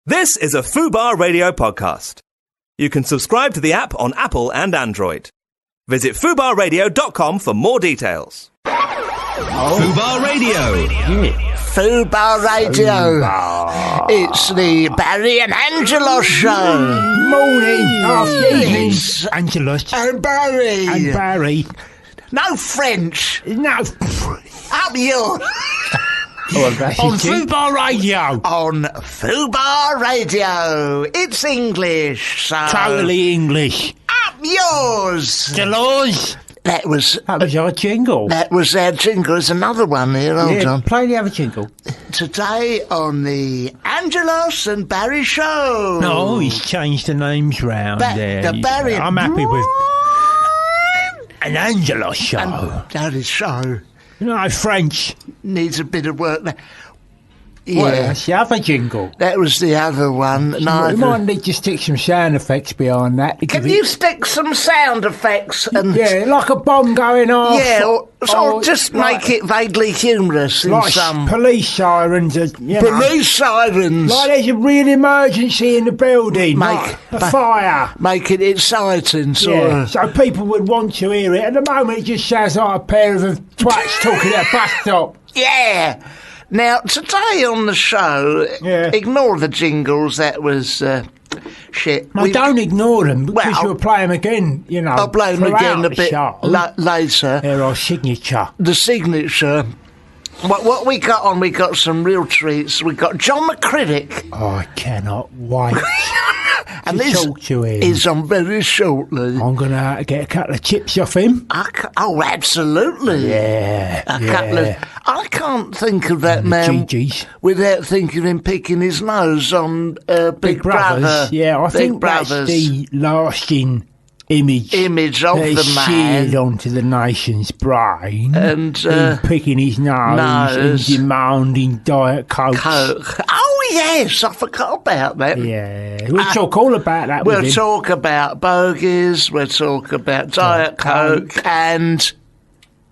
This is a Fubar Radio podcast. You can subscribe to the app on Apple and Android. Visit fubarradio.com for more details. Fubar Radio. Fubar Radio. It's the Barry and Angelos show. Morning, afternoon, Angelos. And Barry. And Barry. No French. No. Up yours. On Fubar Radio. On Fubar Radio. It's English, so... Totally English. Up yours. Angelos. That was our jingle. That was our jingle. There's another one here. Hold on. Play the other jingle. Today on the Angelos and Barry show. No, he's changed the names round there. The Barry. I'm happy with an Angelos show. And Barry's show. No, French. Needs a bit of work there. Yeah. Well, that's the other jingle. That was the other one. We might need to stick some sound effects behind that. Can you stick some sound effects? And yeah, like a bomb going off. Yeah, or just make it vaguely humorous. Like some police sirens. Police sirens. Like there's a real emergency in the building. A fire. Make it exciting, sort of. So people would want to hear it. At the moment, it just sounds like a pair of twats talking at a bus stop. Yeah. Now, today on the show, ignore the jingles, that was shit. No, don't ignore them, because you'll play them again, you know. I'll play them again a bit later. They're our signature. The signature. What we got on, we got some real treats. We got John McCriddick. Oh, I cannot wait and to talk to him. He's on very shortly. I'm going to get a couple of chips off him. Oh, absolutely. Yeah. I can't think of that man without thinking of him picking his nose on Big Brother. Yeah, I think that's the lasting image of the man seared onto the nation's brain, and picking his nose and demanding Diet Coke. Oh yes, I forgot about that. Yeah, we'll talk all about that. We'll talk about bogies. We'll talk about Diet Coke and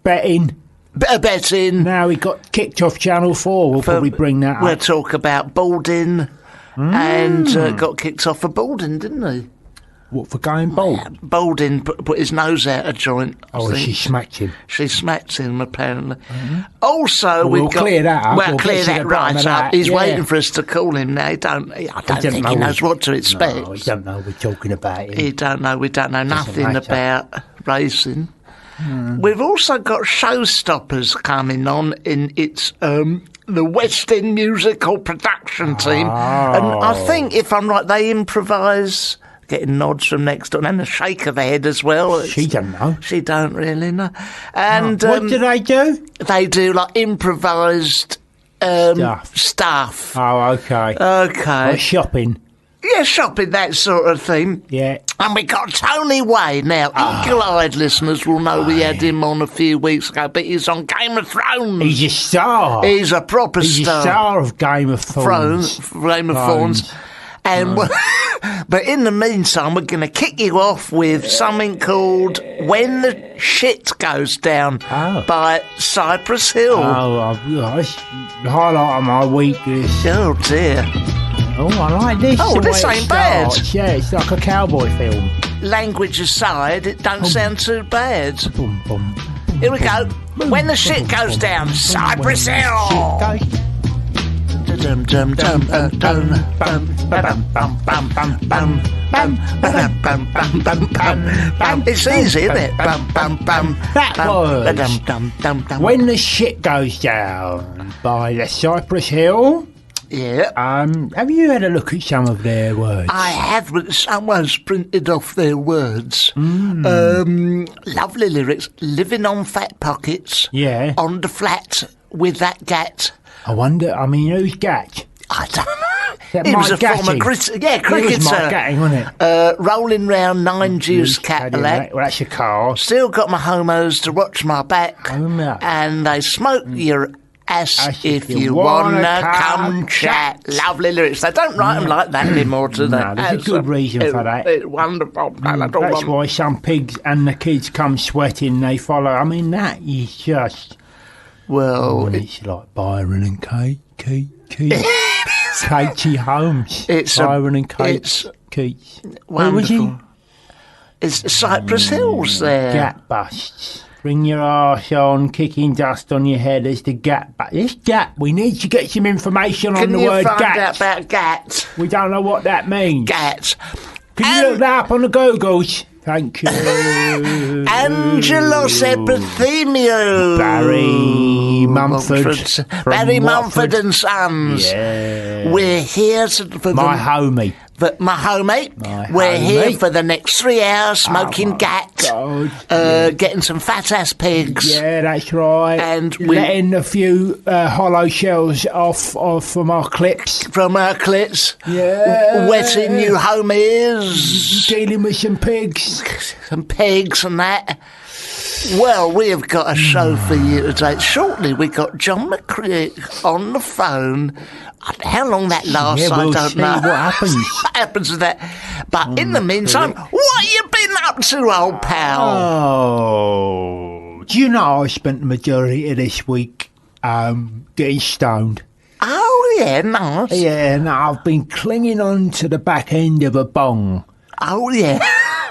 betting. Betting. Now he got kicked off Channel 4. We'll probably bring that up. We'll talk about balding, and got kicked off for balding, didn't he? What, for going bald? Balding put his nose out of joint. She smacked him. She smacked him, apparently. Mm-hmm. Also, we'll clear that up. We'll clear that right up. He's waiting for us to call him now. I don't think he knows what to expect. No, he don't know we're talking about him. He don't know. We don't know nothing about racing. We've also got Showstoppers coming on in its the West End musical production team. And I think, if I'm right, they improvise... Getting nods from next door and a shake of the head as well. She don't know. She don't really know. And what do they do? They do like improvised stuff. Oh, okay. Like shopping. Yeah, shopping, that sort of thing. Yeah. And we got Tony Way. Now, eagle-eyed listeners will know we had him on a few weeks ago, but he's on Game of Thrones. He's a star. He's a proper star. He's a star of Game of Thrones. Game of Thrones. And but in the meantime, we're going to kick you off with something called "When the Shit Goes Down" by Cypress Hill. It's the highlight of my week. Oh dear. Oh, I like this. Oh, this ain't bad. Yeah, it's like a cowboy film. Language aside, it don't sound too bad. Here we go. When the shit goes down, Cypress Hill. It's easy, isn't it? That was When the Shit Goes Down by the Cypress Hill. Yeah. Have you had a look at some of their words? I have, but someone's printed off their words. Lovely lyrics. Living on fat pockets. Yeah. On the flat with that gat. I wonder, who's Gat? I don't know. He was a former cricketer. He was Mike Gatting, wasn't it? Rolling round 9 Juice Cadillac. Well, that's your car. Still got my homos to watch my back. And they smoke your ass if you wanna come chat. Lovely lyrics. They don't write them like that anymore, do they? No, there's a good reason for that. It's wonderful. That's why some pigs and the kids come sweating. They follow. I mean, that is just... Well... it's like Byron and Kate. It is Katie Holmes. Byron and Kate Keats. Wonderful. It's Cypress Hills there. Gap busts. Bring your arse on, kicking dust on your head as the gap. This gap, we need to get some information on the word gat. Can you find out about gat? We don't know what that means. Gat. Can you look that up on the Googles? Thank you. Angelos epithemio. Barry Mumford and Sons. Yeah. We're here for my homie. My homie. We're here for the next 3 hours smoking gat. Getting some fat ass pigs. Yeah, that's right. And letting a few hollow shells off from our clips. From our clips. Yeah. Wetting you homies. Dealing with some pigs. Some pigs and that. Well, we have got a show for you today. Shortly, we got John McCreek on the phone. How long that lasts, I don't know. What happens? What happens with that? But in the meantime, what you been up to, old pal? Oh, do you know I spent the majority of this week getting stoned? Oh, yeah, nice. Yeah, and I've been clinging on to the back end of a bong. Oh, yeah.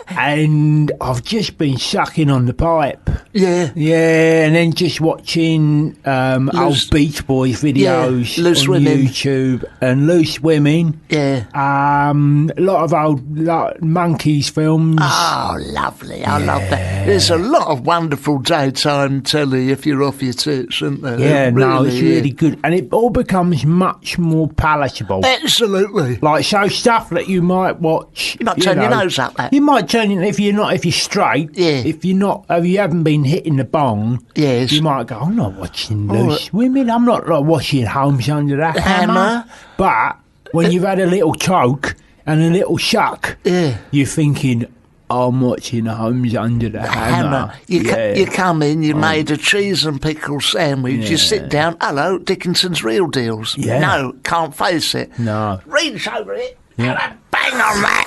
And I've just been sucking on the pipe. Yeah. Yeah, and then just watching old Beach Boys videos on YouTube and Loose Women. Yeah. A lot of old Monkeys films. Oh, lovely. I love that. There's a lot of wonderful daytime telly if you're off your tits, isn't there? Yeah, it's really good. And it all becomes much more palatable. Absolutely. Like, so stuff that you might watch. You might turn your nose up at. You might turn it if you're straight. Yeah. If you haven't been hitting the bong. Yes. You might go, I'm not watching Loose Women. I'm not watching Holmes Under the Hammer. But when you've had a little choke and a little shuck, you're thinking, I'm watching Holmes Under the Hammer. You come in, you made a cheese and pickle sandwich, you sit down, hello, Dickinson's Real Deals. Yeah. No, can't face it. No. Reach over it, and a bang on that.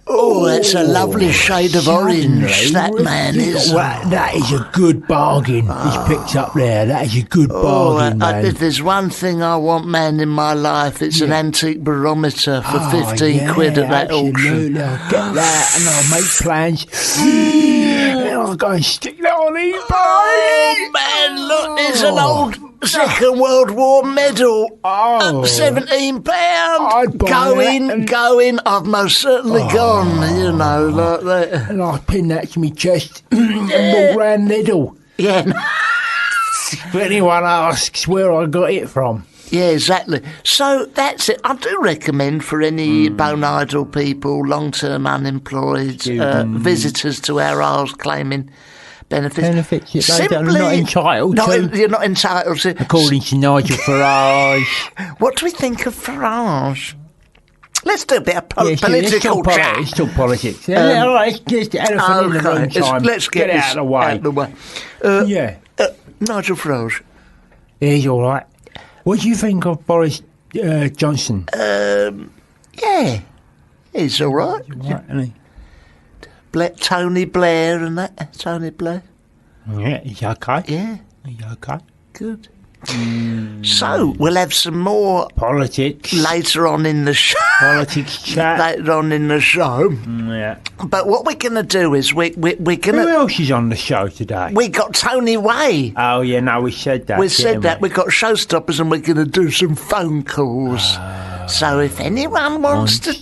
Oh, that's a lovely shade of orange, that man is. Well, that is a good bargain he's picked up there. That is a good bargain, man. If there's one thing I want, man, in my life, it's an antique barometer for 15 quid at that auction. I'll get that and I'll make plans. And I'll go and stick that on eBay. Oh, man, look, there's an old Second World War medal. £17. Going. I've most certainly gone, you know, like that. And I'll pin that to my chest and walk round Lidl. Yeah. If anyone asks where I got it from. Yeah, exactly. So that's it. I do recommend for any bone idle people, long-term unemployed, visitors to our Isles claiming benefits that they're not entitled to. You're not entitled to. According to Nigel Farage. What do we think of Farage? Let's do a bit of political chat. Let's talk politics. All right, let's get the elephant in the room time. Let's get it out of the way. Nigel Farage. He's all right. What do you think of Boris Johnson? Yeah, he's all right. He's all right, isn't he? Tony Blair and that. Tony Blair. Yeah, he's okay. Yeah. He's okay. Good. So, we'll have some more politics later on in the show. Politics chat. Later on in the show. Yeah. But what we're going to do is we're going to... Who else is on the show today? We got Tony Way. Oh, yeah, no, we said that. We said that. We got showstoppers and we're going to do some phone calls. So if anyone wants to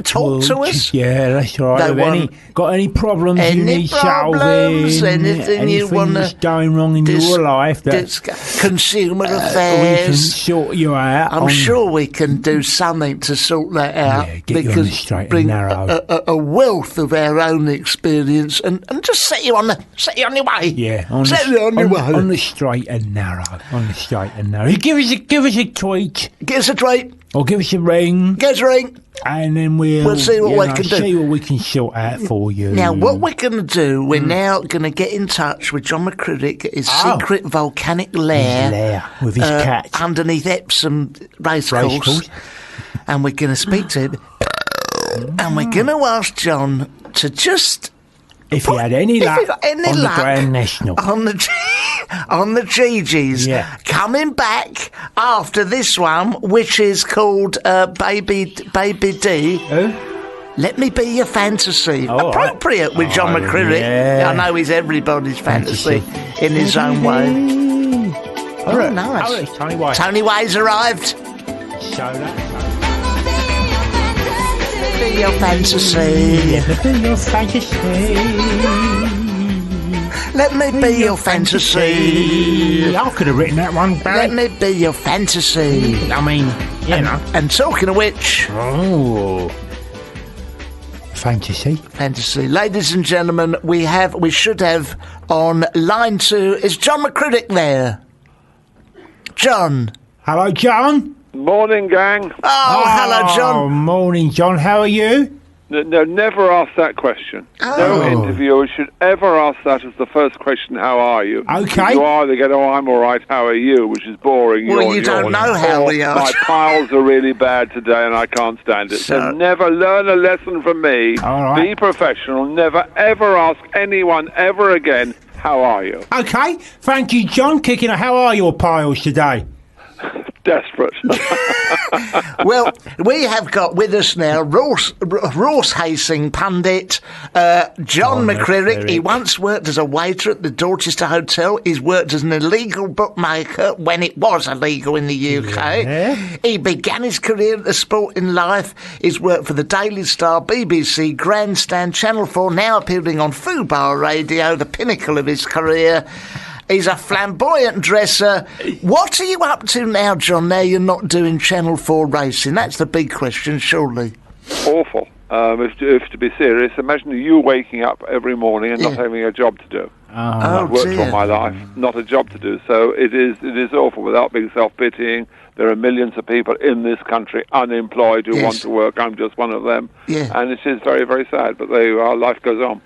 talk to us... Yeah, that's right. Got any problems you need solving? Anything you want to... that's going wrong in your life? Consumer affairs. We can sort you out. I'm sure we can do something to sort that out. Yeah, get you on the straight and narrow. A wealth of our own experience and just set you on your way. Yeah, set you on your way. On the straight and narrow. On the straight and narrow. Give us a tweet. Give us a tweet. Or give us a ring. Give us a ring. And then we'll see what we can do. See what we can sort out for you. Now, what we're going to do, we're now going to get in touch with John McCreek at his secret volcanic lair. With his cat. Underneath Epsom Racecourse. And we're going to speak to him. And we're going to ask John to just If he had any luck on the Grand National. On the GGs. Yeah. Coming back after this one, which is called Baby D. Who? Let Me Be Your Fantasy. Oh, appropriate with John McCrierick. yeah. I know he's everybody's fantasy in his own way. Oh, nice. Oh, it's Tony White. Tony Way's arrived. Show that. Be your fantasy. Let me be your fantasy. Let me be your fantasy. I could have written that one, Barry. Let me be your fantasy. I mean, you know. And talking of which... Oh. Fantasy. Ladies and gentlemen, we should have on line 2, is John McCrierick there? John. Hello, John. Morning, gang. Oh, hello, John. Oh, morning, John. How are you? No, never ask that question. No interviewer should ever ask that as the first question, how are you? Okay. You either get, oh, I'm all right, how are you, which is boring. Well, you don't know how we are. My piles are really bad today and I can't stand it. So never learn a lesson from me. All right. Be professional. Never, ever ask anyone ever again, how are you? Okay. Thank you, John. How are your piles today? Desperate. Well, we have got with us now Ross Hastings pundit, John McCrierick. He once worked as a waiter at the Dorchester Hotel. He's worked as an illegal bookmaker when it was illegal in the UK. Yeah. He began his career at the Sporting Life. He's worked for the Daily Star, BBC, Grandstand, Channel 4, now appearing on Fubar Radio, the pinnacle of his career. He's a flamboyant dresser. What are you up to now, John, now you're not doing Channel 4 racing? That's the big question, surely. Awful. If to be serious, imagine you waking up every morning and not having a job to do. I've worked all my life, not a job to do. So it is awful. Without being self-pitying, there are millions of people in this country unemployed who want to work. I'm just one of them. Yeah. And it is very, very sad, but there you are. Life goes on.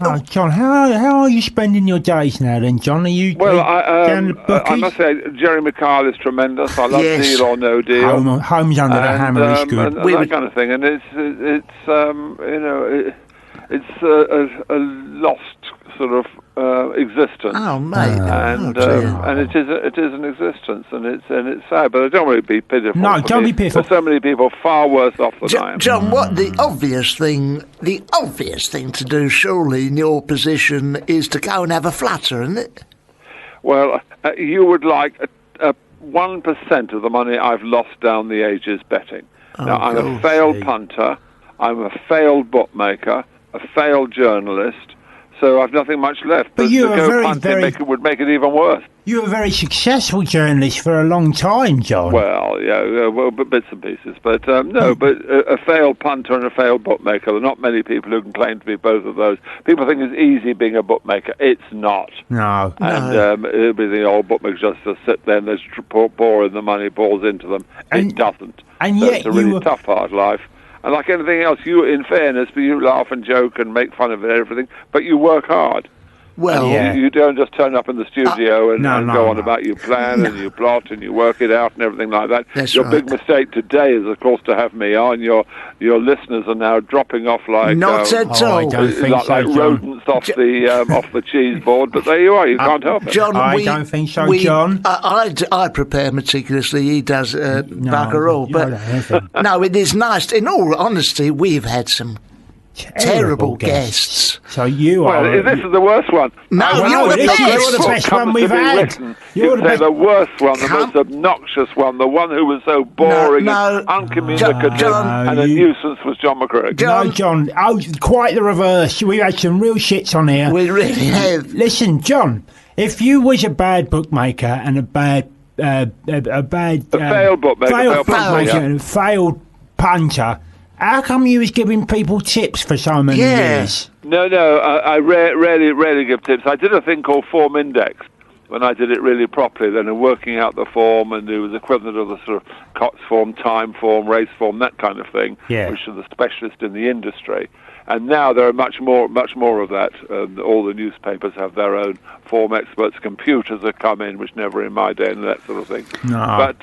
Oh, John, how are you spending your days now then, John? Are you down the bookies? I must say, Jerry McCall is tremendous. I love Deal or No Deal. Homes Under the Hammer is good. And that kind of thing. And it's a lost sort of existence. Oh, mate. And it is an existence, and it's sad. But I don't want to be pitiful. No, don't be pitiful. There's so many people far worse off than I am. John, what the obvious thing to do, surely, in your position, is to go and have a flutter, isn't it? Well, you would like 1% of the money I've lost down the ages betting. Now, I'm a failed punter. I'm a failed bookmaker. A failed journalist. So I've nothing much left. But you would make it even worse. You were a very successful journalist for a long time, John. Well, yeah, bits and pieces. But but a failed punter and a failed bookmaker. There are not many people who can claim to be both of those. People think it's easy being a bookmaker. It's not. No. And the old bookmakers just sit there and there's pour in the money, pours into them. It doesn't. And so yet it's a really tough, hard life. And like anything else, you, in fairness, you laugh and joke and make fun of it and everything, but you work hard. Well, you don't just turn up in the studio and go on about your plan and you plot and you work it out and everything like that. That's your right. big mistake today is, of course, to have me on. Your listeners are now dropping off like not at all. I don't think so, like John. rodents off the cheese board. But there you are. You can't help it. John, I don't think so, John. I prepare meticulously. He does bugger all. But no, it is nice. In all honesty, we've had some terrible guests. So you are... Well, this is the worst one. No, you're the best one we've had. You'd say the worst one, the most obnoxious one, the one who was so boring and uncommunicative and a nuisance was John McCrierick. No, John. Oh, quite the reverse. We've had some real shits on here. We really have. Listen, John, if you was a bad bookmaker and a failed bookmaker, and a failed punter, how come you was giving people tips for so many years? No, I rarely give tips. I did a thing called Form Index when I did it really properly, then working out the form, and it was equivalent of the sort of COTS form, time form, race form, that kind of thing, which is the specialist in the industry. And now there are much more of that. All the newspapers have their own form experts. Computers have come in, which never in my day, and that sort of thing. No. But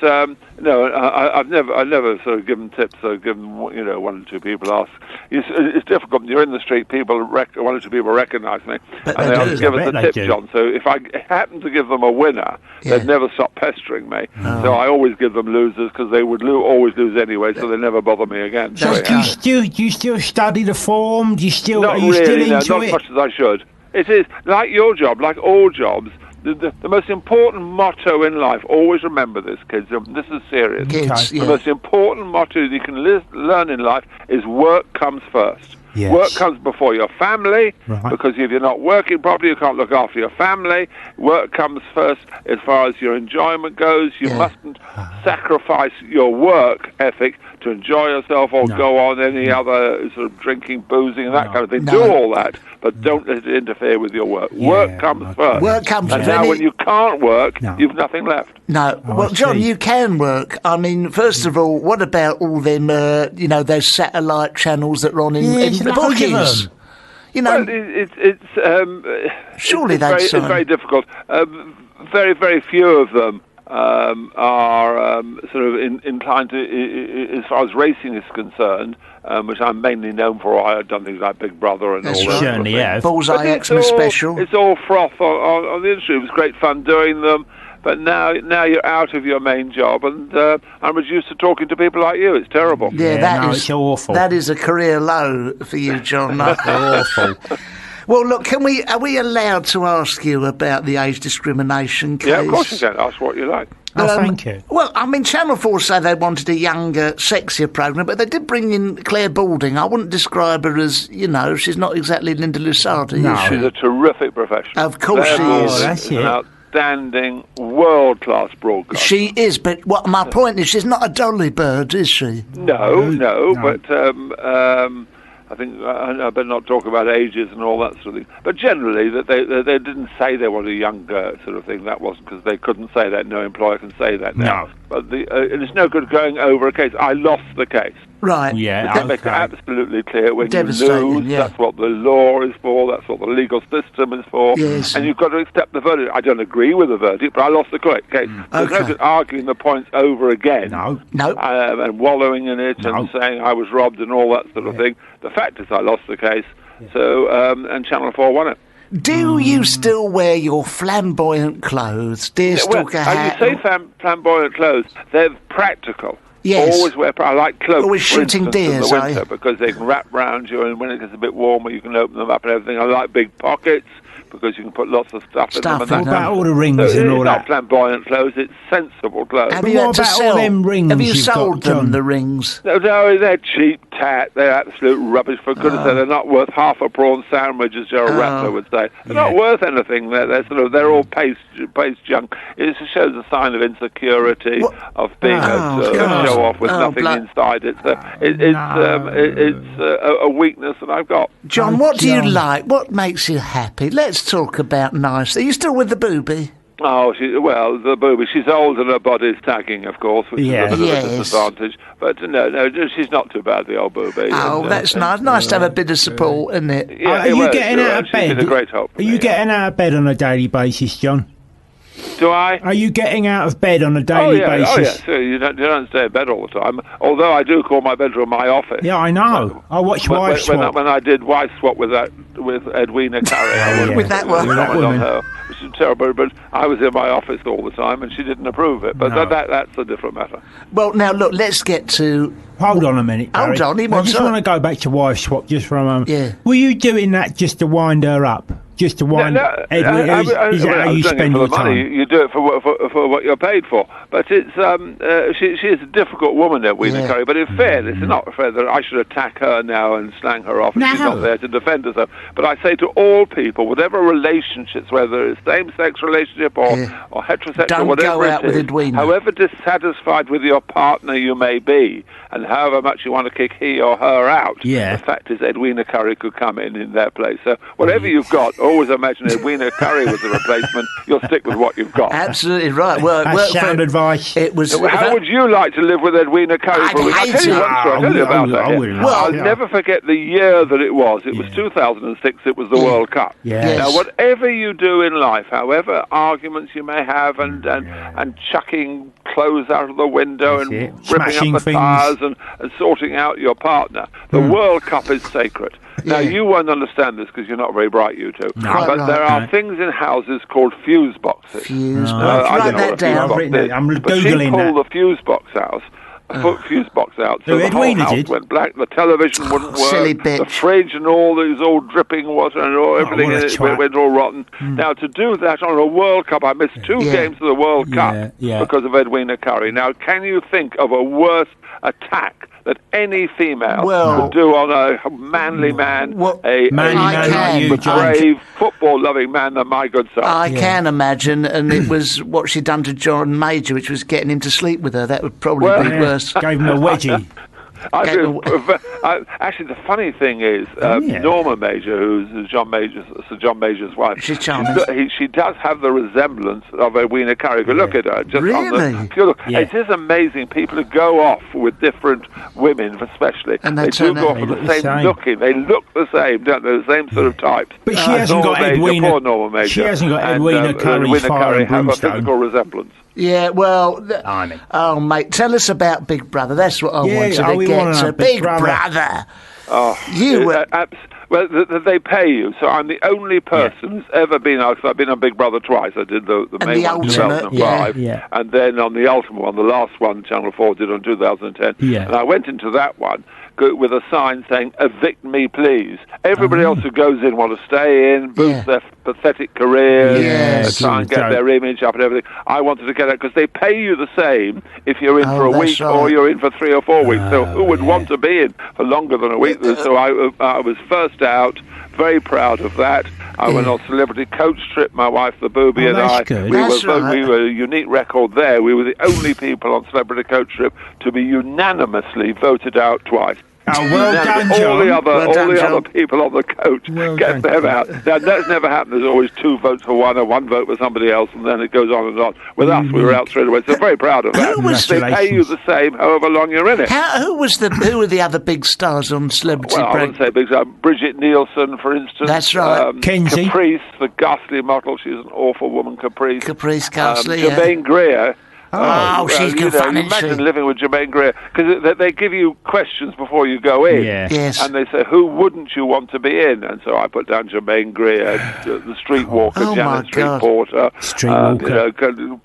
no, I've never sort of given tips. So given one or two people ask. It's difficult. You're in the street. One or two people recognise me, and they always give us a tip, John. So if I happen to give them a winner, they'd never stop pestering me. Oh. So I always give them losers because they would always lose anyway. So they never bother me again. So do you still study the form? Do you still not you really, still no, into not it? as much as I should. It is like your job, like all jobs. The most important motto in life, always remember this, kids, this is serious. Kids, The most important motto you can learn in life is work comes first. Yes. Work comes before your family, right. because if you're not working properly, you can't look after your family. Work comes first as far as your enjoyment goes. You mustn't sacrifice your work ethic to enjoy yourself or go on any other sort of drinking, boozing, and that kind of thing. Do all that, but don't let it interfere with your work. Work comes first. Work comes and first. now when you can't work, you've nothing left. No. Well, John, you can work. I mean, first of all, what about all them, those satellite channels that are on in the bookies? Well, surely it's very difficult. Very, very few of them are sort of inclined to, as far as racing is concerned, which I'm mainly known for. I've done things like Big Brother and all that. Certainly, yeah. Bullseye Xmas special. It's all froth on the industry. It was great fun doing them. But now you're out of your main job, and I'm reduced to talking to people like you. It's terrible. It's awful. That is a career low for you, John. Awful. Well, look, are we allowed to ask you about the age discrimination case? Yeah, of course you can. Ask what you like. Thank you. Well, I mean, Channel 4 say they wanted a younger, sexier programme, but they did bring in Claire Balding. I wouldn't describe her as, she's not exactly Linda Lusardi, is she? She's a terrific professional. Of course she is. That's it. Outstanding, world-class broadcaster. She is, but my point is she's not a dolly bird, is she? No. But I think I better not talk about ages and all that sort of thing. But generally, that they didn't say they wanted a younger sort of thing. That wasn't because they couldn't say that. No employer can say that now. No. But and it's no good going over a case. I lost the case. Right. Yeah. They make it absolutely clear when you lose. Yeah. That's what the law is for. That's what the legal system is for. Yes. And you've got to accept the verdict. I don't agree with the verdict, but I lost the case. There's no good arguing the points over again. No. And wallowing in it and saying I was robbed and all that sort of thing. The fact is I lost the case. So and Channel 4 won it. Do you still wear your flamboyant clothes? Deerstalker hat? You say flamboyant clothes. They're practical. Yes. Always wear. I like cloaks. Always shooting deers, in the winter because they can wrap round you, and when it gets a bit warmer, you can open them up and everything. I like big pockets because you can put lots of stuff in them. What about all the rings and all that? It's not flamboyant clothes. It's sensible clothes. Have you had to sell all them rings? Have you sold them, John? the rings? No, they're cheap tat. They're absolute rubbish. For goodness sake, they're not worth half a prawn sandwich, as Gerald Rattler would say. They're not worth anything. They're all paste junk. It shows a sign of insecurity, of being a show off with nothing inside. It's a weakness that I've got. John, what do you like? What makes you happy? Let's talk about nice. Are you still with the booby? Oh, the booby. She's old and her body's tagging, of course, which is a bit of a disadvantage. But no, she's not too bad, the old booby. Oh, that's nice. Nice to have a bit of support, isn't it? Yeah, are you getting out of bed? She's been a great help. Are you getting out of bed on a daily basis, John? Do I? Are you getting out of bed on a daily basis? Oh, yeah. So you don't stay in bed all the time. Although I do call my bedroom my office. Yeah, I know. I watch Wife Swap. When I did Wife Swap with Edwina Carey, with that one. On her, which is terrible. But I was in my office all the time, and she didn't approve it. But that's a different matter. Well, now look, let's get to. Hold on a minute, Barry. Hold on, I just want to go back to Wife Swap just for a moment. Yeah. Were you doing that just to wind her up? Just to wind Edwin, is that how you spend your time? You do it for what you're paid for. But it's she is a difficult woman, Edwina Carey. But in fairness, it's not fair that I should attack her now and slang her off. She's not there to defend herself. But I say to all people, whatever relationships, whether it's same-sex relationship or heterosexual, whatever it is, however dissatisfied with your partner you may be, and however much you want to kick he or her out, the fact is Edwina Carey could come in their place. So whatever you've got, always imagine Edwina Currie was the replacement. You'll stick with what you've got. Absolutely right. Well, that's sound advice. It was. How would you like to live with Edwina Currie for a week? I'll tell you one story. I'll tell you about her. I'll never forget the year that it was. It was 2006. It was the World Cup. Yes. Now, whatever you do in life, however arguments you may have, and chucking clothes out of the window and ripping up the tires and sorting out your partner, the World Cup is sacred. Now, you won't understand this because you're not very bright, you two. No. But there are things in houses called fuse boxes. Fuse box. Write that down. I'm But Googling she pulled the fuse box out. Fuse box out, so the whole house went black. The television wouldn't work. Silly bitch. The fridge and all these all dripping water and everything in it went all rotten. Now, to do that on a World Cup, I missed 2 games of the World Cup because of Edwina Currie. Now, can you think of a worse attack that any female could do on a manly man, a brave, football-loving man than my good son? I can imagine, and it was what she'd done to John Major, which was getting him to sleep with her. That would probably be worse. Gave him a wedgie. Actually, the funny thing is, Norma Major, who's Sir John Major's wife, she's charming. She does have the resemblance of Edwina Currie. If you look at her, if you look, it is amazing. People who go off with different women, especially, and they do go off with the same looking. They look the same, don't they? The same sort of types. But she hasn't got Edwina. Poor Norma Major. She hasn't got Edwina Currie's fire and brimstone. Have a physical resemblance. Yeah, well, mate, tell us about Big Brother. That's what I wanted to get to. Big Brother. Well, they pay you. So I'm the only person who's ever been out. I've been on Big Brother twice. I did the May one, 2005, and then on the Ultimate one, the last one, Channel 4 did on 2010. And I went into that one with a sign saying, "Evict me, please." Everybody else who goes in want to stay in, boost their pathetic careers, try and get their image up and everything. I wanted to get out because they pay you the same if you're in for a week or you're in for 3 or 4 weeks. So who would want to be in for longer than a week? So I was first out, very proud of that. I went on Celebrity Coach Trip, my wife, the Booby, and I. We were a unique record there. We were the only people on Celebrity Coach Trip to be unanimously voted out twice. Oh, well done, John. All the other people on the coach get them out. Now, that's never happened. There's always 2 votes for one and 1 vote for somebody else, and then it goes on and on. With us, we were out straight away. So very proud of that. They pay you the same however long you're in it. Who were the other big stars on Celebrity Break? I wouldn't say big stars. Bridget Nielsen, for instance. That's right. Kenzie. Caprice, the ghastly model. She's an awful woman, Caprice. Caprice ghastly, Jermaine Greer. She's good fun, isn't she? Imagine living with Jermaine Greer, because they give you questions before you go in, and they say, who wouldn't you want to be in? And so I put down Jermaine Greer, the streetwalker, Janet Street Porter,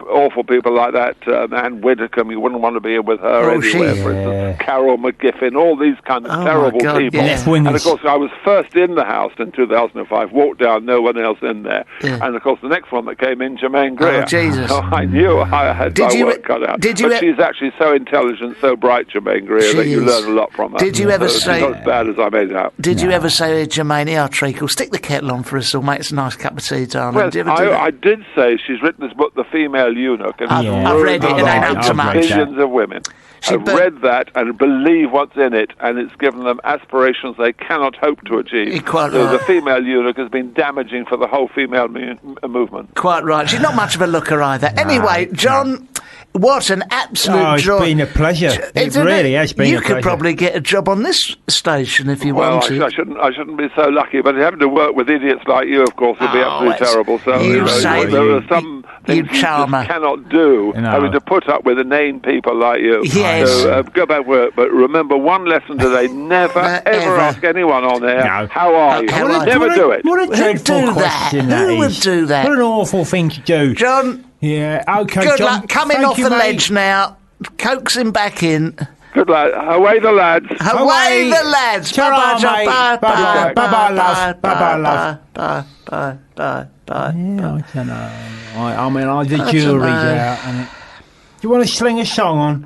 awful people like that, Anne Widdecombe, you wouldn't want to be in with her anywhere, for instance, Carol McGiffin, all these kind of terrible people. And of course, I was first in the house in 2005, walked down, no one else in there, and of course, the next one that came in, Jermaine Greer. Oh, Jesus. So I knew I had work cut out. But she's actually so intelligent, so bright, Jermaine Greer, that you learn a lot from her. Did you ever say... She's not as bad as I made out. Did you ever say, Jermaine, here, treacle, stick the kettle on for us, or make us a nice cup of tea, darling? Well, did you ever do that? I did say she's written this book, The Female Eunuch, and I've read it, it ain't up to much. Millions of women. I've read that and believe what's in it, and it's given them aspirations they cannot hope to achieve. The female eunuch has been damaging for the whole female movement. Quite right. She's not much of a looker either. Anyway, John... What an absolute joy. It's been a pleasure. It really has been a pleasure. You could probably get a job on this station if you wanted. I shouldn't be so lucky, but having to work with idiots like you, of course, would be absolutely terrible. So there are some things you just cannot do, having to put up with inane people like you. Yes. So go back to work, but remember one lesson today, never ever ask anyone on air, how are you? Never do it. What a dreadful question that is. Who would do that? What an awful thing to do. John... Yeah, okay, Good John. luck coming off the ledge now. Coax him back in. Good lad. Away the lads. Away the lads. Bye-bye, John. Bye-bye. Bye-bye, love. Bye-bye, love. Bye. Yeah, I don't know. I mean, the jury's out. And do you want to sling a song on?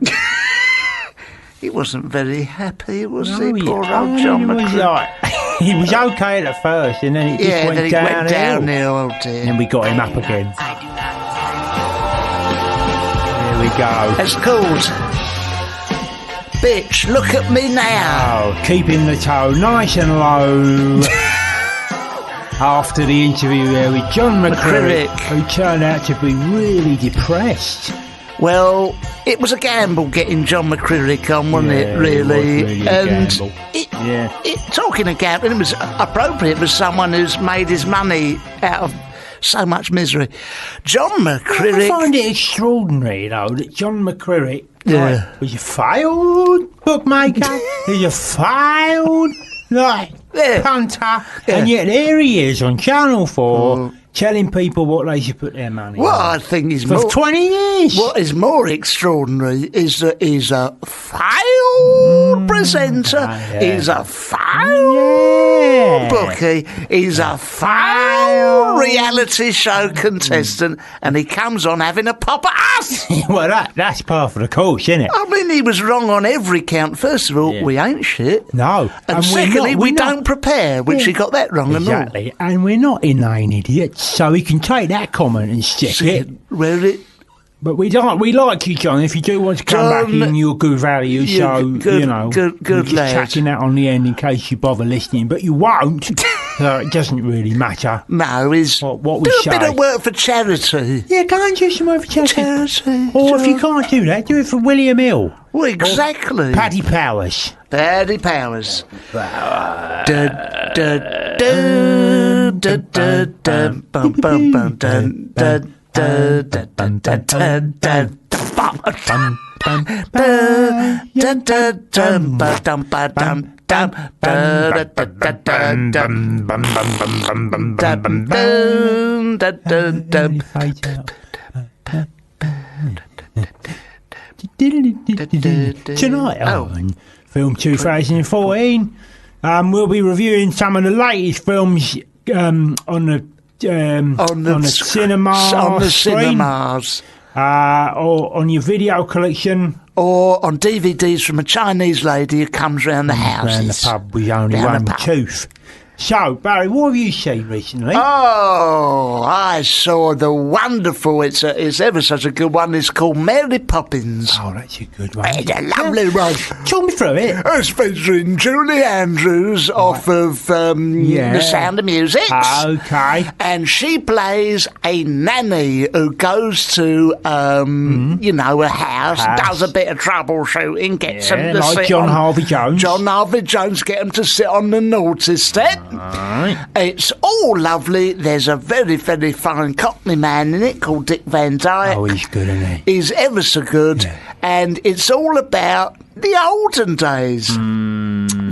He wasn't very happy, was he? Poor old John McCrea. He was okay at first, and then it just went downhill. Oh dear. And then we got him up again. Here we go. It's called Bitch, Look at Me Now. Oh, keeping the toe nice and low. after the interview there with John McCririck, McCririck, who turned out to be really depressed. Well, it was a gamble getting John McCririck on, wasn't it, really? It was really a gamble. Talking of gambling, it was appropriate for someone who's made his money out of so much misery. John McCririck... I find it extraordinary, though, that John McCririck was a failed bookmaker, he's a failed punter, and yet here he is on Channel 4 telling people what they should put their money on. I think is for 20 years. What is more extraordinary is that he's a failed presenter. He's a failed bookie. He's a failed reality show contestant, and he comes on having a pop at us. Well, that's part of the course, isn't it? I mean, he was wrong on every count. First of all, we ain't shit. No. And secondly, we don't prepare, which he got that wrong. Exactly. And we're not inane idiots, so he can take that comment and stick it. But we like you, John. If you do want to come back in your good value, good lad. Catching that on the end in case you bother listening, but you won't. So it doesn't really matter. No, what we say. Do a bit of work for charity. Yeah, go and do some work for charity. Or if you can't do that, do it for William Hill. Well, exactly. Paddy Powers. Paddy Powers. Tonight on Film 2014, we'll be reviewing some of the latest films on the cinemas, or on your video collection, or on DVDs from a Chinese lady who comes round the houses. Round the pub with only one tooth. So, Barry, what have you seen recently? Oh, I saw the wonderful, it's ever such a good one, it's called Mary Poppins. Oh, that's a good one. It's a lovely one. Talk me through it. It's featuring Julie Andrews off of The Sound of Music. Okay. And she plays a nanny who goes to, a house, does a bit of troubleshooting, gets them to sit John Harvey Jones. John Harvey Jones, get them to sit on the naughty step. Right. It's all lovely. There's a very, very fine Cockney man in it called Dick Van Dyke. Oh, he's good, isn't he? He's ever so good. Yeah. And it's all about the olden days.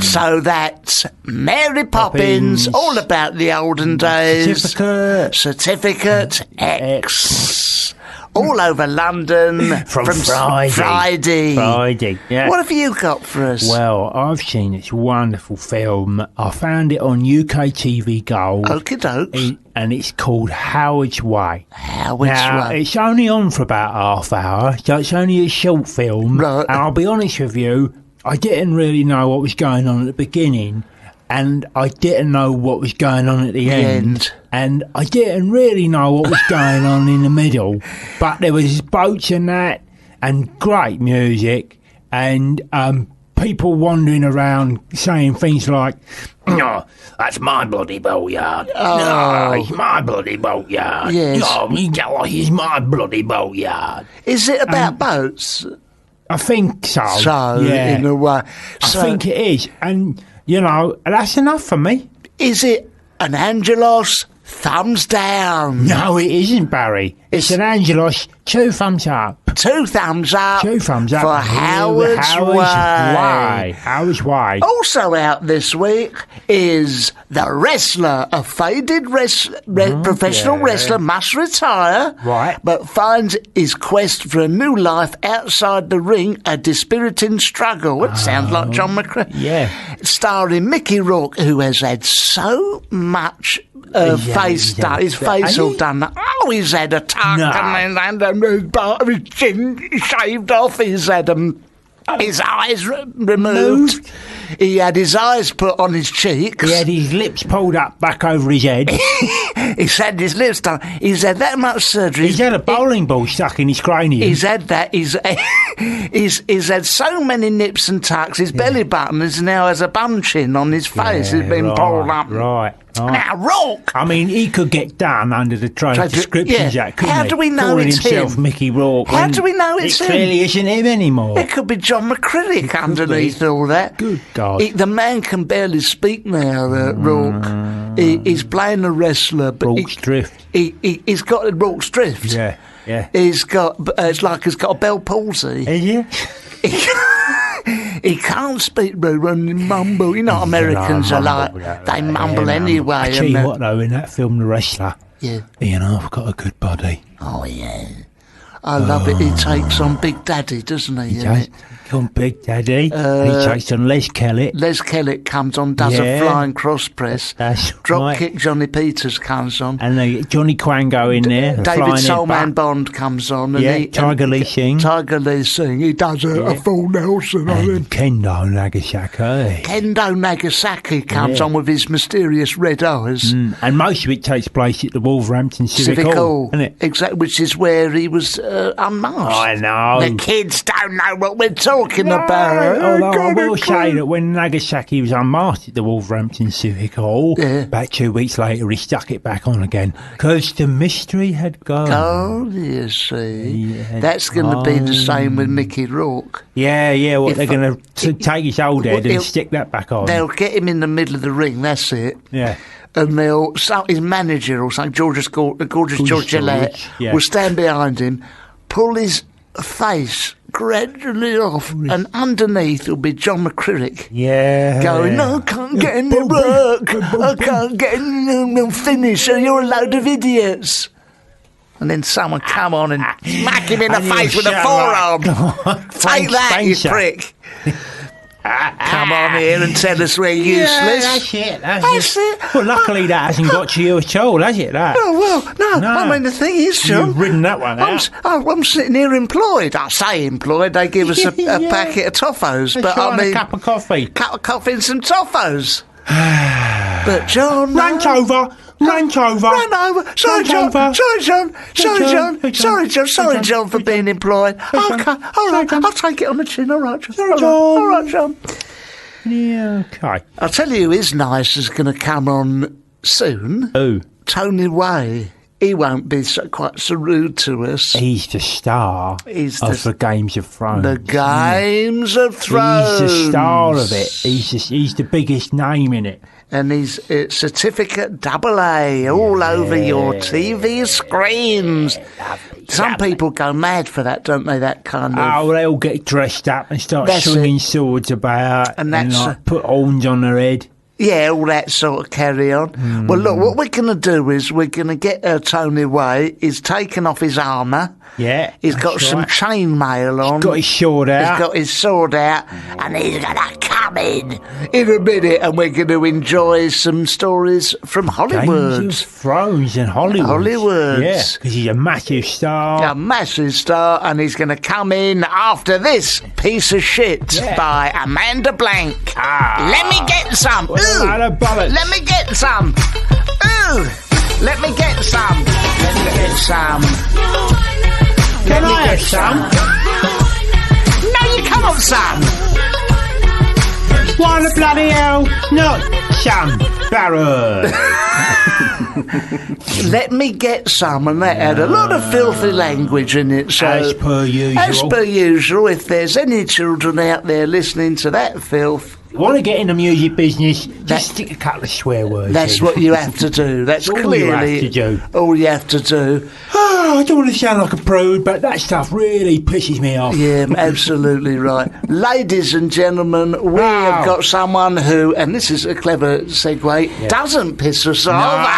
So that's Mary Poppins, all about the olden days. Certificate X. All over London from Friday. Yeah. What have you got for us? Well, I've seen this wonderful film. I found it on UK TV Gold. Okie doke. And it's called Howard's Way. Howard's Way. It's only on for about half hour, so it's only a short film. Right. And I'll be honest with you, I didn't really know what was going on at the beginning. And I didn't know what was going on at the end. And I didn't really know what was going on in the middle. But there was boats and that, and great music, and people wandering around saying things like, "No, that's my bloody boatyard. No, it's my bloody boatyard. Yes. No, it's my bloody boatyard." Is it about boats? I think so. In a way. I think it is. And... that's enough for me. Is it an Angelos thumbs down? No, it isn't, Barry. It's an Angelos 2 thumbs up. 2 thumbs up. 2 thumbs up. For Howard's Way. Howard's Way. Also out this week is The Wrestler. A faded professional wrestler must retire, but finds his quest for a new life outside the ring a dispiriting struggle. It sounds like John McCririck. Yeah. Starring Mickey Rourke, who has had so much face all done. Oh, he's had a tuck and part of his chin shaved off. He's had his eyes removed. He had his eyes put on his cheeks. He had his lips pulled up back over his head. He's had his lips done. He's had that much surgery. He's had a bowling ball stuck in his cranium. He's had that. He's had so many nips and tucks. His belly button now has a bum chin on his face. It's been pulled up. Right. Oh. Now, Rourke. I mean, he could get done under the Trade Descriptions Act, couldn't he? How do we know Calling it's himself him? Mickey Rourke. How do we know it's him? It clearly isn't him anymore. It could be John McCrillick underneath all that. Good God. The man can barely speak now, Rourke. He's playing a wrestler, but Rourke's Drift. He's got a Rourke's Drift. Yeah. He's got, it's like he's got a Bell palsy. Is He can't speak and mumble. You know what Americans are like. They mumble anyway. I tell you what, though, in that film, The Wrestler, Ian I've got a good body. Oh, yeah. I love it. He takes on Big Daddy, doesn't he? He does. On Big Daddy. And he takes on Les Kellett. Les Kellett comes on, does a flying cross press. That's Drop right. kick Johnny Peters comes on. And they get Johnny Quango in there. David Soulman Bond comes on. And Tiger Lee Singh. Tiger Lee Singh. He does a full Nelson on him. Kendo Nagasaki. Kendo Nagasaki comes on with his mysterious red eyes. And most of it takes place at the Wolverhampton Civic Hall. Isn't it? Exactly, which is where he was unmasked. I know. The kids don't know what we're talking about. Although I will say that when Nagasaki was unmasked at the Wolverhampton Civic Hall, about 2 weeks later he stuck it back on again because the mystery had gone. Oh, you see. That's going to be the same with Mickey Rourke. Yeah, what they're going to take his old head and stick that back on. They'll get him in the middle of the ring, that's it. Yeah. And his manager or something, Gorgeous George Gillette, will stand behind him, pull his face gradually off, and underneath will be John McCrillick going, I can't get any work, I can't get any finish, you're a load of idiots. And then someone come on and smack him in the face with a forearm. Take that, you prick. Come on here and tell us we're useless. That's it. Well, luckily that hasn't got to you at all, has it, that? Oh, well, no. I mean, the thing is, John... You've ridden that one out. I'm sitting here employed. I say employed, they give us a packet of toffos. But I mean... a cup of coffee. Cup of coffee and some toffos. But, John... Rant over. Sorry, John, for being employed. Okay, all right, I'll take it on the chin. All right, John. All right, John. Yeah, okay. I'll tell you who is nice is going to come on soon. Who? Tony Way. He won't be quite so rude to us. He's the star of the Games of Thrones. The Games of Thrones. He's the star of it. He's the biggest name in it. And he's certificate AA all over your TV screens. Some people go mad for that, don't they? That kind of... Oh, they all get dressed up and start swinging swords about and like, put horns on their head. Yeah, all that sort of carry on. Well, look, what we're going to do is we're going to get Tony Way. He's taken off his armour. Yeah. He's got some chainmail on. He's got his sword out. And he's going to come in a minute, and we're going to enjoy some stories from Hollywood. Games of Thrones and Hollywood. Yeah, because he's a massive star. And he's going to come in after this piece of shit by Amanda Blank. Let me get some. Let me get some. Let me get some. Can I have some? No, you can't, Sam. Why the bloody hell not some, Baron? Let me get some, and that had a lot of filthy language in it. So, as per usual, if there's any children out there listening to that filth, want to get in the music business, just stick a couple of swear words. That's what you have to do. That's clearly all you have to do. Oh, I don't want to sound like a prude, but that stuff really pisses me off. Yeah, absolutely right. Ladies and gentlemen, we have got someone who, and this is a clever segue, doesn't piss us off.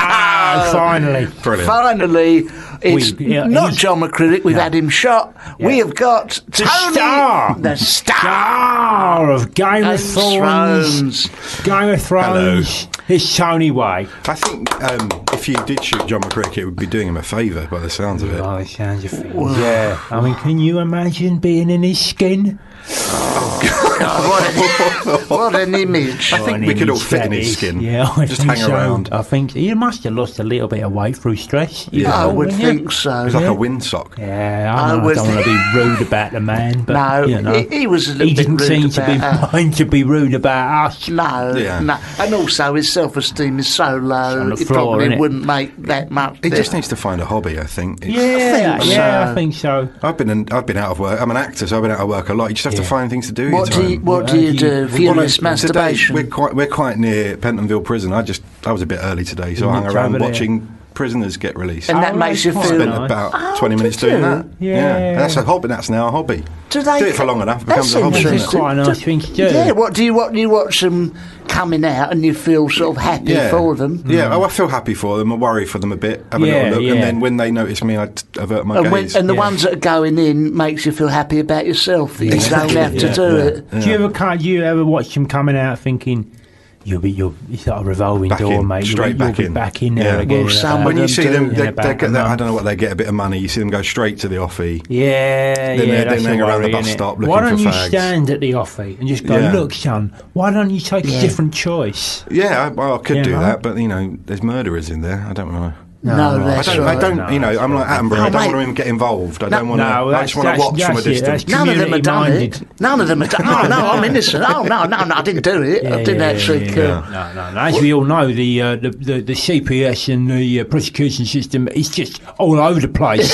Finally. Brilliant. Finally. It's not John McCrillick. We've had him shot. Yeah. We have got Tony, the star of Game of Thrones. Game of Thrones. Hello. It's Tony Way. I think if you did shoot John McCrillick, it would be doing him a favour by the sounds of it. By the sounds of it. Yeah. I mean, can you imagine being in his skin? Oh, God. What an image. I think we could all fit in his skin. Yeah, I just think hang so. around. I think you must have lost a little bit of weight through stress. I would think so. He's like a windsock. Yeah, I don't want to be rude about the man, but he was a little he bit didn't rude seem to be about mind to be rude about us. No, and also his self-esteem is so low, it floor, probably wouldn't make that much. He just needs to find a hobby, I think. I think so. I've been out of work. I'm an actor, so I've been out of work a lot. You just have to find things to do. What do you do? Furious masturbation. Today, we're quite near Pentonville Prison. I was a bit early today, so I hung around watching prisoners get released. And that makes you feel... Spent about 20 minutes doing that. Yeah. That's a hobby. That's now a hobby. Do it for long enough, it becomes a hobby. It's quite a nice thing to do. Yeah, what do you watch them coming out and you feel sort of happy for them? Yeah, I feel happy for them. I worry for them a bit, have a little look, and then when they notice me, I avert my gaze. And the ones that are going in makes you feel happy about yourself, that you don't have to do it. Do you ever watch them coming out thinking... It's like a revolving door, mate. You'll be back in there again. Well, when you see them, I don't know what they get a bit of money. You see them go straight to the offie. Then they hang around the bus stop looking for fags. Why don't you stand at the offie and just go, look, son, why don't you take a different choice? Yeah, I could do that, but there's murderers in there. I don't want to. No, that's I don't. I'm like Attenborough. I don't want to get involved. I don't want to. I just want to watch from a distance. None of them have done it. None of them have done. Oh no, I'm innocent. Oh no, I didn't do it. I didn't actually kill. No. As we all know, the CPS and the prosecution system is just all over the place.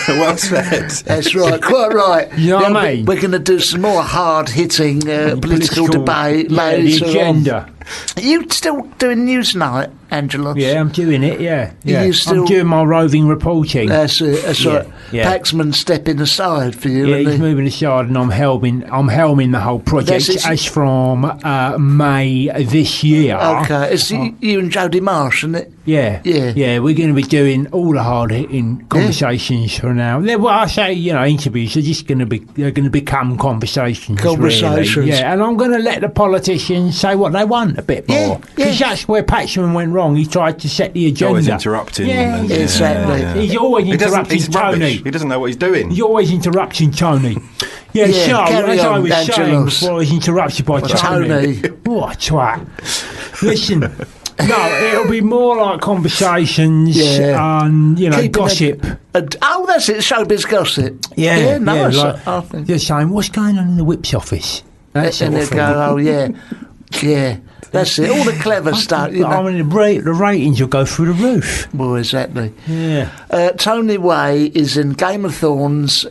Well said. That's right. Quite right. You know what I mean? We're going to do some more hard-hitting political debate later. The agenda. Are you still doing Newsnight, Angelos? Yeah, I'm doing it, yeah. I'm doing my roving reporting. That's right. Yeah. Paxman's stepping aside for you. Yeah, he's moving aside and I'm helming the whole project as from May this year. Okay, it's you and Jodie Marsh, isn't it? Yeah, we're going to be doing all the hard-hitting conversations from now. Well, I say, interviews are just going to become conversations. Conversations. Really. Yeah, and I'm going to let the politicians say what they want a bit more. Because that's where Paxman went wrong. He tried to set the agenda. Always interrupting. Yeah, exactly. Yeah. He's always interrupting Tony. He doesn't know what he's doing. He's always interrupting Tony. So, as I was saying before, I was interrupted by Tony. What a twat. Listen... No, it'll be more like conversations and, gossip. That's it, showbiz gossip. Yeah, nice. Like, just saying, what's going on in the whip's office? And they go, yeah. That's it, all the clever stuff. I mean, the ratings will go through the roof. Well, exactly. Yeah. Tony Way is in Game of Thrones.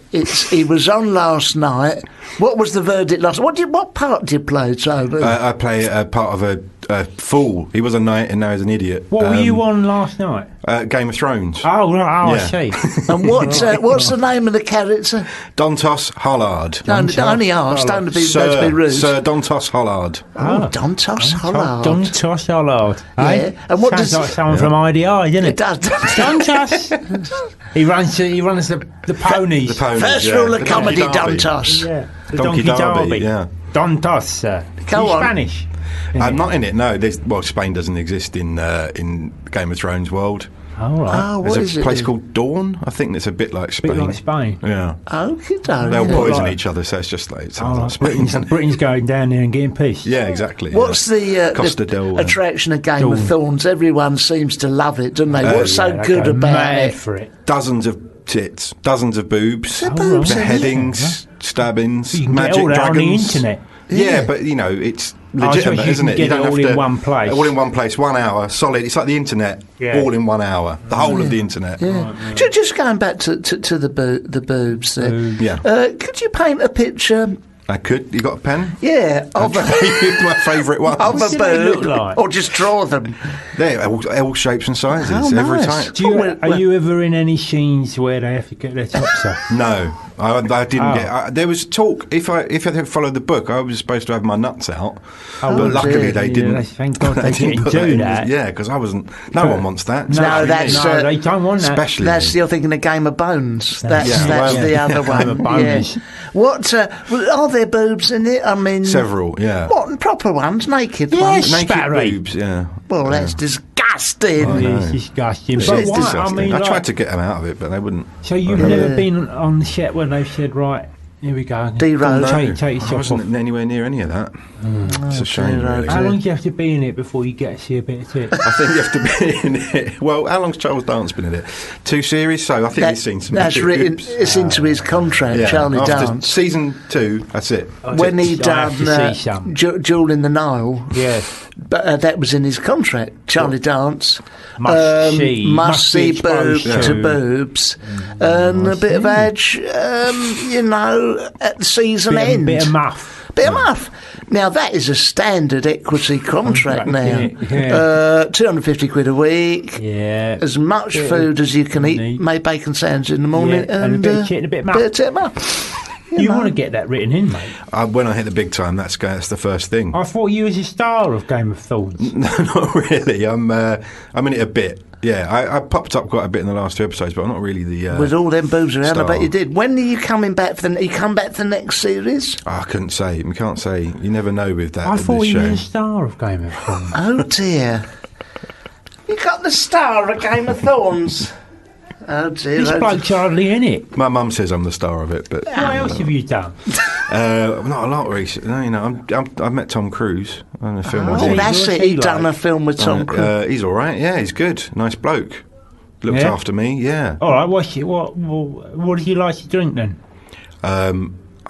He was on last night. What was the verdict last night? What part did you play, Tony? I play a part of a fool. He was a knight and now he's an idiot. What were you on last night? Game of Thrones. Oh, I see. And what's the name of the character? Dontos Hollard. Only asked. Don't be rude. Sir Dontos Hollard. Oh, Dontos Hollard. Dontos Hollard. Yeah. And what sounds like someone from IDI, doesn't it? It does. Dontos. He runs the ponies. The ponies. First rule of comedy, Dontos. Yeah. The Donkey Derby. Yeah. Dontos. Go on. Spanish. I'm not in it. No, Spain doesn't exist in Game of Thrones world. Oh, right. There's a place called Dawn, I think, that's a bit like Spain. Yeah. They'll poison each other, so it's just like it sounds like Spain. Britain's going down there and getting peace. Yeah, exactly. What's the attraction of Game of Thrones? Everyone seems to love it, don't they? What's so good about it? For it? Dozens of tits, dozens of boobs, boobs, beheadings, stabbings, you can magic get all that dragons. On the internet. Yeah, but it's legitimate, isn't it? You don't have to in one place. All in one place, 1 hour, solid. It's like the internet, all in 1 hour. The whole of the internet. Yeah. Just going back to the boobs there. Yeah. Could you paint a picture? I could. You got a pen? Yeah. My favourite one. Of a boob, or just draw them. They're all shapes and sizes every time. Are you ever in any scenes where they have to get their tops off? No, I didn't get. There was talk. If I followed the book, I was supposed to have my nuts out, but luckily they didn't. Thank God they didn't do that. Yeah, because I wasn't. No one wants that. No, they don't want that. Especially you're thinking of Game of Bones. That's the other one. Game of Bones. What are there boobs in it? I mean, several. Yeah. What proper ones? Naked ones? Naked boobs. Yeah. Well, that's disgusting. It's disgusting. But disgusting. I tried to get them out of it, but they wouldn't. So you've never been on the set when they've said, right, Here we go. D-Road. Take I wasn't anywhere near any of that. It's a shame, really. How long do you have to be in it before you get to see a bit of it? I think you have to be in it. Well, how long's Charles Dance been in it? 2 series, so I think he's seen some. That's written. It's into his contract, Charlie after Dance. Season 2, that's it. When he done Jewel in the Nile, but that was in his contract. Charlie Dance, must see boob to boobs, and a bit of edge, at the season end. Bit of muff. Now that is a standard equity contract now. 250 quid a week. Yeah. As much food as you can eat. Make bacon sandwich in the morning and a bit of chicken, a bit of muff. You want to get that written in, mate. When I hit the big time, that's the first thing. I thought you was a star of Game of Thrones. No, not really. I'm in it a bit. Yeah, I popped up quite a bit in the last 2 episodes, but I'm not really the with all them boobs around, star. I bet you did. When are you coming back you come back for the next series? I couldn't say. You can't say. You never know with that. I thought you was a star of Game of Thrones. Oh dear. You got the star of Game of Thrones. Oh dear. This bloke's hardly in it. My mum says I'm the star of it, but what else have you done? not a lot recently. No, I've met Tom Cruise on a film with him. Oh, that's it. He done a film with Tom Cruise. He's all right. Yeah, he's good. Nice bloke. Looked after me. Yeah. All right. What do you like to drink then? I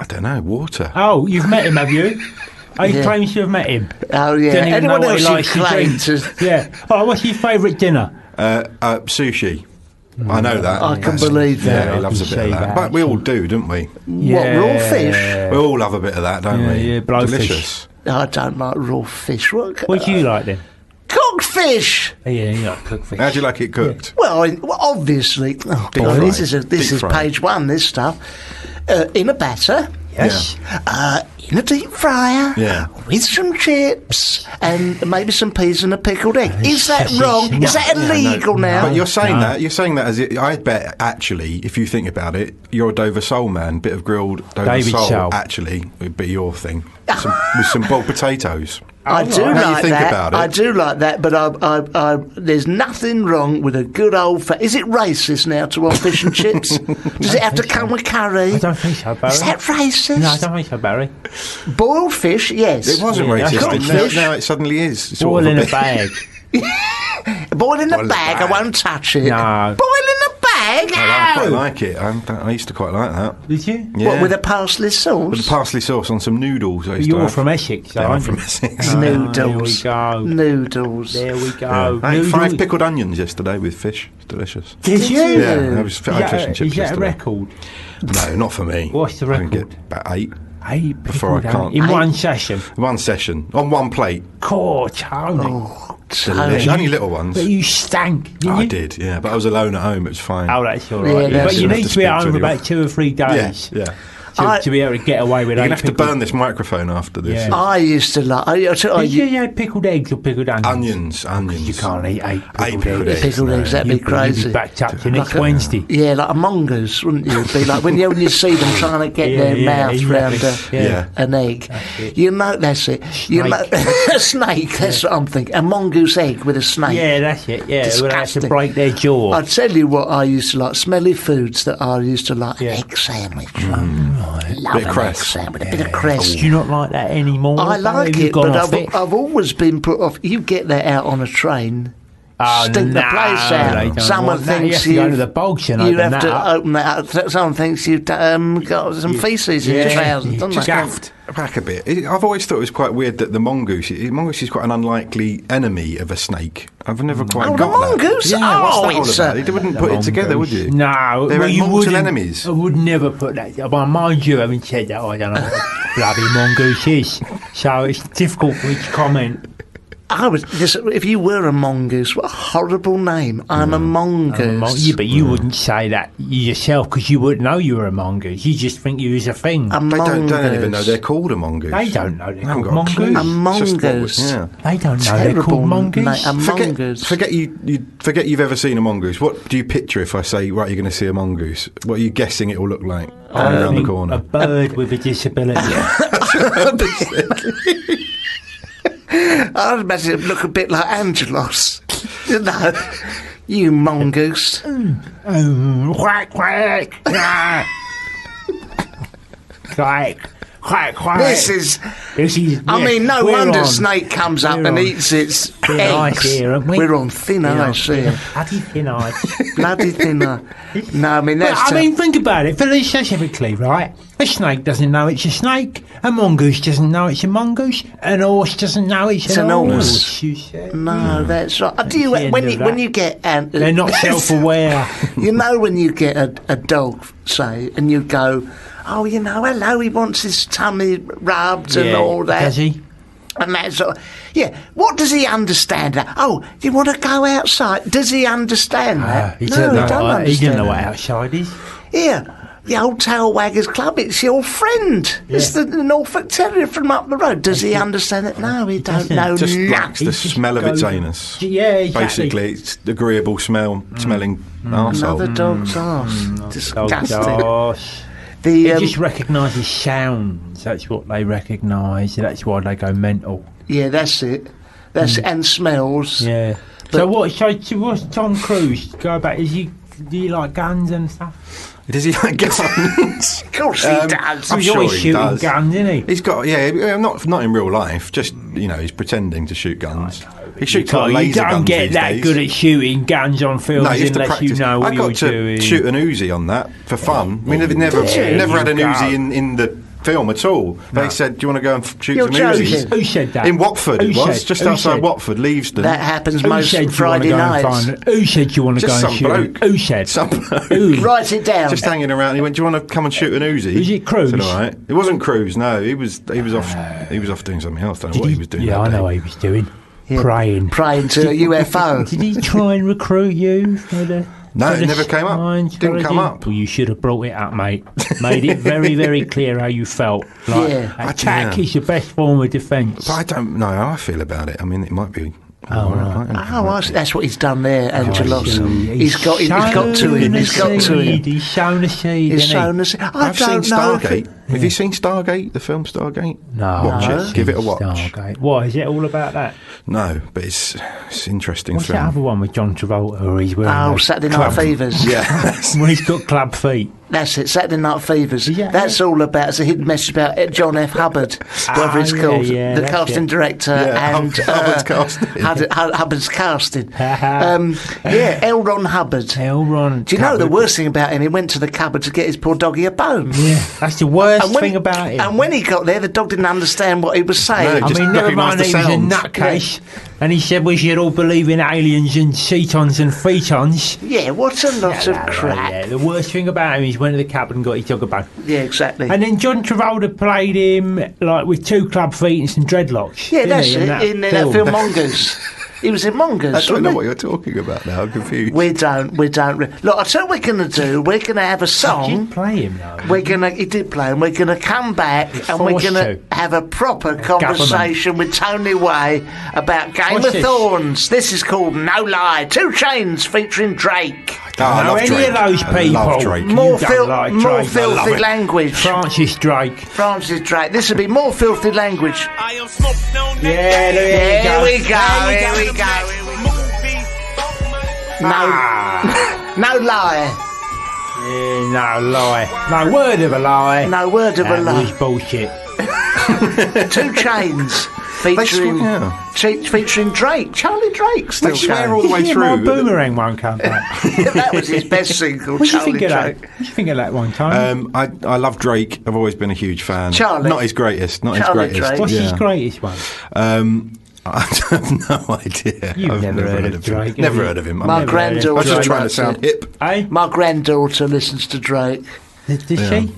don't know. Water. Oh, you've met him, have you? He claims you have met him. Oh yeah. Anyone else you claim to? Yeah. Oh, what's your favourite dinner? Sushi. I know that. I can believe that. Yeah, he loves a bit of that. But we all do, don't we? Yeah. What, raw fish? We all love a bit of that, don't we? Yeah, blowfish. Delicious. I don't like raw fish. What do you like then? Cooked fish. Yeah, you like cooked fish. How do you like it cooked? Yeah. Well, obviously. Oh, God, this is page 1. This stuff in a batter. Yes. In a deep fryer. Yeah. With some chips and maybe some peas and a pickled egg. Is that wrong? Is that illegal now? But you're saying that as I bet actually, if you think about it, you're a Dover sole man. Bit of grilled Dover sole actually would be your thing. With some boiled potatoes. I do like that. I do like that, but I there's nothing wrong with a good old. Is it racist now to want fish and chips? Does it have to come with curry? I don't think so, Barry. Is that racist? No, I don't think so, Barry. Boiled fish, yes. It wasn't racist. Now it suddenly is. Boil in a bag. Boil in a bag. I won't touch it. No. Boil in a bag. I quite like it. I used to quite like that. Did you? Yeah. What, with a parsley sauce? With a parsley sauce on some noodles. You're from Essex, I'm from Essex. Noodles. There we go. Noodles. There we go. I ate 5 pickled onions yesterday with fish. It's delicious. Did you? Yeah, I had fish and chips Is that yesterday. a record? No, not for me. What's the record? I can get about 8. 8 before I can't. In one session? One session. On one plate. Tony. Oh, delicious. Only little ones. But you stank, didn't you? I did, yeah. But I was alone at home. It was fine. Oh, that's all right. Yeah, but you need to be at home for about 2 or 3 days. Yeah. To be able to get away with it. You're going to have to burn this microphone after this. Yeah. I used to like... Did you have pickled eggs or pickled onions? Onions. You can't eat 8 pickled eggs. Pickled eggs, that'd be crazy. You'd be backed up to next Wednesday. Yeah, like a mongoose, wouldn't you? It'd be like when you see them trying to get their mouth round an egg. You know, that's it. A snake, that's what I'm thinking. A mongoose egg with a snake. Yeah, that's it. Yeah, they would have to break their jaw. I'll tell you what I used to like. Smelly foods that I used to like. An egg sandwich. Love an egg sandwich. A bit of cress. Do you not like that anymore? I like it, but I've always been put off. You get that out on a train. Stink the place out. Someone thinks you have to go to the bogs and you have to open that up. Someone thinks you've got some feces in your trousers. Just back a bit. I've always thought it was quite weird that the mongoose is quite an unlikely enemy of a snake. I've never quite got the mongoose? that. Yeah, what's that all about? You wouldn't put it together, would you? No, they're mortal enemies. I would never put that. But mind you, having said that, I don't know what bloody mongoose is, so it's difficult for me to comment. If you were a mongoose, what a horrible name. I'm a mongoose. Yeah, but you wouldn't say that yourself because you wouldn't know you were a mongoose. You just think you was a thing. They don't even know they're called a mongoose. They don't know they're called mongoose. A mongoose. They don't know they're called mongoose. A mongoose. Forget you've ever seen a mongoose. What do you picture if I say, right, you're going to see a mongouse? What are you guessing it will look like around the corner? A bird with a disability. I was imagine it look a bit like Angelos. You mongoose. Quack, quack. Quack. This is. I mean, no wonder Snake comes up and eats its eggs. Here, we're on thin ice here. Bloody thin ice. Bloody thin ice. No, I mean that's. I mean, think about it. Philosophically, right? A snake doesn't know it's a snake. A mongoose doesn't know it's a mongoose. An horse doesn't know it's an horse. You said. No, that's right. Do you when you get they're not self-aware. You know when you get a dog, say, and you go, oh, you know, hello, he wants his tummy rubbed and all that. Does he? And that sort of, what does he understand? Oh, you want to go outside? Does he understand that? He don't understand. He doesn't know what outside is. Yeah. The old Tail Waggers Club, it's your friend. Yeah. It's the Norfolk Terrier from up the road. Does he understand it? No, he don't know. Just likes the smell of its anus. Yeah, exactly. Basically, it's the agreeable smelling arsehole. Another dog's arse. Disgusting. It just recognises sounds. That's what they recognise. That's why they go mental. Yeah, that's it. That's it. And smells. Yeah. So what's Tom Cruise go about? Do you like guns and stuff? Does he like guns? Of course he does. I'm He's sure always he shooting does. guns, isn't he? He's got, not in real life. Just, he's pretending to shoot guns. He shoots like laser guns. You don't get that good at shooting guns on films unless you know what you're doing. I got to shoot an Uzi on that for fun. I mean, they've never had an Uzi in the film at all. They said, do you want to go and shoot some Uzis? Who said that? In Watford it was, just outside Watford, Leavesden. That happens most Friday nights. Who said you want to go and shoot? Bloke. Who said? Some bloke. Write it down. Just hanging around. He went, do you want to come and shoot an Uzi? Was it Cruise? I said, all right. It wasn't Cruise, no. He was off doing something else. I don't know what he was doing. Yeah, I know what he was doing. Praying to a UFO. Did he try and recruit you for the... No, it never came up. Didn't come up. Well, you should have brought it up, mate. Made it very, very clear how you felt. Attack is your best form of defence. But I don't know how I feel about it. I mean, it might be... That's what he's done there, Angelos. He's got to him. He's shown a seed. I've seen Stargate. Have you seen Stargate, the film Stargate? No. Watch it. Give it a watch. Stargate. What, is it all about that? No, but it's interesting. What's film. that other one with John Travolta where he's wearing Saturday Night Fevers. Yeah. When he's got club feet. That's it, Saturday Night Fevers. That's all about, it's a hidden message about John F. Hubbard, whatever it's called, the casting director, and Hubbard's casting. Hubbard's casting. L. Ron Hubbard. L. Ron. Do you know the worst thing about him? He went to the cupboard to get his poor doggy a bone. Yeah, that's the worst thing about him. And when he got there, the dog didn't understand what he was saying. No, I mean, never mind he was a nutcase. And he said we should all believe in aliens and cetons and fetons. Yeah, what a lot of crap. Yeah, the worst thing about him is went to the cupboard and got his dog a bone. Yeah, exactly. And then John Travolta played him like with 2 club feet and some dreadlocks. Yeah, that's it. In that film Mongoose. He was in Mongoose. I don't know what you're talking about now. I'm confused. We don't. Look, I'll tell you what we're going to do. We're going to have a song. He did play him, though. He did play him. We're going to come back and we're going to have a proper conversation with Tony Way about Game of Thorns. This is called No Lie. 2 Chainz featuring Drake. I love any Drake. of those people. I love Drake. More filthy language. Francis Drake. This would be more filthy language. Here we go. No lie. Yeah, no lie. No word of a lie. No word of a lie. That was bullshit. 2 Chainz featuring Drake. Charlie Drake still They swear all the way through. My Boomerang won't come back. That was his best single, Charlie Drake. What do you think of that one, Tony? I love Drake. I've always been a huge fan. Charlie. Not his greatest. Drake. What's his greatest one? I have no idea. You've never heard of Drake. Never heard of him. My granddaughter. I was just trying to sound hip. My granddaughter listens to Drake. Does she?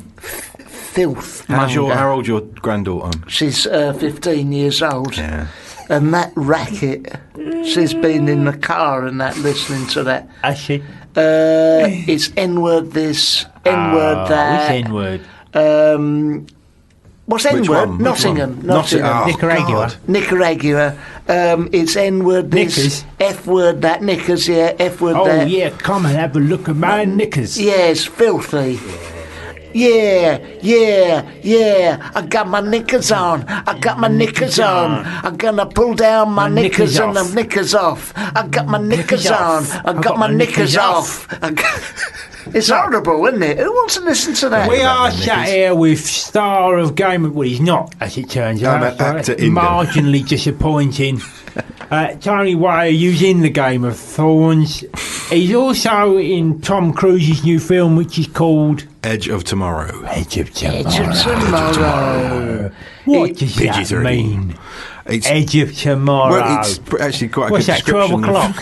Filth. How old's your granddaughter? She's 15 years old. Yeah. And that racket, she's been in the car and that, listening to that. Has she? It's N-word this, N-word that. Which N-word? What's N-word? Nottingham. Nicaragua. It's N-word this, Knickers. F-word that, knickers, yeah, F-word that. Oh, yeah, come and have a look at my knickers. Yeah, it's filthy. Yeah, I got my knickers on. I'm gonna pull down my knickers and the knickers off. I got my knickers on. I got my knickers off. It's horrible, isn't it? Who wants to listen to that? We are sat here with star of Game of... Well, he's not, as it turns out. Marginally disappointing. Tony Way, who's in the Game of Thorns. He's also in Tom Cruise's new film, which is called... Edge of Tomorrow. Edge of Tomorrow. What does that mean? It's, Edge of Tomorrow. Well, it's actually quite a What's good that, description. 12 o'clock?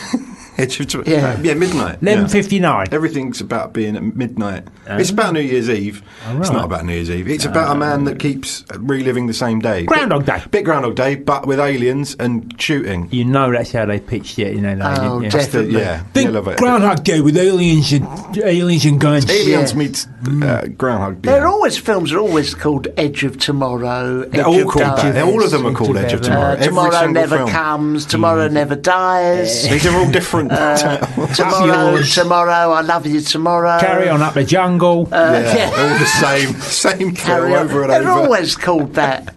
Edge of Tomorrow. Yeah, midnight. 11:59. Everything's about being at midnight. It's about New Year's Eve. Right. It's not about New Year's Eve. It's about a man that keeps reliving the same day. Groundhog Day. Bit Groundhog Day, but with aliens and shooting. You know that's how they pitched it, definitely. I love it. Groundhog Day with aliens and guns. Aliens meets Groundhog Day. Films are always called Edge of Tomorrow. They're all called that. All of them are called Edge of Tomorrow. Tomorrow Never Comes. Tomorrow Never Dies. These are all different. Tomorrow, I love you. Tomorrow, Carry On Up the Jungle. All the same Carry film over and They're over. always called that.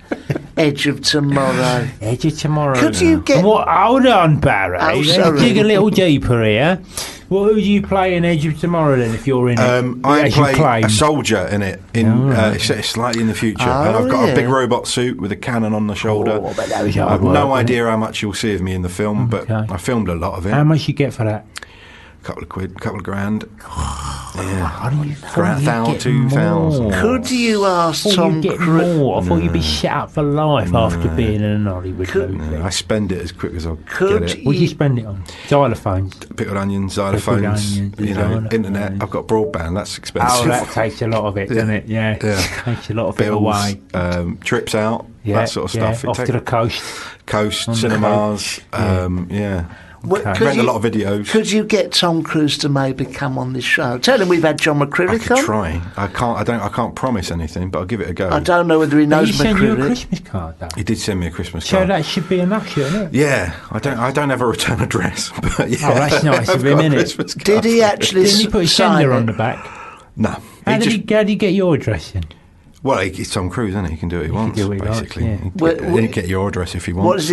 Edge of Tomorrow. Edge of Tomorrow. Could you get? Hold on, Barry. Oh, Let's sorry. dig a little deeper here. Well, who do you play in Edge of Tomorrow then? If you're in it, I play a soldier in it. It's slightly in the future, and I've got a big robot suit with a cannon on the shoulder. I have no idea how much you'll see of me in the film, but I filmed a lot of it. How much you get for that? Couple of grand. How do you £1,000, £2,000. Could you ask Tom Cruise? I thought you'd be set up for life after being in an Hollywood movie. I spend it as quick as I get it. What do you spend it on? Xylophones? Pickled onions, xylophones, internet. I've got broadband, that's expensive. Oh, that takes a lot of it, doesn't it? Yeah. Takes a lot of it away. Trips out, that sort of stuff. Off to the coast. Cinemas, Rent a lot of videos. Could you get Tom Cruise to maybe come on this show? Tell him we've had John McCririck I could try. I can't promise anything, but I'll give it a go. I don't know whether he knows McCririck. Did he send you a Christmas card, though? He did send me a Christmas card. So that should be enough, shouldn't it? Yeah, I don't have a return address, but yeah. Oh, that's nice of him, isn't it? Did he actually? Didn't he put his sender on the back? No. How did he get your address in? Well, it's Tom Cruise, isn't he? He can do what he wants, basically. Yeah. He can get your address if he wants. What is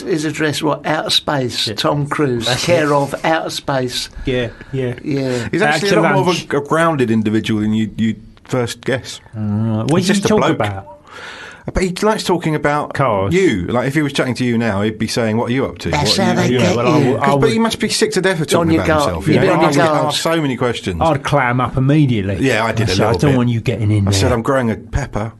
his address? What, Outer Space? Yeah. Tom Cruise, care of Outer Space. Yeah. He's actually a lot more of a grounded individual than you'd first guess. What did he talk about? But he likes talking about cars. You. Like, if he was chatting to you now, he'd be saying, what are you up to? That's how they get you. But he must be sick to death of talking about himself. You'd be on your guard. I asked so many questions. I'd clam up immediately. Yeah, I did a little bit. I don't want you getting in there. I said, I'm growing a pepper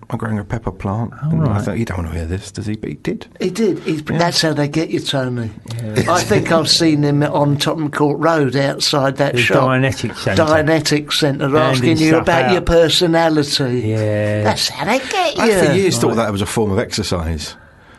plant. And I thought, you don't want to hear this, does he? But he did. He did. That's how they get you, Tony. Yeah. I think I've seen him on Tottenham Court Road outside that shop. Dianetics Centre. Asking you about your personality. Yeah. That's how they get you. I for years thought that was a form of exercise.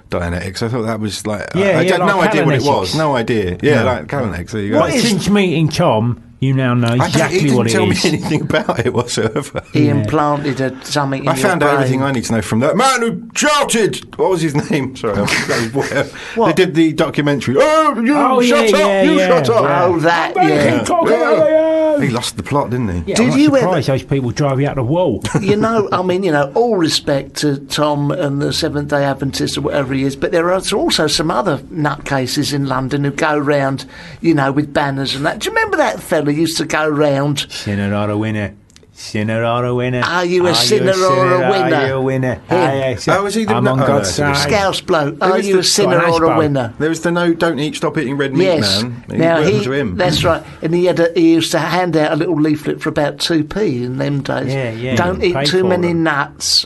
Dianetics. I thought that was like... I had like no idea what it was. No idea. Yeah, like Kalanetics. There you go. Since meeting Tom, you now know exactly what it is. He didn't tell me anything about it whatsoever. He implanted something in your brain. I found out everything I need to know from that man who shouted. What was his name? Sorry, they did the documentary. Shut up! Oh, that, He lost the plot, didn't he? Yeah, did you surprised those people drive you out the wall? All respect to Tom and the Seventh-day Adventists or whatever he is, but there are also some other nutcases in London who go round, with banners and that. Do you remember that fella used to go round? Sinner or a winner. Sinner or a winner. Are you a sinner or a winner? Are you a winner? I'm on God's side. Scouse bloke. Are you a sinner or a winner? There was the don't eat, stop eating red meat man. Now to him. That's right. And he used to hand out a little leaflet for about 2p in them days. Yeah. Don't eat too many nuts.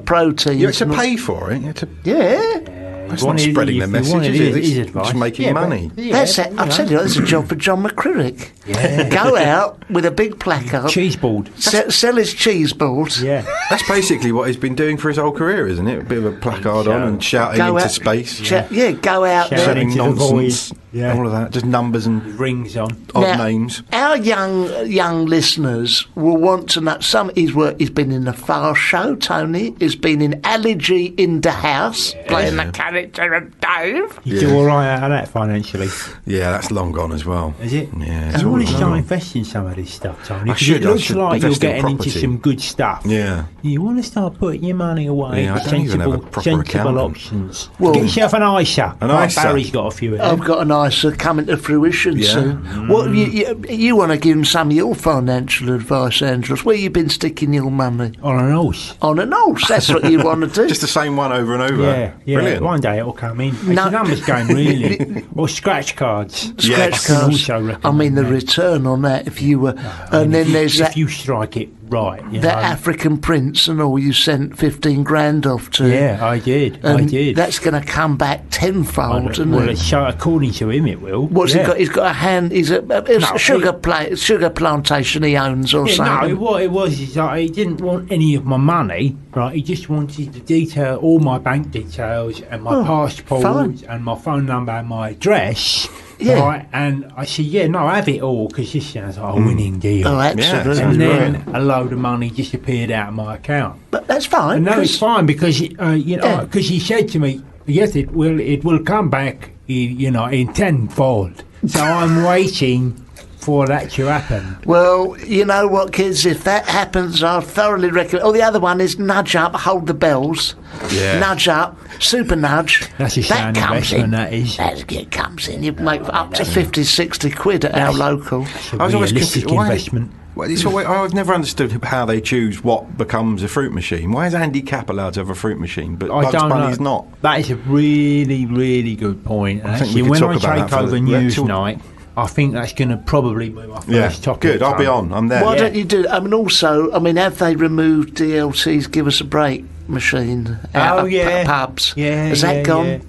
Protein. You had to pay for it. Yeah. That's not spreading the message, is it? It's just making money. That's it. I'll tell you, that's a job for John McCririck. Yeah. Go out with a big placard. Cheese board. Sell his cheese boards. Yeah. That's basically what he's been doing for his whole career, isn't it? A bit of a placard on and shouting into space. Go out there. Saying nonsense. All of that. Just numbers and rings on. Odd names. Our young listeners will want to know. He's been in the Fast Show, Tony. He's been in Allergy in the House, playing the character of Dave. You do all right out of that financially? Yeah, that's long gone as well. Is it? Yeah. You want to start investing in some of this stuff, Tony? I should. It looks like you're getting into some good stuff. Yeah. You want to start putting your money away. Yeah, I don't even have a proper sensible accountant. options. Well, get yourself an ISA. An ISA. Barry's got a few of them. I've got an advice are coming to fruition soon. What you want to give them some of your financial advice, Angelos? Where you been sticking your money? On an horse. On an horse. That's what you want to do. Just the same one over and over. Yeah. Brilliant. One day it'll come in. It's a numbers game, really. Or scratch cards. Scratch cards. I mean, the return on that, if you were... and then there's that... If you strike it right. That African prince and all you sent 15 grand off to. Yeah, I did. That's going to come back tenfold, isn't it? Well, according to him, it will. What's he got? He's got a hand. He's a sugar plantation he owns or something. No, what it was is like, he didn't want any of my money. Right, he just wanted to detail all my bank details and my passport and my phone number and my address. Yeah. Right, and I said, I have it all, because this sounds like a winning deal. Oh, excellent. And then a load of money disappeared out of my account. But that's fine. And no, it's fine, because, because he said to me, yes, it will come back, in tenfold. So I'm waiting for that to happen. Well, you know what, kids, if that happens, I thoroughly recommend... the other one is nudge up, hold the bells. Yeah. Nudge up, super nudge. That's a sound investment, that is. That comes in. You make up to 50, 60 quid at our local. I was always confused. Investment. I've never understood how they choose what becomes a fruit machine. Why is Andy Capp allowed to have a fruit machine, but Bugs Bunny's not? That is a really, really good point. And actually, when I take over News Night... I think that's going to probably be my first topic. Good, I'll be on. I'm there. Why don't you do... have they removed DLT's Give Us a Break machine out of pubs? Yeah, Has that gone?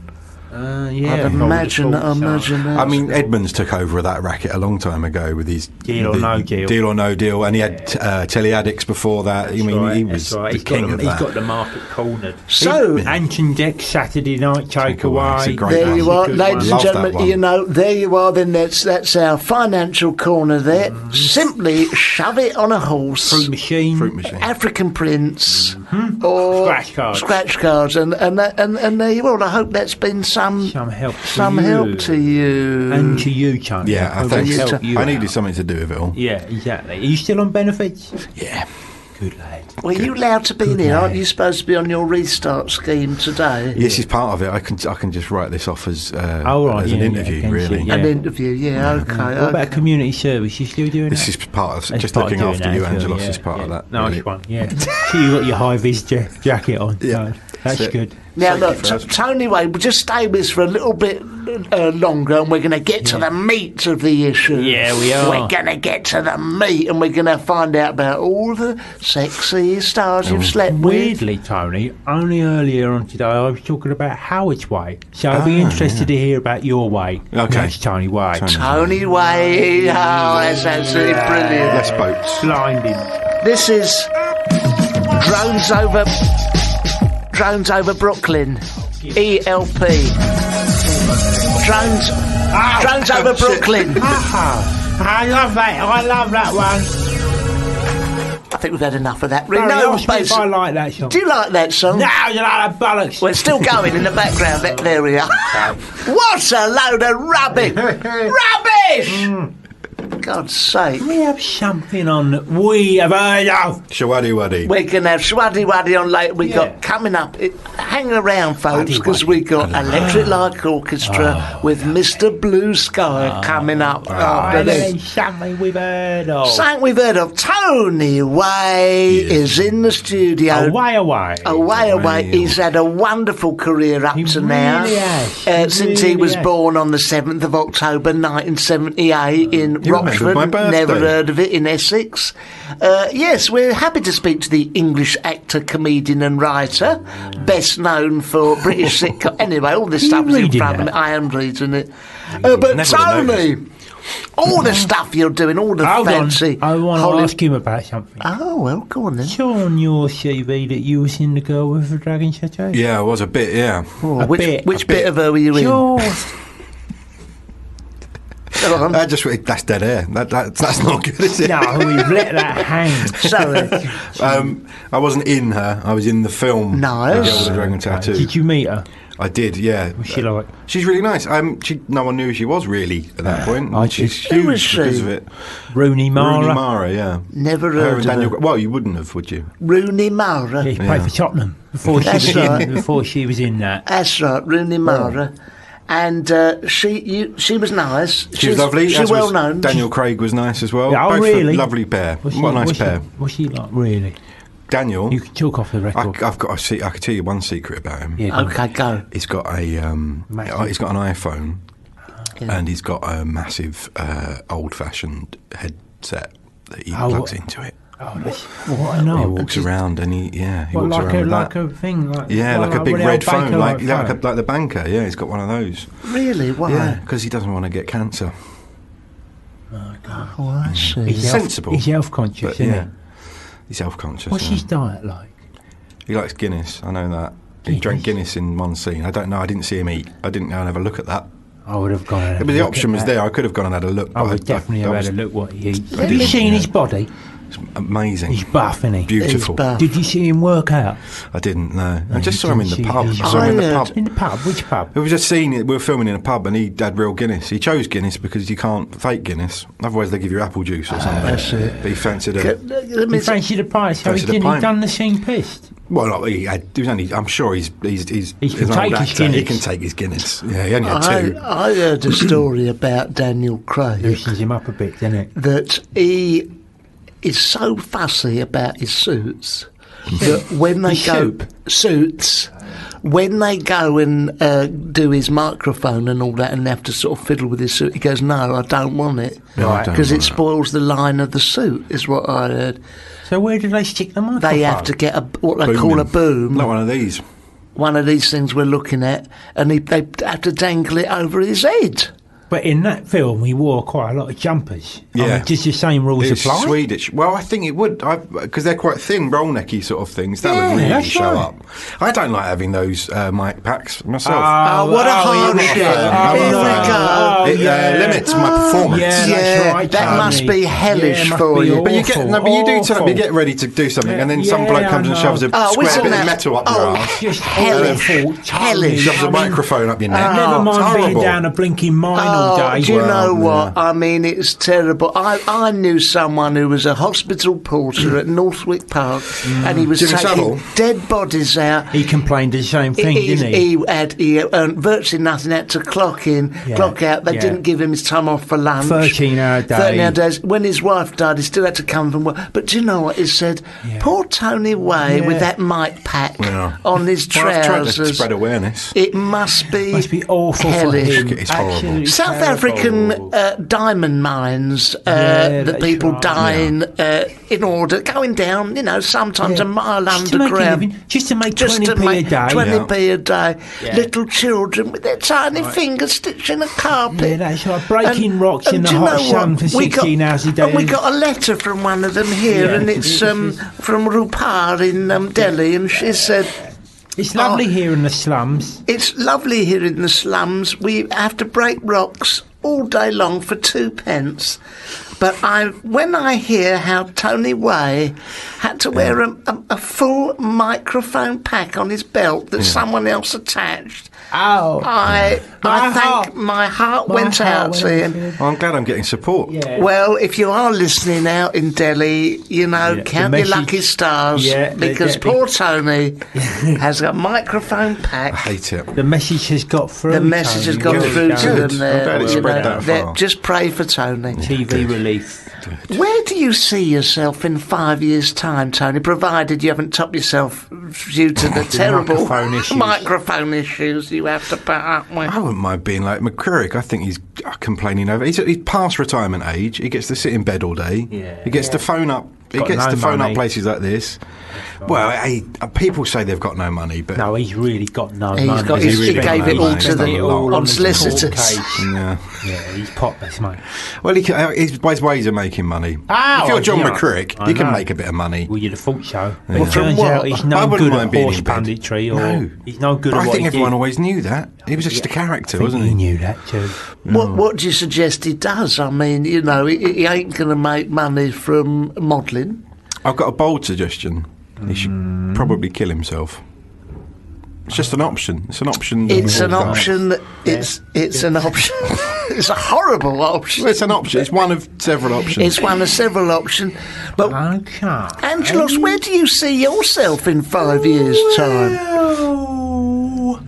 I'd imagine that. I mean, Edmonds took over that racket a long time ago with his Deal or No Deal, and he had Telly Addicts before that. He was the king of that. He's got the market cornered. So, Anton Deck's Saturday Night Takeaway. There you are, ladies and gentlemen. There you are. Then that's our financial corner there. Simply shove it on a horse. Fruit machine. African Prince. Or scratch cards, and there you are. I hope that's been some help to you and to you, Tony. Yeah, I needed something to do with it all. Yeah, exactly. Are you still on benefits? Yeah. Good lad. Well, you allowed to be there? Aren't you supposed to be on your restart scheme today? Yes, it's part of it. I can just write this off as an interview, really. An interview, okay. What about community service? You still doing this? This is part of just looking after you, Angelos. Is part of that. Nice one. Yeah. So you got your high vis jacket on. Yeah, that's good. Now look, Tony Wade, we'll just stay with us for a little bit longer, and we're going to get to the meat of the issue. Yeah, we are. We're going to get to the meat, and we're going to find out about all the sexy stars you've slept with. Weirdly, Tony, only earlier on today I was talking about Howard's way, so I'll be interested to hear about your way. Okay. That's Tony Wade. Tony Wade, that's absolutely brilliant. Less boats. Blinding. This is Drones over Brooklyn. ELP. Drones over Brooklyn. I love that one. I think we've had enough of that. I like that song. Do you like that song? No, you like that bollocks. Well, it's still going in the background. There we are. What a load of rubbish! Rubbish! God's sake. We have something on that we have heard of. Shwaddy Waddy. We're going to have Shwaddy Waddy on later. We got coming up. Hang around, folks, because we got Electric Light Orchestra with Mr. Blue Sky coming up after this. Something we've heard of. Tony Way is in the studio. Away. He's had a wonderful career up to now. Since he was born on the 7th of October 1978 in Rochford, never heard of it, in Essex. Yes, we're happy to speak to the English actor, comedian and writer, best known for British sitcom. Anyway, all this stuff is in front of me. I am reading it. But Tony, all the stuff you're doing, all the fancy... I want to ask him about something. Oh, well, go on then. Saw on your CV that you was in The Girl with the Dragon Tattoo. Yeah, I was a bit, yeah. Which bit of her were you in? That's dead air. That's not good, is it? No, we've let that hang. Sorry. I wasn't in her. I was in the film. Nice. The Girl with the Dragon Tattoo. Did you meet her? I did, yeah. What's she like? She's really nice. No one knew who she was really at that point. She's huge who was she? Because of it. Rooney Mara. Yeah. Never heard of her. Well, you wouldn't have, would you? Rooney Mara. Yeah, she played for Tottenham before she was in that. That's right, Rooney Mara. And she was nice. She was lovely. She's well known. Daniel Craig was nice as well. Yeah, Both really? a lovely pair. What a nice pair. What's he like, really? Daniel. You can talk off the record. I've got. I can tell you one secret about him. Yeah, Okay, go. He's got a. He's got an iPhone, and he's got a massive old-fashioned headset that he plugs into it. Oh, that's what I know. He walks around and he walks like around with like that. a thing, like a big red phone, like the banker. Yeah, he's got one of those. Really? Why? Yeah, because he doesn't want to get cancer. Oh, I see. He's sensible. He's health conscious, isn't he? He's health conscious. What's his diet like? He likes Guinness. I know that. He drank Guinness in one scene. I don't know. I didn't see him eat. I didn't go and have a look at that. I would have gone. But the option was there. I could have gone and had a look. I would definitely have had a look what he eats. Have you Yeah. seen his body? It's amazing. He's buff, isn't he? Beautiful. He's buff. Did you see him work out? I didn't know. I just you saw him in didn't the see pub. him. I saw him in the pub. In the pub? Which pub? It was a scene. We were filming in a pub, and he had real Guinness. He chose Guinness because you can't fake Guinness. Otherwise, they give you apple juice or something. That's it. But he fancied He He fancied a pie, so he Fancied a didn't. He pint. done the scene pissed. Well, he was only. I'm sure he's can an old take his actor. He Guinness. can take his Guinness. Yeah, he only had two. I heard a story about Daniel Craig Loosens him up a bit, doesn't it? that he is so fussy about his suits that when they when they go and do his microphone and all that and have to sort of fiddle with his suit, he goes, "No, I don't want it because it spoils the line of the suit." Is what I heard. So where do they stick the microphone? They have to get what they call a boom. Like one of these. One of these things we're looking at, and they have to dangle it over his head. But in that film, he wore quite a lot of jumpers. Yeah. I mean, does the same rules It's apply? Swedish. Well, I think it would, because they're quite thin, roll-necky sort of things. That Yeah, would really that's show right. up. I don't like having those mic packs myself. Oh, what a hardship. Here we go. It limits my performance. Yeah, that's right, that Tony. must be hellish Yeah, must for be you. But you do tell them, awful. you get ready to do something, and then Yeah, some bloke I comes and know. shoves a Oh, square isn't bit that- of metal up your arse. Just Hellish. awful. Hellish. Shoves a microphone up your neck. Never It's mind being horrible. down a blinking mine all day. Do you know Well, what? I mean, it's terrible. I knew someone who was a hospital porter at Northwick Park, and he was Jimmy taking Savile? dead bodies out. He complained the same thing, didn't he? He earned virtually nothing, had to clock in, clock out. They didn't give him his time off for lunch. 13-hour day. 13-hour days. When his wife died, he still had to come from work. But do you know what he said? Poor Tony Way with that mic pack on his Well, I've tried to trousers. spread awareness. It must be awful hellish. for him. It's horrible. Absolutely South terrible. African diamond mines, Yeah, the that's people right. dying in order, going down, sometimes a mile Just to make a underground. living, just to make Just 20p to make a day. 20p a day. Yeah. Little children with their tiny fingers stitching a carpet. Yeah, that's right. Breaking rocks in the do you hot know sun what? for We 16 hours a day. And we got a letter from one of them here, Yeah, and it's from Rupar in Delhi, and she said, It's lovely here in the slums. "It's lovely here in the slums. We have to break rocks all day long for 2p. But when I hear how Tony Way had to wear a full microphone pack on his belt that someone else attached, Oh. I think my heart went out to him. Well, I'm glad I'm getting support. Yeah. Well, if you are listening out in Delhi, count the your message- lucky stars, Yeah, because the- poor Tony has got a microphone I pack. hate it. The message has got through. The message has Tony. got Well through done. to them I'm there. glad it spread that far. Just pray for Tony. TV relief. Where do you see yourself in 5 years' time, Tony, provided you haven't topped yourself due to the terrible microphone issues. issues you have to put up with? I wouldn't mind being like McCurrick. I think he's complaining over. He's past retirement age. He gets to sit in bed all day. Yeah. He gets to phone up. He Got gets no to phone money. up places like this. Well, people say they've got no money, but No, he's really got no He's money. got- he he really gave got it no all money. to He's the done a lot. on solicitors. Yeah. Yeah, he's potless, mate. Well, his ways of making money. Oh, if you're John yeah. McCurrick, I you can know. make a bit of money. Well, you'd have thought so. Yeah. It turns what? out he's I no wouldn't good mind at being horse in bed. punditry, or No. he's no good But at I what think he everyone did. always knew that. He was just a character, I think wasn't he he? knew that too. What do you suggest he does? I mean, he ain't going to make money from modelling. I've got a bold suggestion. He should probably kill himself. It's just an option. It's an option. It's an option. It's an option. It's a horrible option. Well, it's an option. It's one of several options. It's one of several options. But Okay. Angelos, where do you see yourself in 5 years' time? Well,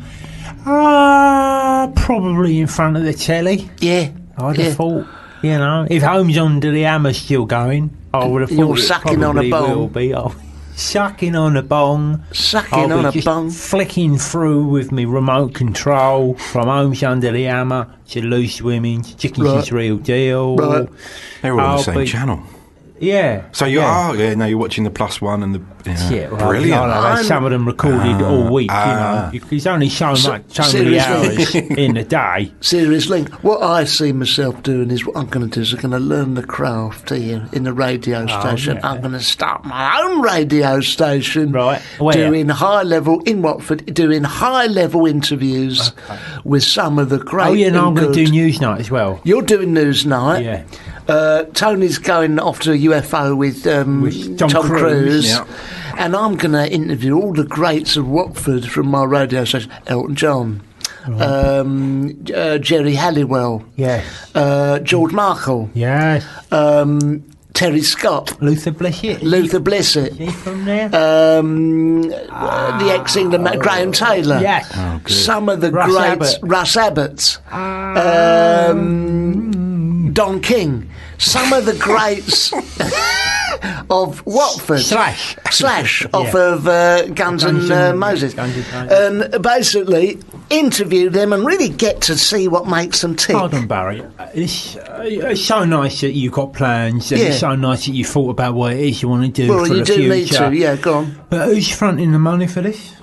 Probably in front of the telly. Yeah. I'd have thought, you know, if Homes Under the Hammer's still going, I would have thought You're it sucking on a probably bong. will be. Sucking on a bong. Sucking on a just bong. flicking through with me remote control from Homes Under the Hammer to Loose Women's, Chickens is Real Deal. Right. They're all on the same channel. Yeah. So you are, now you're watching the Plus One and the brilliant. I've had some of them recorded all week. There's only so many hours in the day. Seriously, what I see myself doing is what I'm going to do is I'm going to learn the craft here in the radio station. Yeah. I'm going to start my own radio station. Right. Where? Doing high-level, in Watford, doing high-level interviews with some of the great I'm going to do Newsnight as well. You're doing Newsnight. Yeah. Tony's going off to a UFO with Tom Cruise. Yeah. And I'm going to interview all the greats of Watford from my radio station. Elton John, Jerry Halliwell, Yes. George Markle, Yes. Terry Scott, Luther Blissett. Luther Blissett, Is he from there? the ex-England man, Graham Taylor. Yes. Oh, good. Some of the Russ greats, Abbott. Russ Abbott, Don King, some of the greats of Watford. Slash off of Guns and Moses. And basically interview them and really get to see what makes them tick. Pardon, Barry. It's so nice that you've got plans, and it's so nice that you thought about what it is you want to do Well, for you the do future. need to, yeah, go on. But who's fronting the money for this?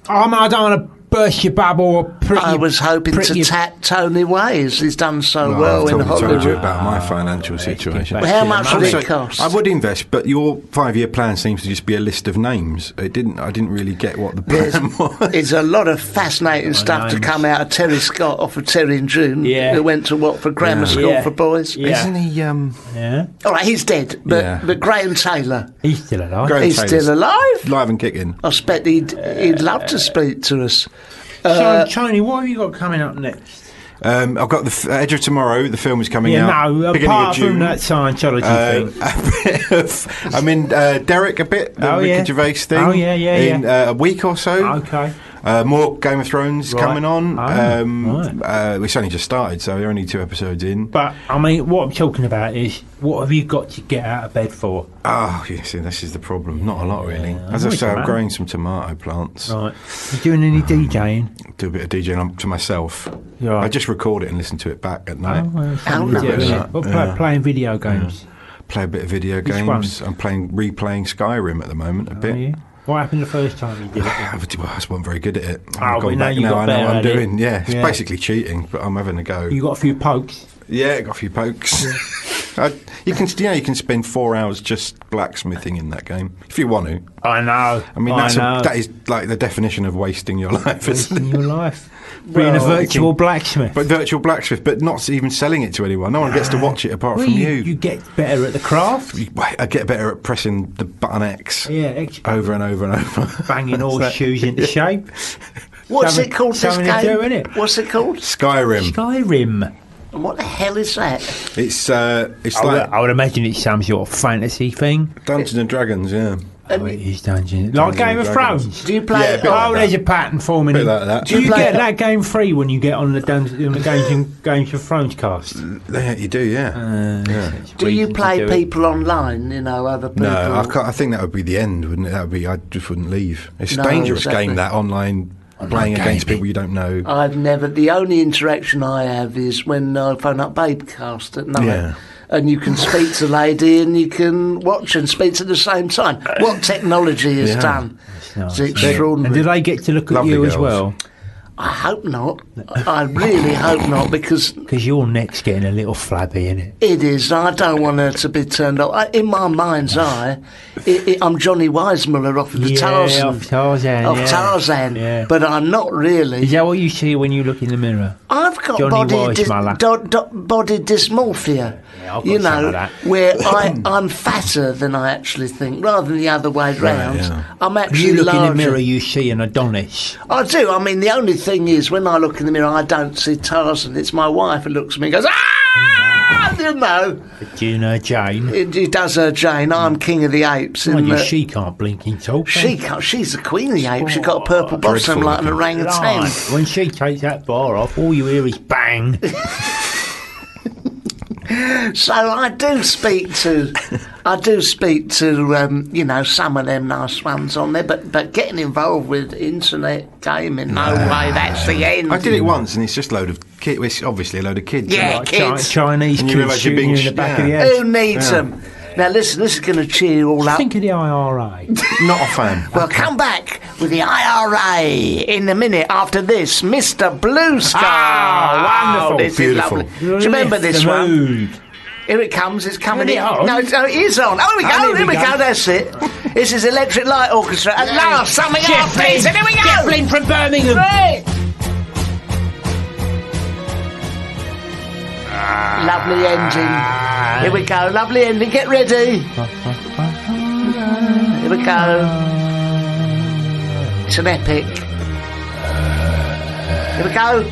I don't want to burst your bubble or I was hoping to tap Tony Ways. He's done so well in I've told you Hollywood. about my financial situation. Well, how much would Also, it cost? I would invest, but your 5-year plan seems to just be a list of names. I didn't really get what the plan was. There's a lot of fascinating stuff to come out of Terry Scott off of Terry and June, who went to Watford Grammar School for boys. Yeah. Isn't he? Yeah. All right, he's dead, but Graham Taylor, He's still alive. Graham he's Taylor's still alive. live and kicking. I expect he'd love to speak to us. So, Tony, what have you got coming up next? I've got the Edge of Tomorrow. The film is coming out. No, beginning apart of June. from that Scientology thing. I'm in Derek a bit, the Ricky Gervais thing. Oh, yeah. In a week or so. Okay. More Game of Thrones coming on. right. It's only just started, so we're only 2 episodes in. But, I mean, what I'm talking about is, what have you got to get out of bed for? Oh, you see, this is the problem. Not a lot, really. As I say, I'm growing some tomato plants. Right. You doing any DJing? Do a bit of DJing to myself. Right. I just record it and listen to it back at night. Playing video games. Play a bit of video Which games. ones? I'm replaying Skyrim at the moment a bit. Are you? What happened the first time you did it? I wasn't very good at it. Oh, I've but gone now back you now. got I know better what I'm at it. doing. Yeah, it's Yeah. basically cheating, but I'm having a go. You got a few pokes? Yeah, got a few pokes. You can spend 4 hours just blacksmithing in that game if you want to. I know. I mean, that is like the definition of wasting your life. Wasting your life. Being a virtual blacksmith. But virtual blacksmith, but not even selling it to anyone. No one gets to watch it apart from you. You get better at the craft. I get better at pressing the button X over and over and over. Banging horseshoes into shape. What's it called, this Something to game? do, innit? What's it called? Skyrim. And what the hell is that? It's like I would imagine it's some sort of fantasy thing. Dungeons and Dragons, yeah. Oh, it is Dungeons. Like Game of Thrones. Do you play Yeah, a bit like that. There's a pattern forming. Bit like that. Do you play get it? that game free when you get on the Games of Thrones cast? Yeah, you do, yeah. Do you play people online, other people? No, I think that would be the end, wouldn't it? That would be, I just wouldn't leave. It's a dangerous exactly. game, that online playing against people you don't know. The only interaction I have is when I phone up Babecast at night. Yeah. And you can speak to a lady and you can watch and speak at the same time. What technology has done. It's extraordinary. And do they get to look at Lovely you as girls. well? I hope not. I really hope not, because your neck's getting a little flabby, isn't it? it is. I don't want her to be turned off. In my mind's eye, I'm Johnny Weissmuller off of the Tarzan. Off Tarzan. Of yeah. Tarzan, Yeah. but I'm not really. Is that what you see when you look in the mirror? I've got Johnny body Weissmuller. body dysmorphia. Yeah, I've got some of that. Where I'm fatter than I actually think, rather than the other way round. yeah. I'm When actually you look larger. in the mirror, you see an Adonis. I do. I mean, the only thing is, when I look in the mirror, I don't see Tarzan. It's my wife who looks at me and goes, "Ah, You know. Do you know Jane? He does her Jane. I'm King of the Apes. She can't blink and talk. She can't. She's the Queen of the Apes. She's got a purple bottom like an orangutan. Right. When she takes that bar off, all you hear is bang. So I do speak to some of them nice ones on there, but getting involved with internet gaming, no way, that's the end. I did it once, and it's just a load of kids. It's obviously a load of kids. Yeah, like kids. Chinese kids shooting you in the back of the head. Who needs them? Now listen, this is going to cheer you all up. Think of the IRA. Not a fan. Well, come back with the IRA in a minute after this. Mr. Blue Sky. Wonderful. This Beautiful. is lovely. Do you remember this one? Here it comes, it's coming in. No, it is on. Oh, here we go, that's it. This is Electric Light Orchestra. At last, something else, please. And here we go. Jeff Lynne from Birmingham. Right. Lovely ending. Here we go, lovely ending. Get ready. Here we go. It's an epic. Here we go.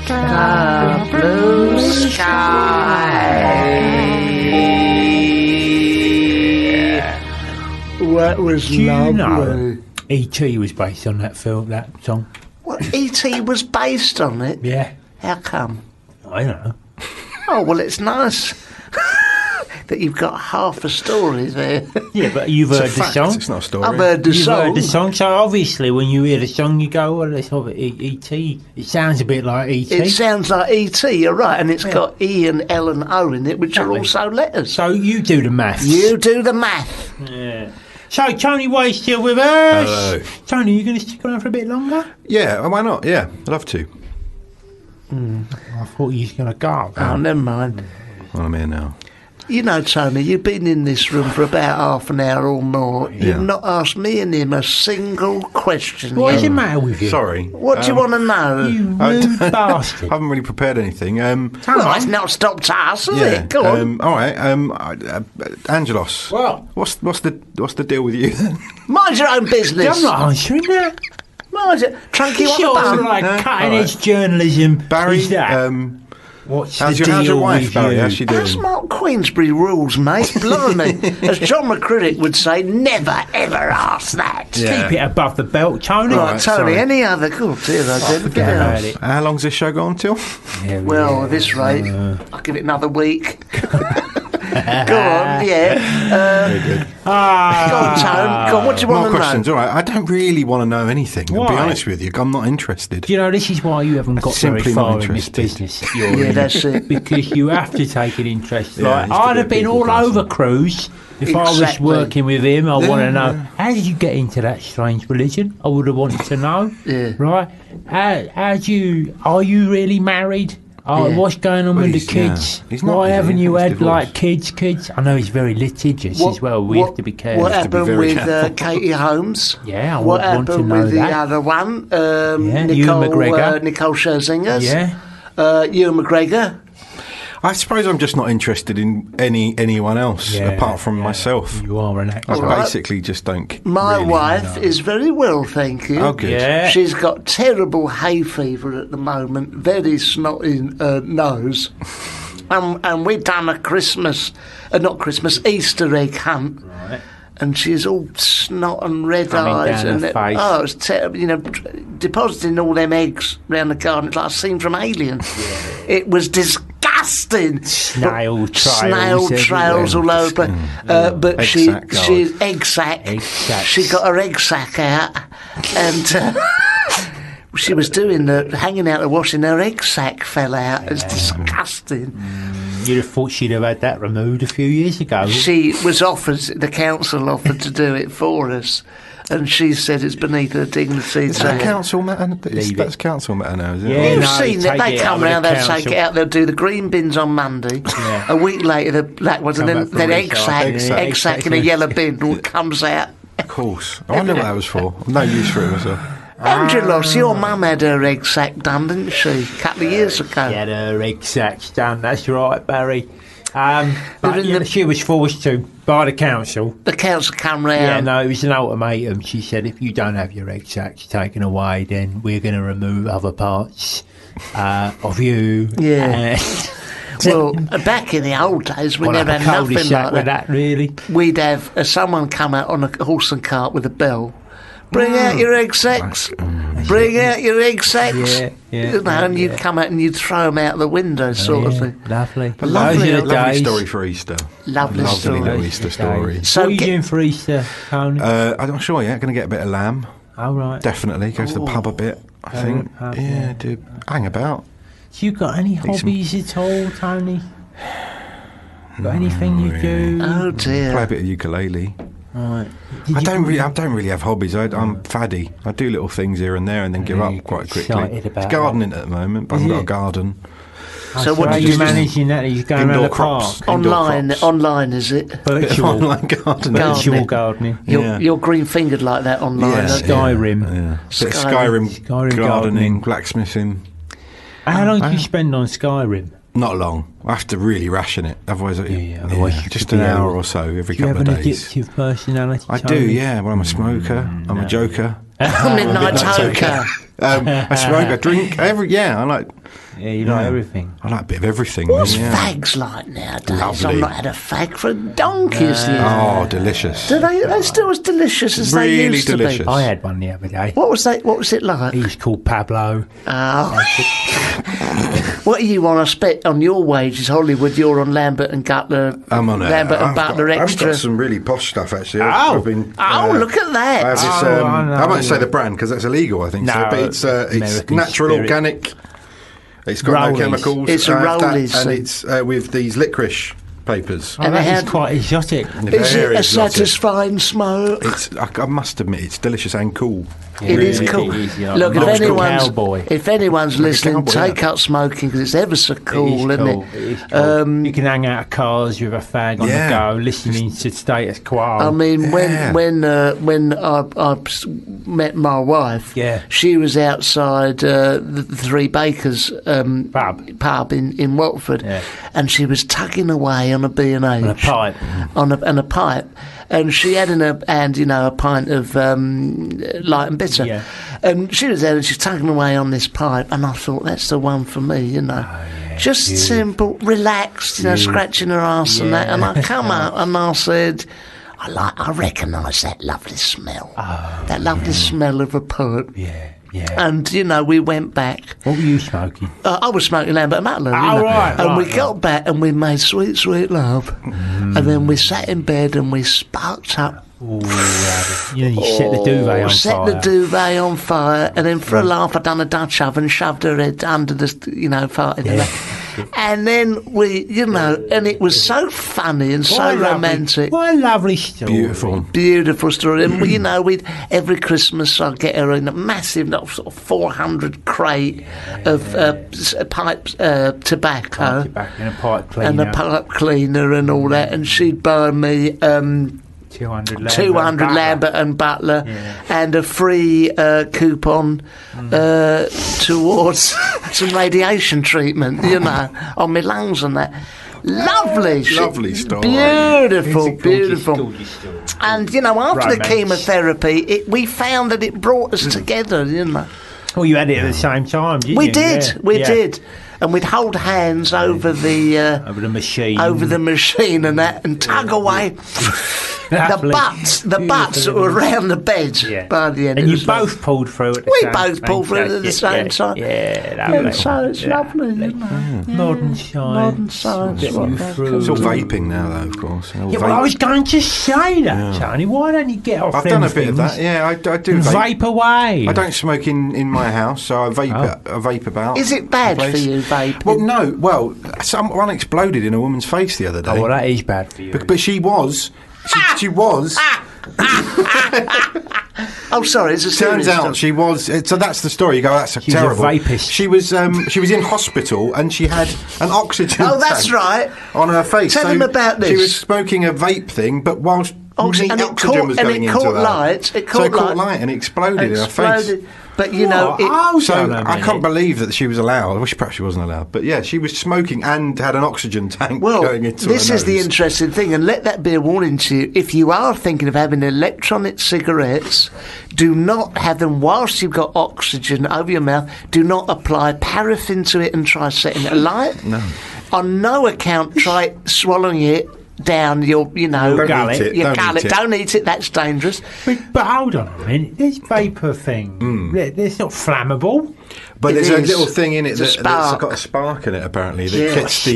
Mr. Blue Sky. That was Do you lovely. know E.T. was based on that film, that song? What, E.T. was based on it? Yeah. How come? I know. Oh, well, it's nice that you've got half a story there. Yeah, but you've heard the song. It's not a story. I've heard the You've song. heard the song, so obviously when you hear the song, you go, well, it's of E.T. It sounds a bit like E.T. It sounds like E.T., you're right, and it's got E and L and O in it, which are also letters. So you do the maths. You do the math. Yeah. So Tony Way's still with us. Hello. Tony, you going to stick around for a bit longer? Yeah, why not? Yeah, I'd love to. I thought you was going to go. Oh, never mind. Well, I'm here now. You know, Tony, you've been in this room for about half an hour or more. You've not asked me and him a single question. What's yet. the matter with you? Sorry. What do you want to know? You rude bastard. I haven't really prepared anything. Well, it's not stopped us, is it? Go on. All right. Angelos. What? What's the deal with you then? Mind your own business. I'm not answering that. Mind it. Trunky, what Sure, about? like No? cutting-edge journalism. Barry, is that? What's how's the your deal wife, with Barry? you? How's she doing? That's Mark Queensbury rules, mate. Blimey. As John McCriddick would say, never ever ask that. Yeah. Keep it above the belt, Tony. Right, Tony, sorry. any other... Oh, dear, I did. Forget about it. How long's this show going till? Yeah, Well, at this rate, I'll give it another week. Go on, yeah. Very good. Go on, Tone. Go on, what do you want More to questions. know? All right. I don't really want to know anything. I'll be Why? honest with you. I'm not interested. Do you know, this is why you haven't got very Simply not far in this interested. business. You're Yeah, in. that's it. Because you have to take an interest. Yeah, Like, I used to I'd be have a been people all person. over Cruz if I was Exactly. working with him. I want to know, yeah. how did you get into that strange religion? I would have wanted to know. Yeah. Right? Are you really married? Oh, Yeah. what's going on Well, with the he's- yeah. kids? He's not, Why is he? haven't you He's had divorced. like kids? I know he's very litigious as well. We have to be careful. What to be happened very with careful. Katie Holmes? Yeah, I What would want to happened know with the that. other one? Yeah, Nicole, Ewan McGregor. Nicole Scherzingers. Yeah. Ewan McGregor. I suppose I'm just not interested in anyone else Yeah, apart from myself. You are an actor. I Right. basically just don't. My really wife is very well, thank you. Oh, good. Yeah. She's got terrible hay fever at the moment, very snotty nose. And we've done a Easter egg hunt. Right. And she's all snot and red Coming eyes. down And her face. Oh, it's terrible. You know, depositing all them eggs round the garden. It's like a scene from Alien. It was disgusting. Snail trails Snail trails all over. But Egg she's sack garden. egg sack. Egg sacks. She got her egg sack out, and she was hanging out the washing. Her egg sack fell out. It's disgusting. You'd have thought she'd have had that removed a few years ago. She was offered. The council offered to do it for us, and she said it's beneath her dignity. Is that to- council matter? Leave That's it. council matter now, is it? Yeah. You've No, seen take it. They it come out with round, the they'll take council. it out, they'll do the green bins on Monday. Yeah. A week later, the black ones, and Come then back for then recycling. egg sack in a yellow bin all comes out. Of course. I wonder what that was for. I've no use for it myself. Angelos, your mum had her egg sack done, didn't she? A couple of years ago. Get her egg sacks done. That's right, Barry. But in the- she was forced to by the council. The council come round. Yeah, no, it was an ultimatum. She said, if you don't have your egg sacks taken away, then we're going to remove other parts of you. Yeah. Well, back in the old days, we never had nothing like that. Really, we'd have someone come out on a horse and cart with a bell. Bring out your egg sacks. Bring out your egg sacks. Yeah. And you'd come out and you'd throw them out the window, sort of thing. Lovely. Lovely story for Easter. Lovely story. Little Easter story. So what are you doing for Easter, Tony? I'm not sure yet. Going to get a bit of lamb. Oh, right. Definitely. Go to the pub a bit, I think. Do hang about. Do you got any hobbies at all, Tony? Got anything you do? Oh, dear. Play a bit of ukulele. Right. I don't really have hobbies. I'm faddy. I do little things here and there and then give up quite quickly. It's gardening at the moment, but I haven't got a garden. So what are you managing that? Are you going around the crops, park? Online, is it? Virtual. Online gardening. Virtual gardening. You're green-fingered like that online. Skyrim. Skyrim gardening, blacksmithing. How long do you spend on Skyrim? Not long. I have to really ration it. Otherwise, just an hour or so every couple of days. Do you have an addictive personality? I do, yeah. Well, I'm a smoker. I'm a joker. Midnight toker. I smoke, I drink, I like... Yeah, you like everything. I like a bit of everything. What's fags like nowadays? Lovely. I've not had a fag for donkeys years. Oh, delicious. Do they still as delicious as really they used delicious. to be? I had one the other day. What was it like? He's called Pablo. What are you on? I spent on your wages, Hollywood. You're on Lambert and Butler. I'm on Lambert and Butler Extra. I've got some really posh stuff actually. Look at that! I have this, I won't say the brand because that's illegal. I think so, but it's natural, organic. It's got no chemicals. It's a Rollies, and it's with these licorice papers. And that is quite exotic. Is it a satisfying smoke? I must admit, it's delicious and cool. It is cool. Look, if anyone's listening, take up smoking because it's ever so cool, isn't it? You can hang out of cars with a fag on the go, listening to status quo. I mean, when I met my wife, she was outside the Three Bakers pub in Watford, and she was tugging away on a B&H. On a pipe. On a pipe. And she had in her hand, a pint of light and bitter. Yeah. And she was there and she's tugging away on this pipe. And I thought, that's the one for me, Just simple, relaxed, scratching her arse and that. And I come out and I said, I recognise that lovely smell. That lovely smell of a pipe. Yeah. And, we went back. What were you smoking? I was smoking Lambert and Butler. And we got back and we made sweet, sweet love. And then we sat in bed and we sparked up. You set the duvet on fire. Set the duvet on fire. And then for a laugh, I done a Dutch oven, shoved her head under the, farted. And then we, and it was so funny and so romantic. What a lovely story. Beautiful story. And, we'd every Christmas I'd get her in a massive, sort of 400 crate of pipe tobacco. And a pipe cleaner and all that. And she'd buy me... 200 Lambert and Butler and a free coupon towards some radiation treatment, on my lungs and that. Lovely story. Beautiful. And, after the chemotherapy, we found that it brought us together, Well, you had it at the same time, didn't you? We did. And we'd hold hands over the machine and that, and tug away the butts that were around the bed by the end. And you both pulled through at the same time. We both pulled through at the same time. Yeah, lovely. So it's lovely. Modern science. It's all vaping now, though, of course. I was going to say that, Tony. Why don't you get off I've done a bit of that. Yeah, I do vape away. I don't smoke in my house, so I vape about. Is it bad for you, vaping? Well, no. Well, one exploded in a woman's face the other day. Oh, well, that is bad for you. But she was. She was. Oh, sorry. It's a Turns out she was. So that's the story. You go, that's terrible. A vapist. She was in hospital and she had an oxygen. Oh, that's right. On her face. Tell them about this. She was smoking a vape thing, but whilst oxygen was going into her. It caught light and it exploded in her face. But I can't believe that she was allowed. I wish perhaps she wasn't allowed. But yeah, she was smoking and had an oxygen tank going into her nose. This is the interesting thing, and let that be a warning to you. If you are thinking of having electronic cigarettes, do not have them whilst you've got oxygen over your mouth. Do not apply paraffin to it and try setting it alight. No. on no account try swallowing it down your, gullet. Your gullet. Don't eat it. That's dangerous. But hold on a minute. This vapour thing, it's not flammable. But there's a little thing in it that's got a spark in it, apparently, that gets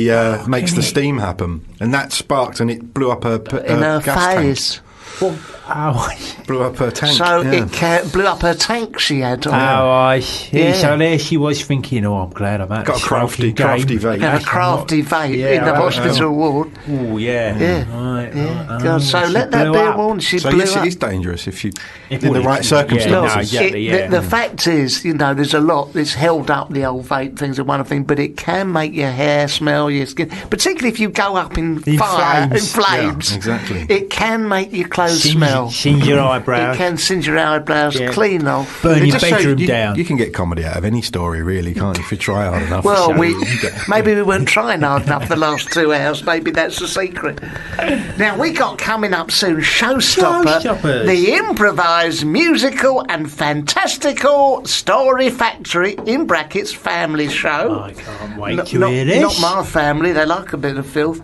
makes the steam happen. And that sparked, and it blew up her gas face. Tank. Blew up her tank. So it blew up her tank she had on. I see. Yeah. So there she was thinking, I'm glad I'm out. Got a crafty vape. Got a crafty vape in the hospital ward. Oh, yeah. Right. God, so let that be a warning. She blew up. It is dangerous if you in the right circumstances. The fact is, there's a lot that's held up the old vape things and one thing, but it can make your hair smell, your skin, particularly if you go up in fire, in flames. Yeah, exactly. It can make your clothes smell. Singe your eyebrows. It can singe your eyebrows clean off. Burn your bedroom down. You can get comedy out of any story, really, can't you, if you try hard enough? Well, maybe we weren't trying hard enough the last 2 hours. Maybe that's the secret. Now, we got coming up soon Showstoppers, the improvised musical and fantastical story factory, in brackets, family show. I can't wait to hear this. Not my family, they like a bit of filth.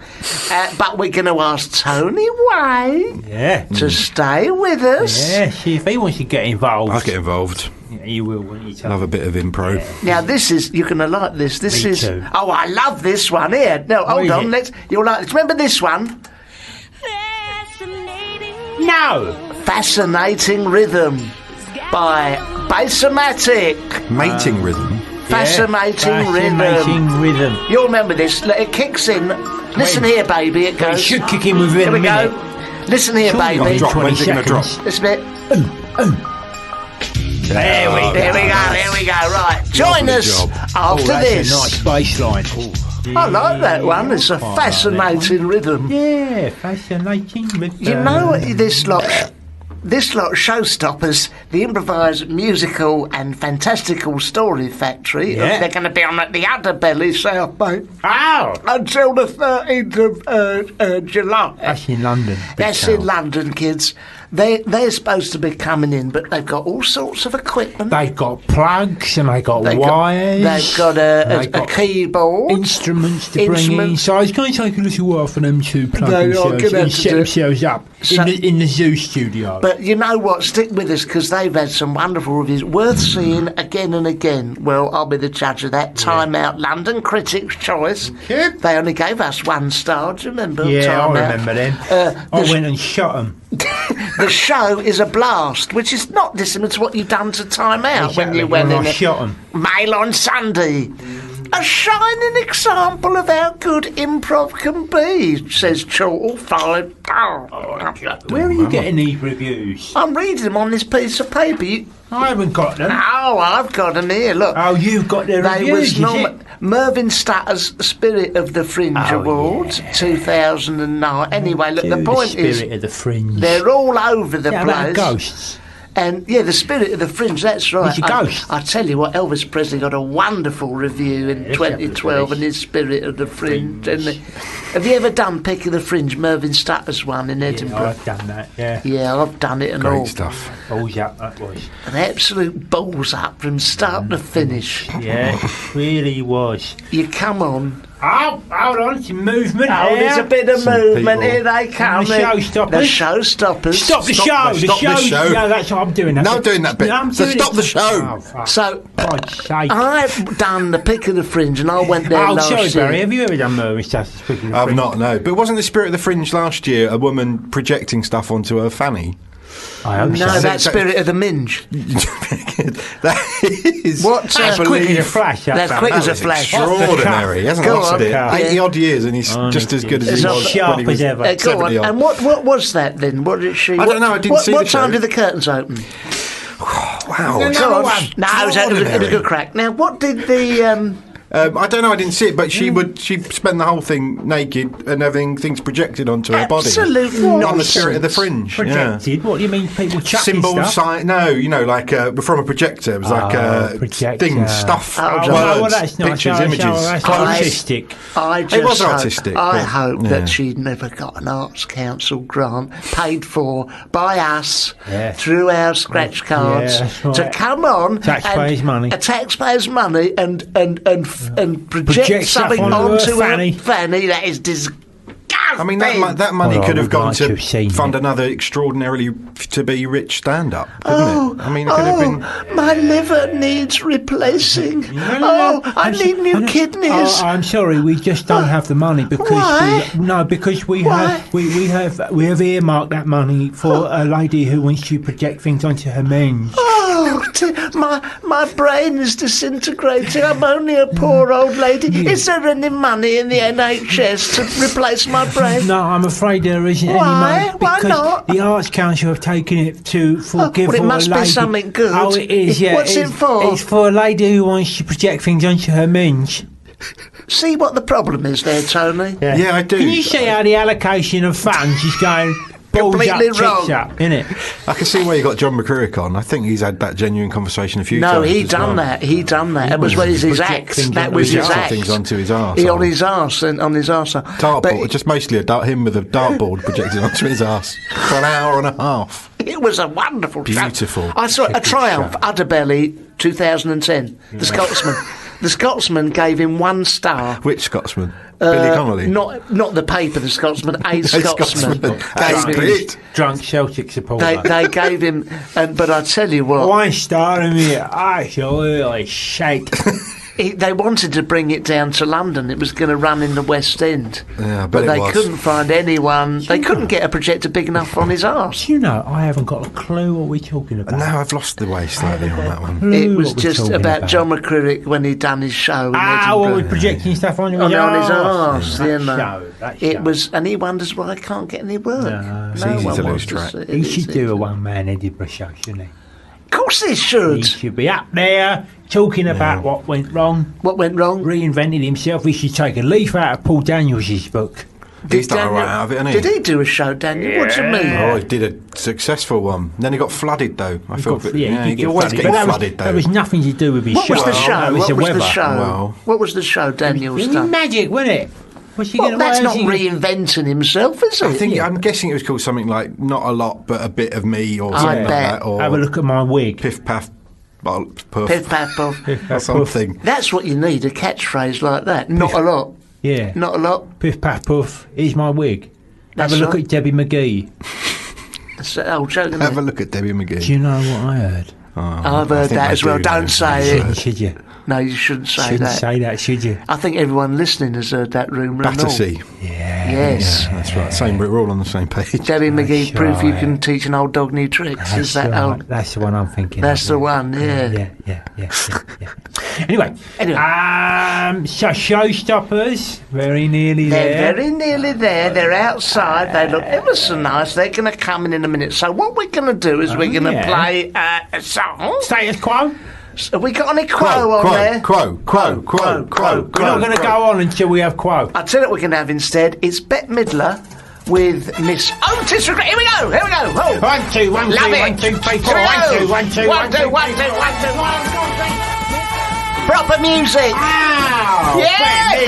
But we're going to ask Tony Way to stay with us. Yeah, see if he wants to get involved. I'll get involved. Yeah, you will, won't you? Love a bit of impro. Yeah. Now this is, you're going to like this. This Me is. too. Oh, I love this one here. No, hold on. You'll like this. Remember this one? No. Fascinating Rhythm by Bassomatic. Mating rhythm. Fascinating Rhythm. You'll remember this. It kicks in. Listen here, baby. It goes. It should kick in within Here we a minute. go. Listen here, baby. When's it going to drop? This bit. There we go. Right. Join us after this. A nice bass line. I like that one. It's a fascinating rhythm. Yeah, fascinating rhythm. You know this lot Showstoppers, the improvised musical and fantastical story factory. Yeah. They're going to be on at the Underbelly, South Bank. Oh! Until the 13th of July. That's in London. That's in London, kids. They're supposed to be coming in, but they've got all sorts of equipment. They've got plugs and they've got wires. They've got a keyboard. Instruments to bring in. So it's going to take a little while for them to plug themselves and set themselves up in the zoo studio. But you know what? Stick with us because they've had some wonderful reviews. Worth seeing again and again. Well, I'll be the judge of that. Time Out, London Critics' Choice. Okay. They only gave us 1 star. Do you remember? Yeah, Time I Out? remember them. I went and shot them. The show is a blast, which is not dissimilar to what you've done to Time Out when you went in. I shot them. Mail on Sunday. A shining example of how good improv can be, says Chortle. Where are you getting these reviews? I'm reading them on this piece of paper. I haven't got them. Oh, I've got them here, look. Oh, you've got the reviews, Mervyn Statter's Spirit of the Fringe Awards, 2009. Anyway, look, the point is... Spirit of the Fringe. They're all over the place. About ghosts. And, the Spirit of the Fringe, that's right. It's a ghost. I tell you what, Elvis Presley got a wonderful review in 2012 in his Spirit of the Fringe. And have you ever done Pick of the Fringe, Mervyn Statter's one in Edinburgh? Yeah, I've done that, yeah. Yeah, I've done it and Great all. stuff. Balls up, that was. An absolute balls up from start to finish. Yeah, it really was. You come on. Oh, hold on, some movement. Oh, there's a bit of movement. Here they come. The Showstoppers. The Showstoppers. Stop the show. Stop the show. No, that's what I'm doing. No, I'm doing that bit. So stop the show. Oh, so, God's sake. I've done the Pick of the Fringe and I went there last year. Oh, sorry, Barry. Have you ever done Mervyn Statter's Pick of the Fringe? I've not, no. But wasn't the Spirit of the Fringe last year a woman projecting stuff onto her fanny? I hope No, so. that's Spirit of the Minge. That is... That's quick as a flash. That's quick as a flash. Extraordinary. He hasn't lost it. 80 odd years and he's just as good as he was. Sharp when he was as ever. Go on. And what was that then? What did she... I don't know, I didn't see What the time show. did the curtains open? Wow. No, it was a good crack. Now, what did the... I don't know, I didn't see it, but she'd spend the whole thing naked and having things projected onto her body. Absolute On the nonsense. Spirit of the Fringe. Projected? Yeah. What do you mean, people chucking Symbols, stuff? no, like from a projector. It was like projector. things, stuff, Oh, words, well, that's nice. pictures, That's images. artistic. It was artistic. I but, hope that she'd never got an Arts Council grant paid for by us through our scratch cards that's right. to come on Taxpayers' money. Taxpayers' money and and project something onto Fanny. Fanny, that is disgusting. I mean, that money could have gone to fund it. another extraordinarily to-be rich stand-up, couldn't it? I mean, it could have been... my liver needs replacing. I need new kidneys. Oh, I'm sorry, we just don't have the money because we have earmarked that money for a lady who wants to project things onto her mange. My brain is disintegrating. I'm only a poor old lady. Is there any money in the NHS to replace my brain? No, I'm afraid there isn't any money. Why because not? the Arts Council have taken it to forgive it must a lady. Be something good. Oh, it is, yeah. What's it for? It's for a lady who wants to project things onto her minge. See what the problem is there, Tony? Yeah, I do. Can you see how the allocation of funds is going... completely wrong, innit? I can see why you got John McCririck on. I think he's had that genuine conversation a few times. No, he done that. That was his act. That was his act. Things onto his arse. On his arse and on his arse. Dartboard, just mostly him with a dartboard projected onto his arse for an hour and a half. It was a wonderful, beautiful. I saw a Triumph, Udderbelly, 2010. The Scotsman. The Scotsman gave him 1 star. Which Scotsman? Billy Connolly? Not the paper, the Scotsman, a Scotsman. Drunk Celtic supporter. They gave him, but I tell you what. 1 star in me, absolutely shite. They wanted to bring it down to London. It was going to run in the West End. Yeah, but they couldn't find anyone. They couldn't get a projector big enough on his arse. You know, I haven't got a clue what we're talking about. No, I've lost the way slightly on that one. It was just about John McCririck when he'd done his show. We're projecting stuff on his arse. It was, and he wonders why I can't get any work. It's easy to lose track. He should do a one-man Edinburgh show, shouldn't he? Of course he should. He should be up there talking about what went wrong. What went wrong? Reinvented himself. He should take a leaf out of Paul Daniels' book. He's done right out of it, hasn't he? Did he do a show, Daniel? Yeah. What do you mean? Oh, he did a successful one. Then he got flooded, though. He always gets flooded, though. There was nothing to do with his show. What was the show? That was what was weather. The show? What was the show Daniel's done? Magic, wasn't it? That's not reinventing himself, is it? I'm guessing it was called something like Not a Lot, but a Bit of Me, or something like that. Or Have a look at my wig. Piff Paff Puff. Piff Paff Puff. Or something. That's what you need, a catchphrase like that. Not a lot. Yeah. Not a lot. Piff Paff Puff. Here's my wig. Have a look at Debbie McGee. That's an old joke, isn't Have a look at Debbie McGee. Do you know what I heard? I've heard that as well. Don't say it. Should you? No, you shouldn't say that. Shouldn't say that, should you? I think everyone listening has heard that rumour. Battersea. Yeah. Yes. Yeah, that's right. We're all on the same page. Debbie McGee, proof you can teach an old dog new tricks. Is that old? That's the one I'm thinking. That's the one. Yeah. Anyway. So Showstoppers, very nearly there. They're very nearly there. They're outside. They look ever so nice. They're going to come in a minute. So what we're going to do is we're going to play a song. Status quo. Have we got any quo on there? Quo. We're not going to go on until we have quo. I'll tell you what we're going to have instead. It's Bette Midler with Miss Otis. Here we go. Oh. 1, 2, 1, 2, 1, 2, 3, 4. 1, 2, 1, 2, 1, 2, 1, 2, 1, 2, 1. Proper music. Wow. Yeah.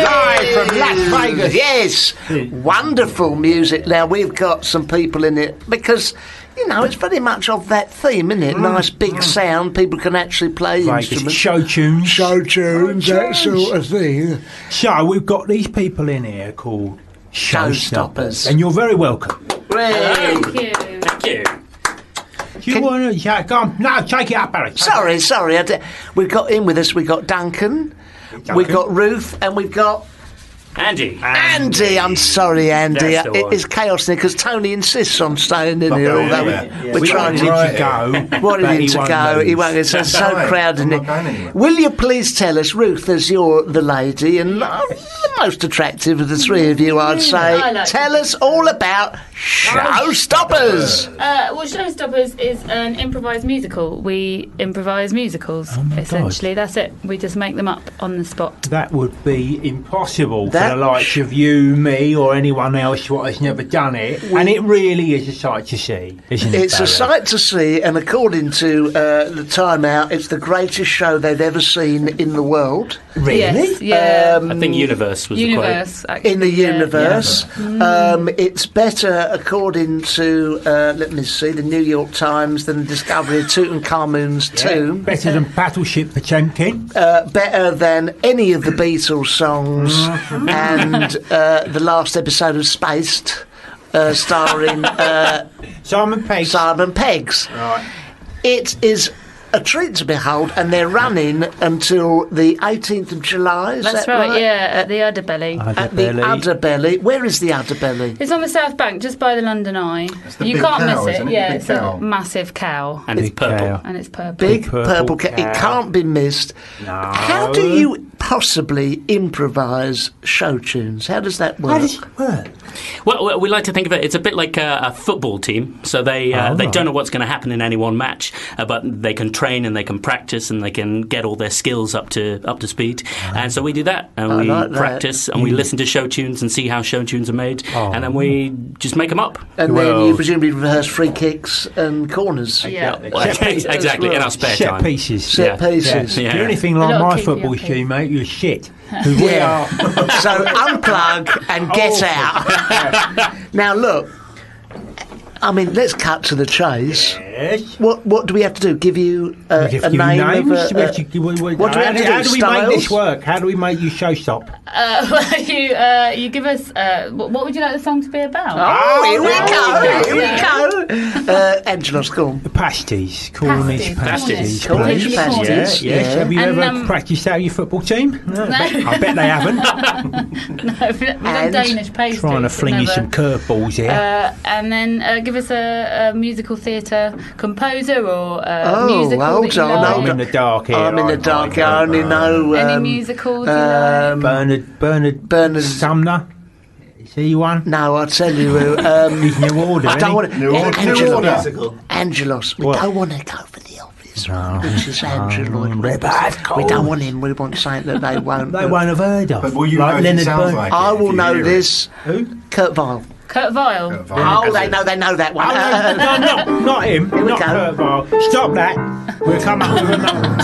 Live from Las Vegas. Yes. Wonderful music. Now we've got some people in it because, you know, it's very much of that theme, isn't it? Nice big sound. People can actually play instruments. Show tunes, that sort of thing. So we've got these people in here called Showstoppers. And you're very welcome. Thank you. Thank you. Do you want to go on? No, take it up, Barry. Sorry. We've got in with us. We've got Duncan. We've got Ruth, and we've got Andy. I'm sorry, Andy. It's chaos there because Tony insists on staying in here. Although we're trying to go. Wanted him to go. He won't. It's so crowded in here. Will you please tell us, Ruth, as you're the lady and the most attractive of the three of you, I'd say. Tell us all about Showstoppers. Well, Showstoppers is an improvised musical. We improvise musicals, essentially. That's it. We just make them up on the spot. That would be impossible for the likes of you, me, or anyone else what has never done it. And it really is a sight to see, isn't it? It's a sight to see, and according to the Time Out, it's the greatest show they've ever seen in the world. Really? Yes, yeah. I think Universe was Universe, the quote. actually, in the universe. Yeah. It's better according to, let me see, the New York Times, than the discovery of Tutankhamun's tomb. Better than Battleship Potemkin. Better than any of the Beatles songs and the last episode of Spaced, starring Simon Peggs. Right. It is a treat to behold, and they're running until the 18th of July. That's right, yeah, at the Udderbelly. At the Udderbelly. Where is the Udderbelly? It's on the South Bank, just by the London Eye. You can't miss it. Yeah, it's a massive cow. And it's purple. And it's purple. Big purple cow. It can't be missed. No. How do you possibly improvise show tunes? How does that work? How does it work? Well, we like to think of it. It's a bit like a football team. So they don't know what's going to happen in any one match, but they can train and they can practice and they can get all their skills up to speed. And so we do that, and we practice and we listen to show tunes and see how show tunes are made, and then we just make them up. And then you presumably rehearse free kicks and corners. Yeah, exactly. In our spare time. Set pieces. Set pieces. If you're anything like my football team, mate, you're shit. Yeah. So unplug and get out. Now look, I mean, let's cut to the chase. Yes. What do we have to do? Give you a name names? of a... How do we make this work? How do we make you show stop? You give us... what would you like the song to be about? Here we go. Angelos, go on. The pasties. Cornish pasties. Cornish pasties. Yes. Have you ever practised out your football team? No. I bet they haven't. No, we've done Danish pastries. Trying to fling you some curveballs here. And then give us a musical theatre composer or musical hold that you on, like. I'm in the dark here. I'm in the dark. I only know... Any musical do you like? Bernard Sumner. Is he one? No, I'll tell you who... He's New Order, I don't want to... Angelos. Angelos. We don't want to go for the obvious one, which is Angelos. We don't want him. We want something that they won't... They won't have heard of. But will you know Leonard it sounds Bernard. like I it if will you know hear this. Who? Kurt Weill. Kurt Weill. Oh, they know that one. No, not him. we Not go. Kurt Weill. Stop that. We'll come up with another.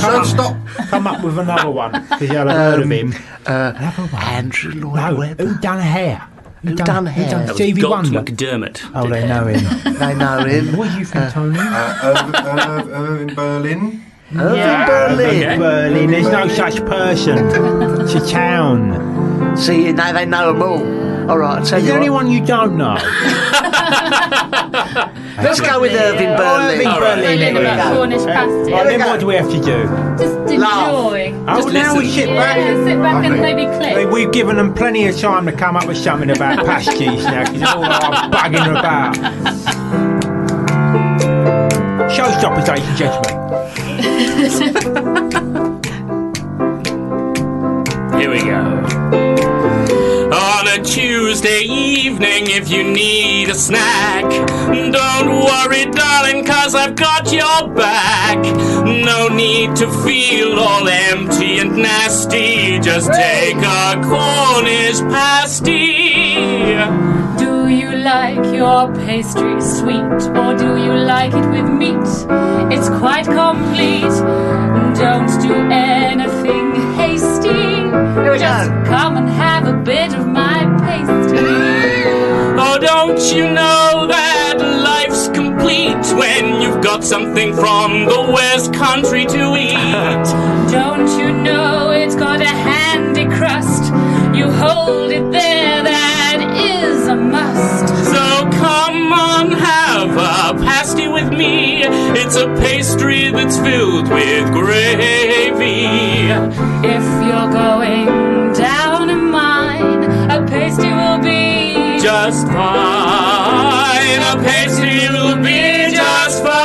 Come up with another one because you'll have heard of him. Andrew Lloyd No, Webber. who done hair? Who done hair? That was Stevie Galt Wonder. McDermott. Oh, they know him. They know him. What do you think, Tony? in Berlin. Irving Berlin. okay. Berlin. There's no such person. It's a town. See, now they know them all. All right, I'll tell Is you there what. anyone you don't know? Let's go with Irving Berlin. Irving Berlin. Berlin about Cornish pasties. Right, then what do we have to do? Just enjoy. Oh, now we sit back. Yeah, sit back and maybe click. We've given them plenty of time to come up with something about pasties now because they're all bugging about. Showstoppers, ladies and gentlemen. Here we go. On a Tuesday evening, if you need a snack, don't worry, darling, 'cause I've got your back. No need to feel all empty and nasty. Just take a Cornish pasty. Do you like your pastry sweet, or do you like it with meat? It's quite complete. Don't do anything hasty. Just come and have a bit of my pastry. Oh, don't you know that life's complete when you've got something from the West Country to eat? Don't you know it's got a handy crust? You hold it there, that is a must. So come on, have a pasty with me. It's a pastry that's filled with gravy. If you're going down a mine, a pastry will be Just fine. A pastry will be just fine.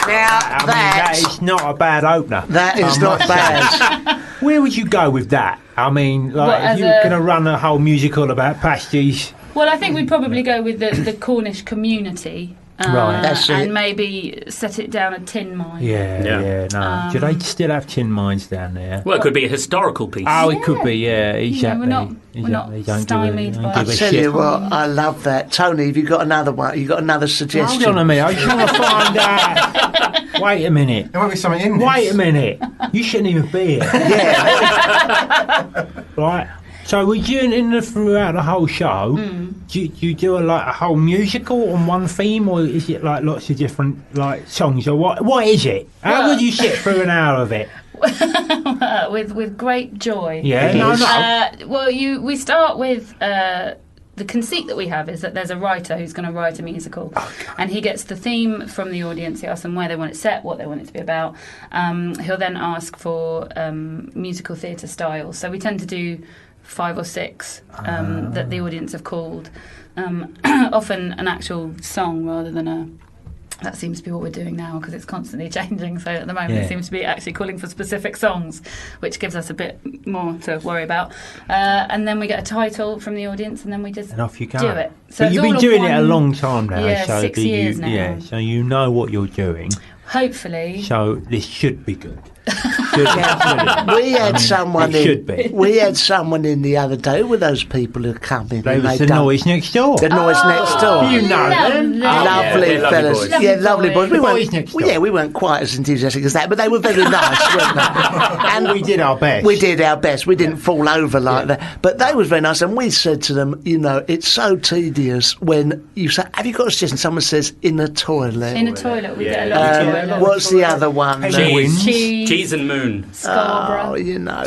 Now, That is not a bad opener. that is not bad. Where would you go with that? I mean, like, What, if as you were a- going to run a whole musical about pasties. Well, I think we'd probably go with the Cornish community. Right. That's it. And maybe set it down a tin mine. Yeah, no. Do they still have tin mines down there? Well, it could be a historical piece. Oh, it could be, yeah, You know, exactly. we're not Exactly. Don't stymied give a, by don't I'll give a tell shit. you what, I love that. Tony, have you got another one? You got another suggestion? Hold on a minute, I just want to find out. Wait a minute. There might be something in this. Wait a minute. You shouldn't even be here. Yeah. Right? So would you, throughout the whole show, do you do a whole musical on one theme, or is it like lots of different like songs, or what is it? How would you sit through an hour of it? with great joy. Yeah, we start with the conceit that we have is that there's a writer who's going to write a musical, and he gets the theme from the audience. He asks them where they want it set, what they want it to be about. He'll then ask for musical theatre styles. So we tend to do 5 or 6 that the audience have called. Often an actual song rather than a... That seems to be what we're doing now because it's constantly changing. So at the moment it seems to be actually calling for specific songs, which gives us a bit more to worry about. And then we get a title from the audience, and then we just and off you go. do it. So but you've been doing it a long time now. Yeah, so 6 years now. Yeah, so you know what you're doing. Hopefully. So this should be good. We had someone should be. We had someone in the other day with those people who come in. They was the noise next door. The noise next door. You know them. Lovely fellas. Lovely boys. We weren't quite as enthusiastic as that, but they were very nice, weren't they? And we did our best. We did our best. We didn't fall over like that. But they was very nice, and we said to them, it's so tedious when you say, have you got a suggestion? Someone says, in a toilet. In a toilet. We get a lot of toilet. What's the other one? Cheese and moon. Scarborough.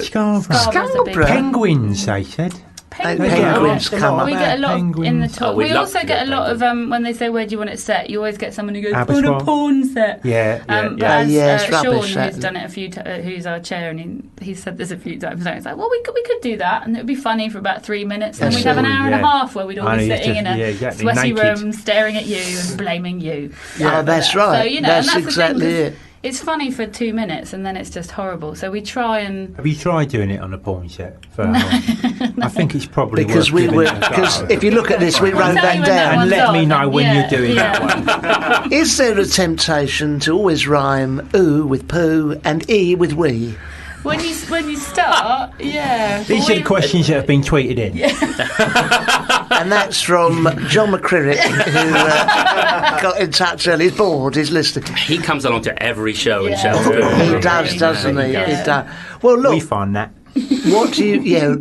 Scarborough. Penguins, they said. Penguins come up. We get a lot in the toilet. We also get a lot of when they say where do you want it set, you always get someone who goes on a porn set. Sean, who's done it a few times, who's our chair, and he said this a few times. So it's like, well, we could do that, and it would be funny for about 3 minutes, and we'd have an hour and a half where we'd all be sitting in a sweaty room, staring at you and blaming you. Yeah, that's right. So that's exactly it. It's funny for 2 minutes and then it's just horrible. So we try and... Have you tried doing it on a porn set? I think it's probably because because if you look at this, we wrote that down. And let me know when you're doing that one. Is there a temptation to always rhyme ooh with poo and e with wee? When you start, yeah. These are the questions that have been tweeted in. Yeah. And that's from John McCririck, who got in touch early. He's bored, he's listening. He comes along to every show and shouts. He does, doesn't he? He does. Well, look. We find that. What do you?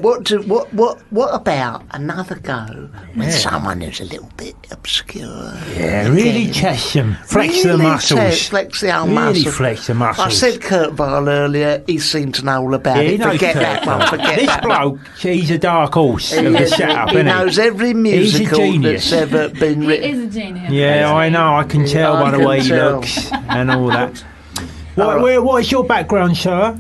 What about another go with someone who's a little bit obscure? Yeah, really test them, flex the muscles. Flex the old muscles. Really flex the muscles. I said Kurt Vile earlier. He seemed to know all about it. Forget that one. Forget this that bloke, he's a dark horse of the setup, he knows every musical that's ever been written. He is a genius. Yeah, I know. I can tell by the way he looks and all that. What is your background, sir?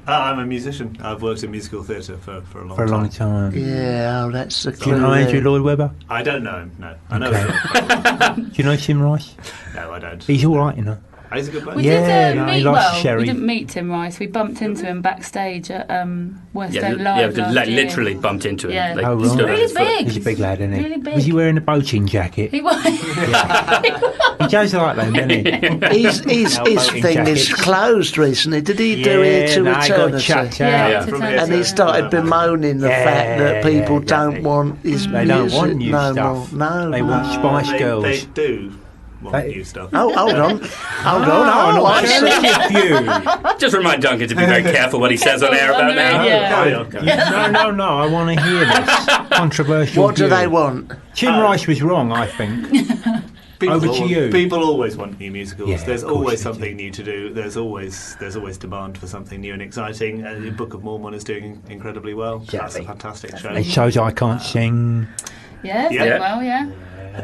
I'm a musician. I've worked in musical theatre for a long time. Yeah, that's the clue. Do you know Andrew Lloyd Webber? I don't know him, no. I know him. Do you know Tim Rice? No, I don't. He's all right, you know. He's a good player. We didn't meet Tim Rice. We bumped into him backstage at West End Live literally bumped into him. Yeah. Really big. He's a big lad, isn't he? Really big. Was he wearing a boating jacket? He was. He goes like that, doesn't he? His thing is closed recently. Did he do it to eternity? And he started bemoaning the fact that people don't want his music. They don't want new no stuff. More. No, they want Spice Girls. They do. New stuff. Oh, hold on. Just remind Duncan to be very careful what he says on air about now. No, I want to hear this controversial. What do they want? Tim Rice was wrong, I think. Over to you. People always want new musicals. Yeah, there's always something new to do. There's always demand for something new and exciting. And the Book of Mormon is doing incredibly well. Exactly. That's a fantastic show. It shows I can't sing. Yeah, well, yeah.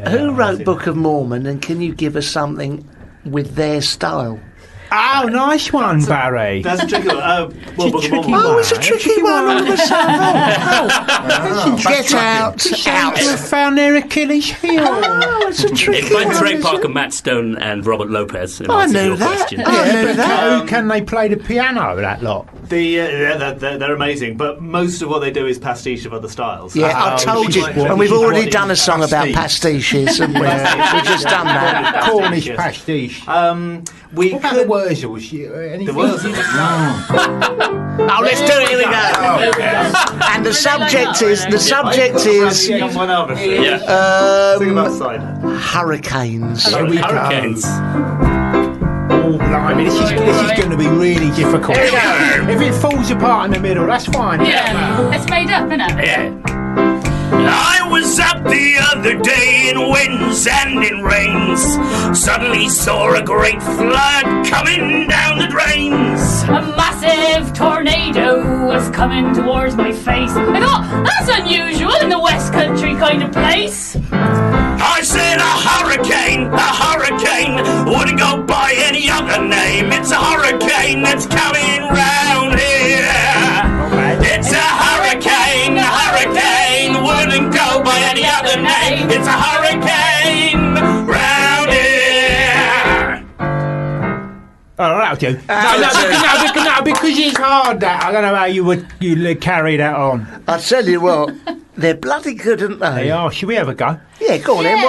Who wrote Book of Mormon, and can you give us something with their style? Oh, nice one, Barry. That's a tricky one. It's a tricky one. All of a sudden. Get out. You found their Achilles heel. Oh, it's a tricky one. It's by Trey Parker, Matt Stone, and Robert Lopez. I knew that. How can they play the piano, that lot? They're amazing, but most of what they do is pastiche of other styles. Yeah, I told you. And we've already done a song about pastiches, haven't we? We've just done that. Cornish pastiche. What about the Wurzels? The Wurzels? Oh, let's do it. Here we go. And the subject is hurricanes. Hurricanes. All blimey, this is going to be really difficult. If it falls apart in the middle, that's fine. Yeah, it's made up, isn't it? Yeah. I was up the other day in winds and in rains. Suddenly saw a great flood coming down the drains. A massive tornado was coming towards my face. I thought, that's unusual in the West Country kind of place. I said a hurricane wouldn't go by any other name. It's a hurricane that's coming round here. It's a hurricane wouldn't go by any other name. It's a hurricane round here. Oh, that'll do. No, because it's hard, that. I don't know how you'd carry that on. I tell you what, they're bloody good, aren't they? They are. Should we have a go? Yeah, go on then.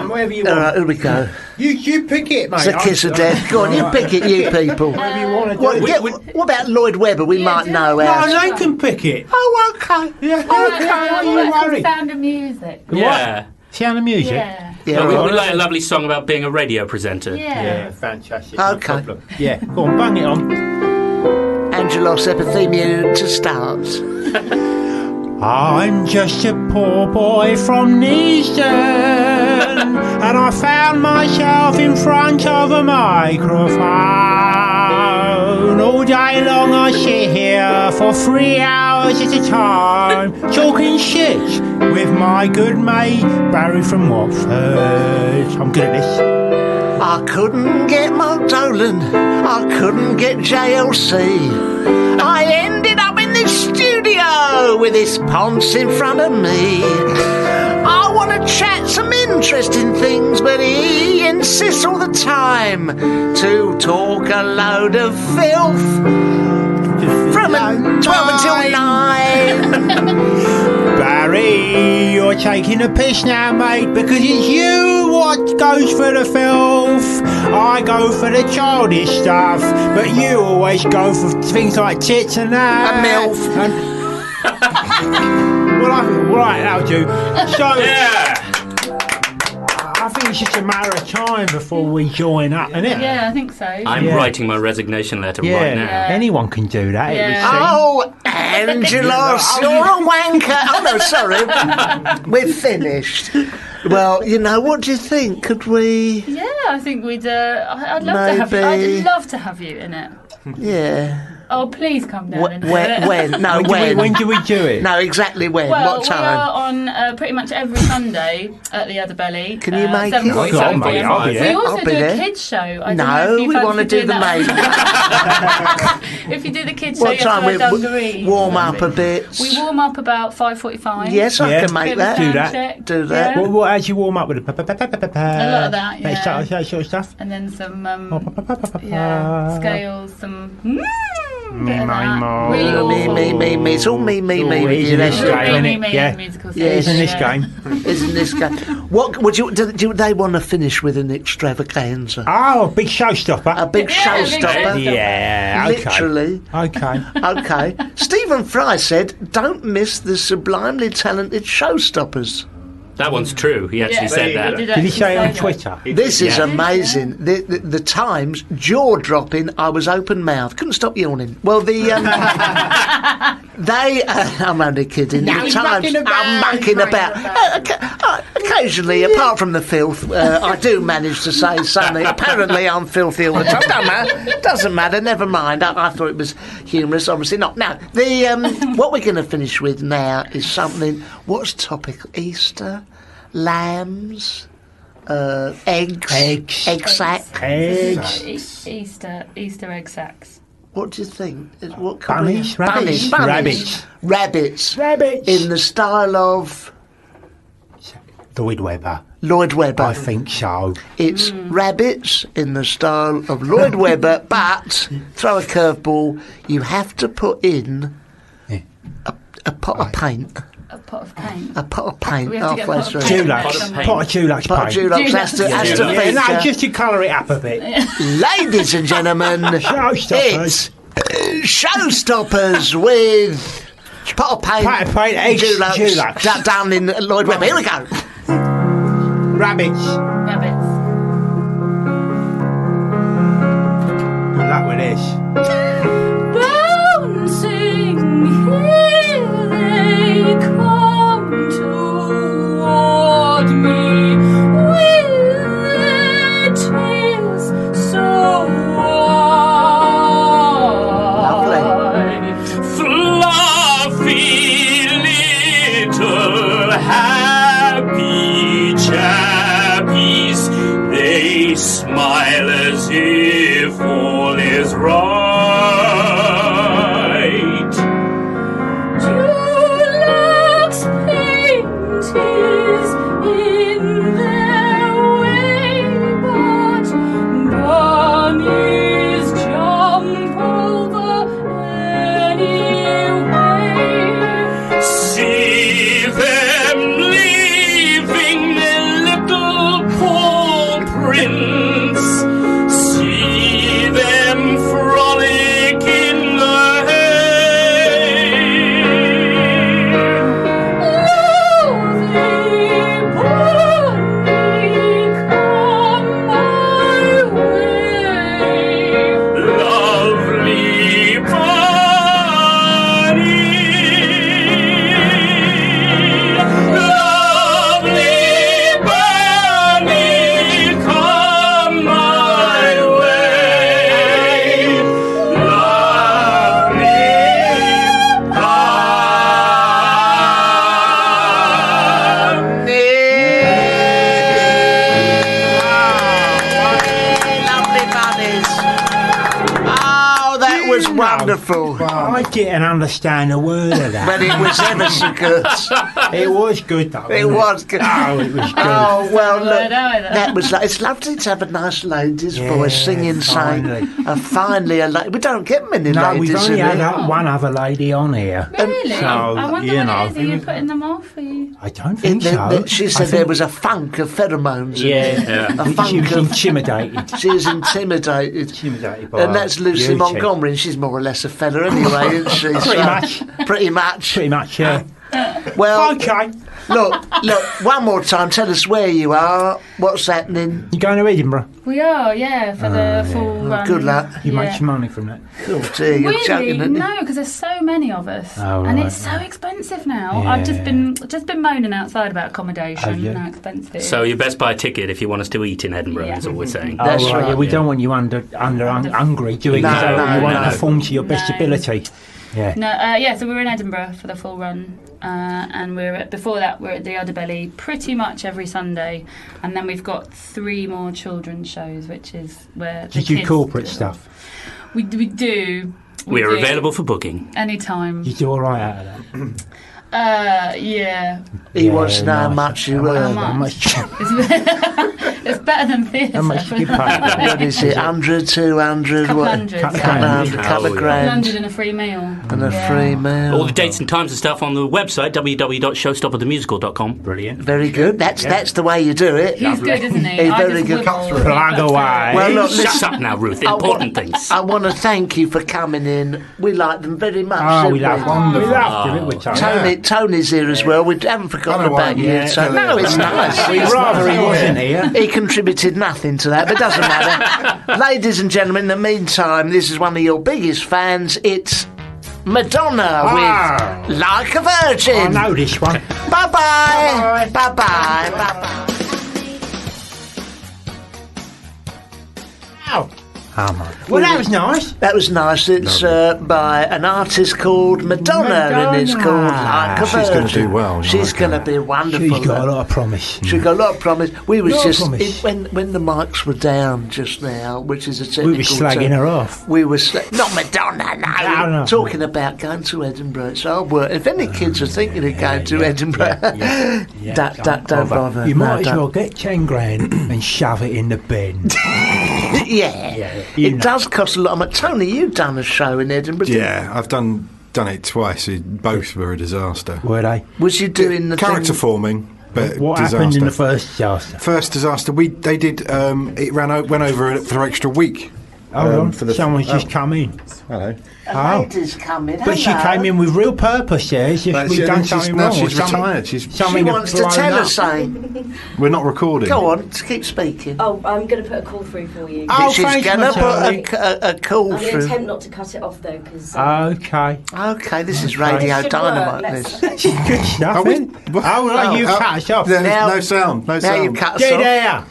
Whatever you want. All right, here we go. You pick it, mate. It's a kiss of death. Go on, you pick it, you people. Whatever you want to do. What about Lloyd Webber? We might know. No, they can pick it. Oh, okay. Yeah, What you about worry. Sound of Music? Yeah. Sound of Music? Yeah. Yeah, We like a lovely song about being a radio presenter. Yeah. Fantastic. Okay. No problem. Yeah, go on, bang it on. Angelos epithemia to start. I'm just a poor boy from Neasden, and I found myself in front of a microphone. All day long I sit here for 3 hours at a time, talking shit with my good mate Barry from Watford. I'm good at this. I couldn't get Mark Dolan, I couldn't get JLC. I ended up in this studio with this Ponce in front of me. I want to chat some interesting things, but he insists all the time to talk a load of filth from 12 until 9. Barry, you're taking a piss now, mate, because it's you what goes for the filth. I go for the childish stuff, but you always go for things like tits and that. A MILF. Right, that'll do. So, Yeah. I think it's just a matter of time before we join up, isn't it? Yeah, I think so. I'm writing my resignation letter Yeah, right now. anyone can do that. Yeah. It would seem. Oh, Angelos, you're a wanker. Oh, no, sorry. We're finished. Well, you know, what do you think? Could we... Yeah, I think we'd. I'd love to have you. Maybe. I'd love to have you in it. Yeah. Oh, please come down and do it. When? No, When do we do it? No, exactly when. Well, What we are time? on pretty much every Sunday at the Other Belly. Can you make it? 7:45 Go on, mate, PM. I'll be We there. also I'll do be a there. kids show. I don't No, know if you we fancy want to do doing the that. main. If you do the kids show, What you have time? to wear dungarees. Warm up a bit. We warm up about 5:45. Yes, I Yeah. can make Bit of that. Do sound that. check, Do that. yeah. What as you warm up with it? A lot of that, yeah. That sort of stuff. And then some scales, some bit of that. Me. It's all me. Always in this game, innit? Yeah. Musical Yes. In this game. Isn't this guy? What would you? Do they want to finish with an extravaganza? Oh, a big showstopper. A big Yeah, a big showstopper. showstopper. Yeah, okay. Literally. Okay. Okay. Stephen Fry said, "Don't miss the sublimely talented showstoppers." That one's true. He actually said that. Did he say on Twitter? This is Yeah. amazing. The Times, jaw dropping. I was open mouthed, couldn't stop yawning. Well, they. I'm only kidding. No, The he's Times, mucking about. I'm mucking about. Occasionally, apart from the filth, I do manage to say something. Apparently, I'm filthy all the time. Don't matter. Doesn't matter. Never mind. I thought it was humorous. Obviously not. Now, what we're going to finish with now is something. What's topical? Easter, lambs, eggs, egg sack. Eggs. Easter egg sacks. What do you think? What Bunnies, rabbits. Rabbits. Rabbits. In the style of Lloyd Webber. Lloyd Webber. I think so. It's rabbits in the style of Lloyd Webber, but throw a curveball. You have to put in a pot of paint. A pot of paint. A pot of paint We have to get a halfway pot of through. paint. Dulac. Pot of Dulac's Pot of paint. Dulac has to Yeah, feature. no, just to colour it up a bit. Ladies and gentlemen, Showstoppers. it's Showstoppers with pot of paint, Pot of paint, eggs, Dulacs. down in Lloyd Webber. Here we go. Rabbits. Rabbits. as if all is right. Tulips paint is in their way, but bunnies jump over anyway. See them leaving their little paw prints. See them frolic in the hay. Lovely bunny, come my way. Lovely bunny. Lovely bunny, come my way. Lovely Lovely bunnies. Oh, that was wonderful. I didn't understand a word of that. But it was ever so good. It was good, though. It was good. Oh, it was good. Oh, well, look, I know that. that was it's lovely to have a nice lady's voice singing, finally. saying, finally a lady. We don't get many No, ladies we've only in had here. one other lady on here. Really? So, I wonder you what know. it is. Are you putting them off? Are you? I don't think It- so. she I said there think- was a funk of pheromones. in Yeah, there. A she funk was of. intimidated. She was intimidated. Intimidated by And that's Lucy beauty. Montgomery, and she's more or less a fella anyway, isn't she? Pretty So- much. Pretty much. Pretty much, yeah. Well, Okay. look, one more time. Tell us where you are. What's happening? You going to Edinburgh? We are, yeah, for the full run. Good luck. You make Yeah. some money from that. Oh dear, you're Weirdly, joking, aren't you? no, because there's so many of us, Oh, and right, it's so expensive now. Yeah. I've just been moaning outside about accommodation Have you? and how expensive. it is. So you best buy a ticket if you want us to eat in Edinburgh, Yeah. is all we're saying. That's Oh, right. right, Yeah, we don't want you hungry, do we? No, So no, you want no. to perform to your best No. ability. Yeah. No, so we were in Edinburgh for the full run, and before that we're at the Udderbelly pretty much every Sunday, and then we've got 3 more children's shows, which is where Did you corporate stuff? We do. We are do. available for booking. Anytime. You do all right out of that. Yeah. He wants to know how nice. much you How earn. much? It's better than theatre. How much do you pay? What is it? 100, 200, Couple what? hundred. Couple Couple grand. hundred, couple Oh, yeah. grand, 100 and a free meal. and a free meal. All the dates and times and stuff on the website, www.showstopperthemusical.com. Brilliant. Very good. That's the way you do it. He's good, isn't he? He's I very just good. wiggle. Cut through. Plug away. Well, look, Shut listen, up now, Ruth. Important things. I want to thank you for coming in. We like them very much. Oh, don't we love Wonderful. We love doing it with Tony. Tony's here as well. We haven't forgotten I know about why. you. Yeah, So, tell no, him. it's nice. We'd It's rather he nice. wasn't here. He contributed nothing to that, but doesn't matter. Ladies and gentlemen, in the meantime, this is one of your biggest fans. It's Madonna with Like a I Virgin. know this one. Bye-bye. Bye-bye. Bye-bye. Ow. Oh, my. Well, that was nice. That was nice. It's by an artist called Madonna, and it's called Like a Virgin. She's going to do well. She's going to be wonderful. She's got a lot of promise. She's got a lot of promise. We was Lot of just promise. when the mics were down just now, which is a technical We were slagging term, her off. We were not Madonna, no. No. Talking about going to Edinburgh. It's hard work. If any kids are thinking of going to Edinburgh, Yeah, don't bother. You No, might as don't. well get 10 grand and shove it in the bin. Yeah, you it know. does cost a lot of money. Tony, you've done a show in Edinburgh. didn't Yeah, I've done it twice. Both were a disaster. Were they? you? Was you doing the Character thing? forming, but What disaster. happened in the first disaster? First disaster. They did. It went over for an extra week. Hold on, for the- someone's just come in. Hello. A lady's coming. But she hello. came in with real purpose there. It's just we've done something wrong. She's or something- retired. She's. She something wants to blown tell up. us something. We're not recording. Go on, keep speaking. Oh, I'm going to put a call through for you. Oh, She's thanks, going to Matari. put a call I'm going to through. attempt not to cut it off though, because Okay. Okay, this is Radio It should Dynamite. work, This. let's- Good stuff, Are we- then. Oh, right, you cut us off. There's Now- no sound. No Now sound. you cut us Get off. there.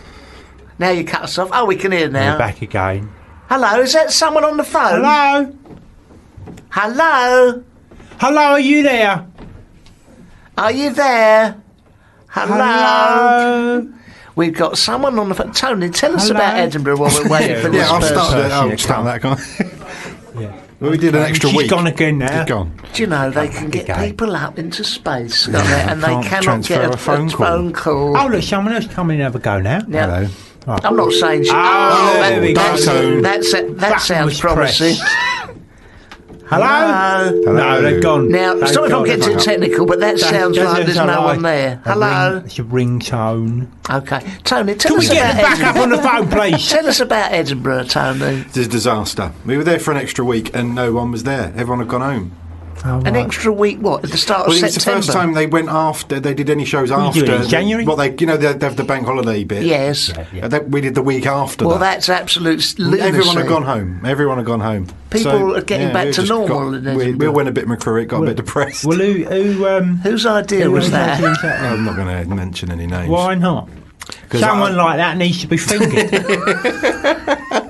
Now you cut us off. Oh, we can hear We're now. back again. Hello, is that someone on the phone? Hello? Hello? Hello, are you there? Are you there? Hello? Hello? We've got someone on the phone. Tony, tell us about Edinburgh while we're waiting for this I'll person. start that guy. Well, we did an extra week. She's gone again now. She's gone. Do you know, they can get people up into space, and they cannot get a phone call. Oh, look, someone else coming and have a go now. Yeah. Hello. Right. I'm not saying... there we go. That sounds promising. Hello? No, they've gone. Now, sorry if I'm getting too technical, but that sounds like there's no one there. Hello? It's a ringtone. Okay. Tony, tell Can us we get about them back up on the phone, please? Tell us about Edinburgh, Tony. It's a disaster. We were there for an extra week and no one was there. Everyone had gone home. Oh, right. An extra week, what, at the start of September? It's the first time they went after, they did any shows after. You do it in January? Well, they have the bank holiday bit. Yes. We did the week after Well, that. that's absolute lunacy. Everyone had gone home. People are getting back to normal in Edinburgh. We all went a bit McCruick, got a bit depressed. Well, whose idea was that? I'm not going to mention any names. Why not? Someone like that needs to be fingered.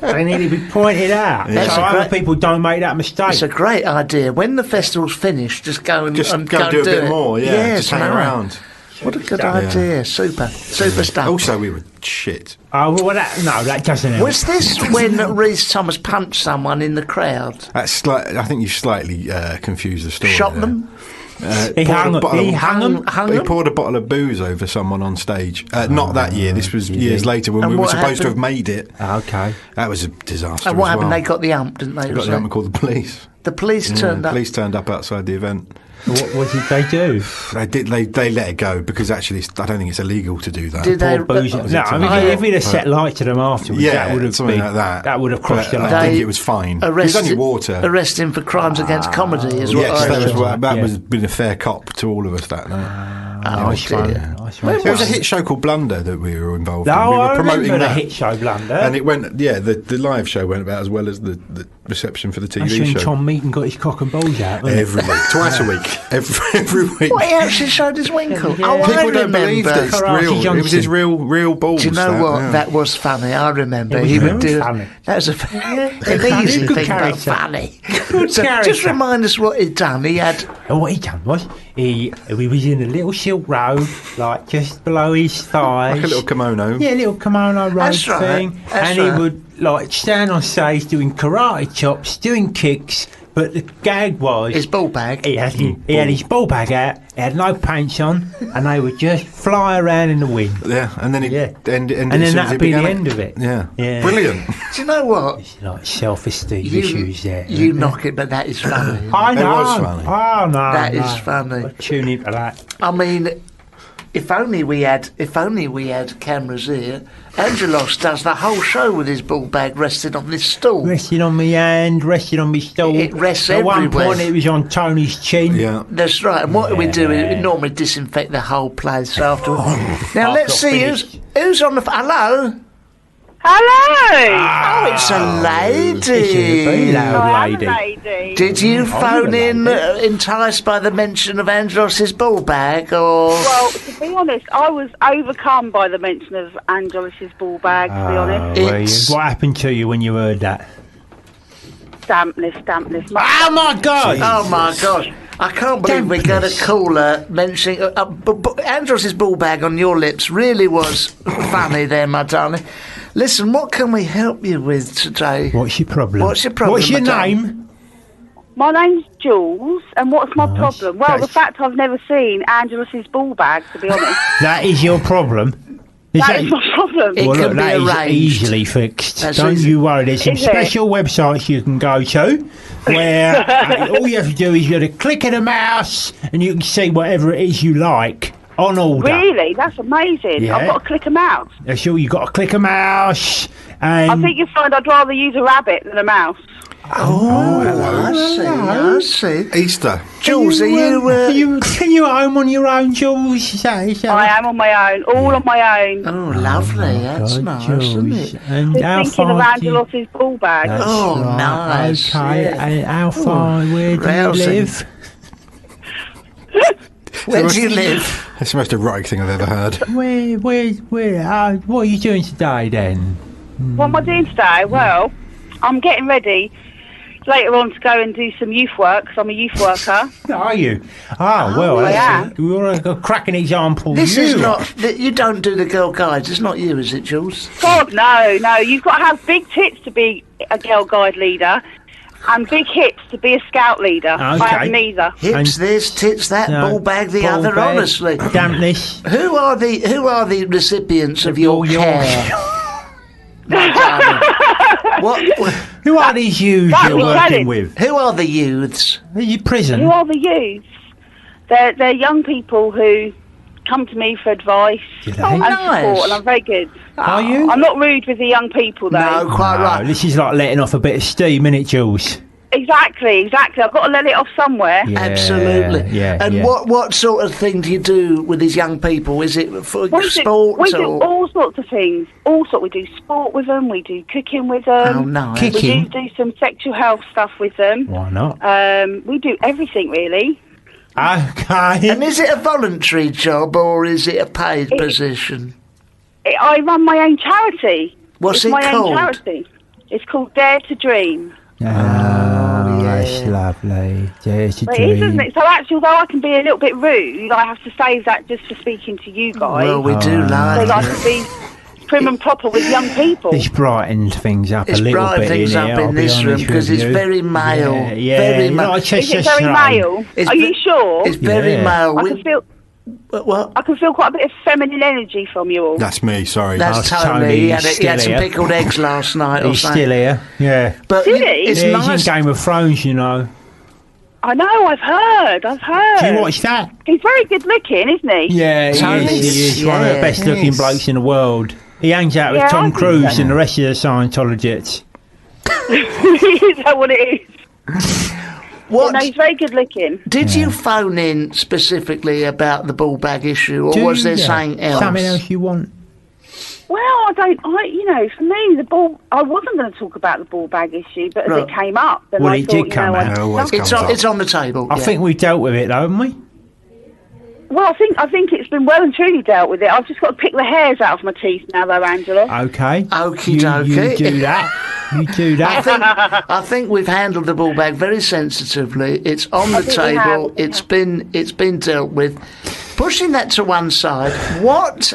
They need to be pointed out. Yeah. So other people don't make that mistake. It's a great idea. When the festival's finished, just go and do a bit more, just hang around. What a good idea. Super stuff. Also, we were shit. Oh, well, that doesn't help. Was this when Rhys Thomas punched someone in the crowd? I think you slightly confused the story. Shot them? He hung them? He poured a bottle of booze over someone on stage. Not that year. This was years later when we were supposed to have made it. Okay. That was a disaster. And what happened? They got the ump, didn't they? They got the ump and called the police. The police turned up? The police turned up outside the event. What did they do? They let it go because actually I don't think it's illegal to do that. Did they? No, I mean, if he'd have set light to them afterwards, that would have something been like that. That would have crossed the line. I think it was fine. It was only water. Arrest him for crimes against comedy is what I heard. That was been a fair cop to all of us that night. Nice one. There was a hit show called Blunder that we were involved in. Oh, We were promoting the that. hit show Blunder. And it went, the live show went about as well as the reception for the TV show. Tom Meaton got his cock and balls out. Every week, twice a week, every week. What, he actually showed his winkle? Yeah. Oh, I People don't believe remember. this. Real. It was his real balls. Do you know what? Yeah. That was funny. I remember. It was He would really do. funny. That was an easy Good thing, but character. funny. Good So character. just remind us what he'd done. He had. What he done was he was in a little silk robe, like just below his thighs, Like a little kimono. Yeah, a little kimono robe That's right, thing, that's and right. he would like stand on stage doing karate chops, doing kicks. But the gag was His ball bag. He had his ball bag out. He had no pants on, and they would just fly around in the wind. Yeah, and then And then that'd be the end of it. Yeah, Yeah. brilliant. Do you know what? It's like self-esteem issues there. You knock it, but that is funny. I know. was funny. Oh no, That no. is funny. I'll tune into that. I mean, if only we had cameras here. Angelos does the whole show with his ball bag resting on this stool. Resting on my hand, resting on my stool. It rests At one everywhere. point, it was on Tony's chin. Yeah. That's right. And what we do is we normally disinfect the whole place afterwards. Now I've let's got see finished. who's on the. Hello. Hello! Oh, it's a lady. It's a very loud I am lady. a lady. Did you you're phone a in lady. enticed by the mention of Angelos's ball bag, or? Well, to be honest, I was overcome by the mention of Angelos's ball bag, to be honest. It's- What happened to you when you heard that? Dampness. Oh my God! Oh my gosh! I can't believe we got a Dampness. caller mentioning Angelos's ball bag on your lips. Really was funny there, my darling. Listen, what can we help you with today? What's your problem? What's your problem, What's your madame? name? My name's Jules, and what's my problem? Well, the That's- fact I've never seen Angelos's ball bag, to be honest. That is your problem. That is my problem. It well, can look, be that is arranged. easily fixed. That's Don't easy. you worry. There's some Is it? special websites you can go to where all you have to do is you got to click of the mouse and you can see whatever it is you like on order. Really? That's amazing. Yeah. I've got to click a mouse. That's all. You got to click a mouse. And I think you'll find I'd rather use a rabbit than a mouse. I see. Easter. Jules, are you? Can you at home on your own, Jules? Is that I am on my own, all on my own. Oh, lovely. That's God, nice, Jules. isn't it? And Just how thinking of far do you- Angelos's ball bag. That's Oh, right, nice, Okay. yeah. And how far? Where do you Rousing. live? Where do you live? That's the most erotic thing I've ever heard. Where? What are you doing today then? What am I doing today? Well, I'm getting ready later on to go and do some youth work, because I'm a youth worker. Are you? Oh, well, you're a cracking example. This is not... You don't do the Girl Guides. It's not you, is it, Jules? God, no. You've got to have big tits to be a Girl Guide leader. And big hips to be a scout leader. Okay. I have neither. Hips this, tits that, ball bag the other. Bag, honestly, dampness. Who are the recipients of your care? Who are these youths you're working with? Who are the youths? Are you prison? Who are the youths? They're young people who come to me for advice and support, and I'm very good. Are you? I'm not rude with the young people, though. No, quite right. This is like letting off a bit of steam, isn't it, Jules? Exactly. I've got to let it off somewhere. Yeah, absolutely. Yeah. And what sort of thing do you do with these young people? Is it for sport? We do all sorts of things. We do sport with them. We do cooking with them. Oh, nice. Kicking? We do some sexual health stuff with them. Why not? We do everything, really. Okay. And is it a voluntary job or is it a paid position? I run my own charity. What's it's it my called? Own charity. It's called Dare to Dream. That's lovely. Dare to It Dream. is, isn't it? So actually, although I can be a little bit rude, I have to save that just for speaking to you guys. Well, we do like so I can be prim and proper with young people. It's brightened things up a little bit. It's brightened things up in this room because it's very male. Yeah. Very male. Is it very male? Are you sure? It's very male. I can feel. What? I can feel quite a bit of feminine energy from you all. That's me, sorry. That's Tony. He had some pickled eggs last night. He's still here. Yeah. But Did he? It's He's nice. in Game of Thrones, you know. I know, I've heard. Do you watch that? He's very good looking, isn't he? Yeah, he is one of the best looking blokes in the world. He hangs out with Tom Cruise and the rest of the Scientologists. Is that what it is? What? No, he's very good looking. Did you phone in specifically about the ball bag issue, or was there something else? Something else you want? Well, for me, the ball. I wasn't going to talk about the ball bag issue, but as it came up, then well, I it thought, did come out. It's on the table. I think we dealt with it, though, haven't we? Well, I think it's been well and truly dealt with it. I've just got to pick the hairs out of my teeth now, though, Angela. Okay. Okie dokie. You do that. You do that. I think we've handled the ball bag very sensitively. It's on the table. It's been dealt with. Pushing that to one side, what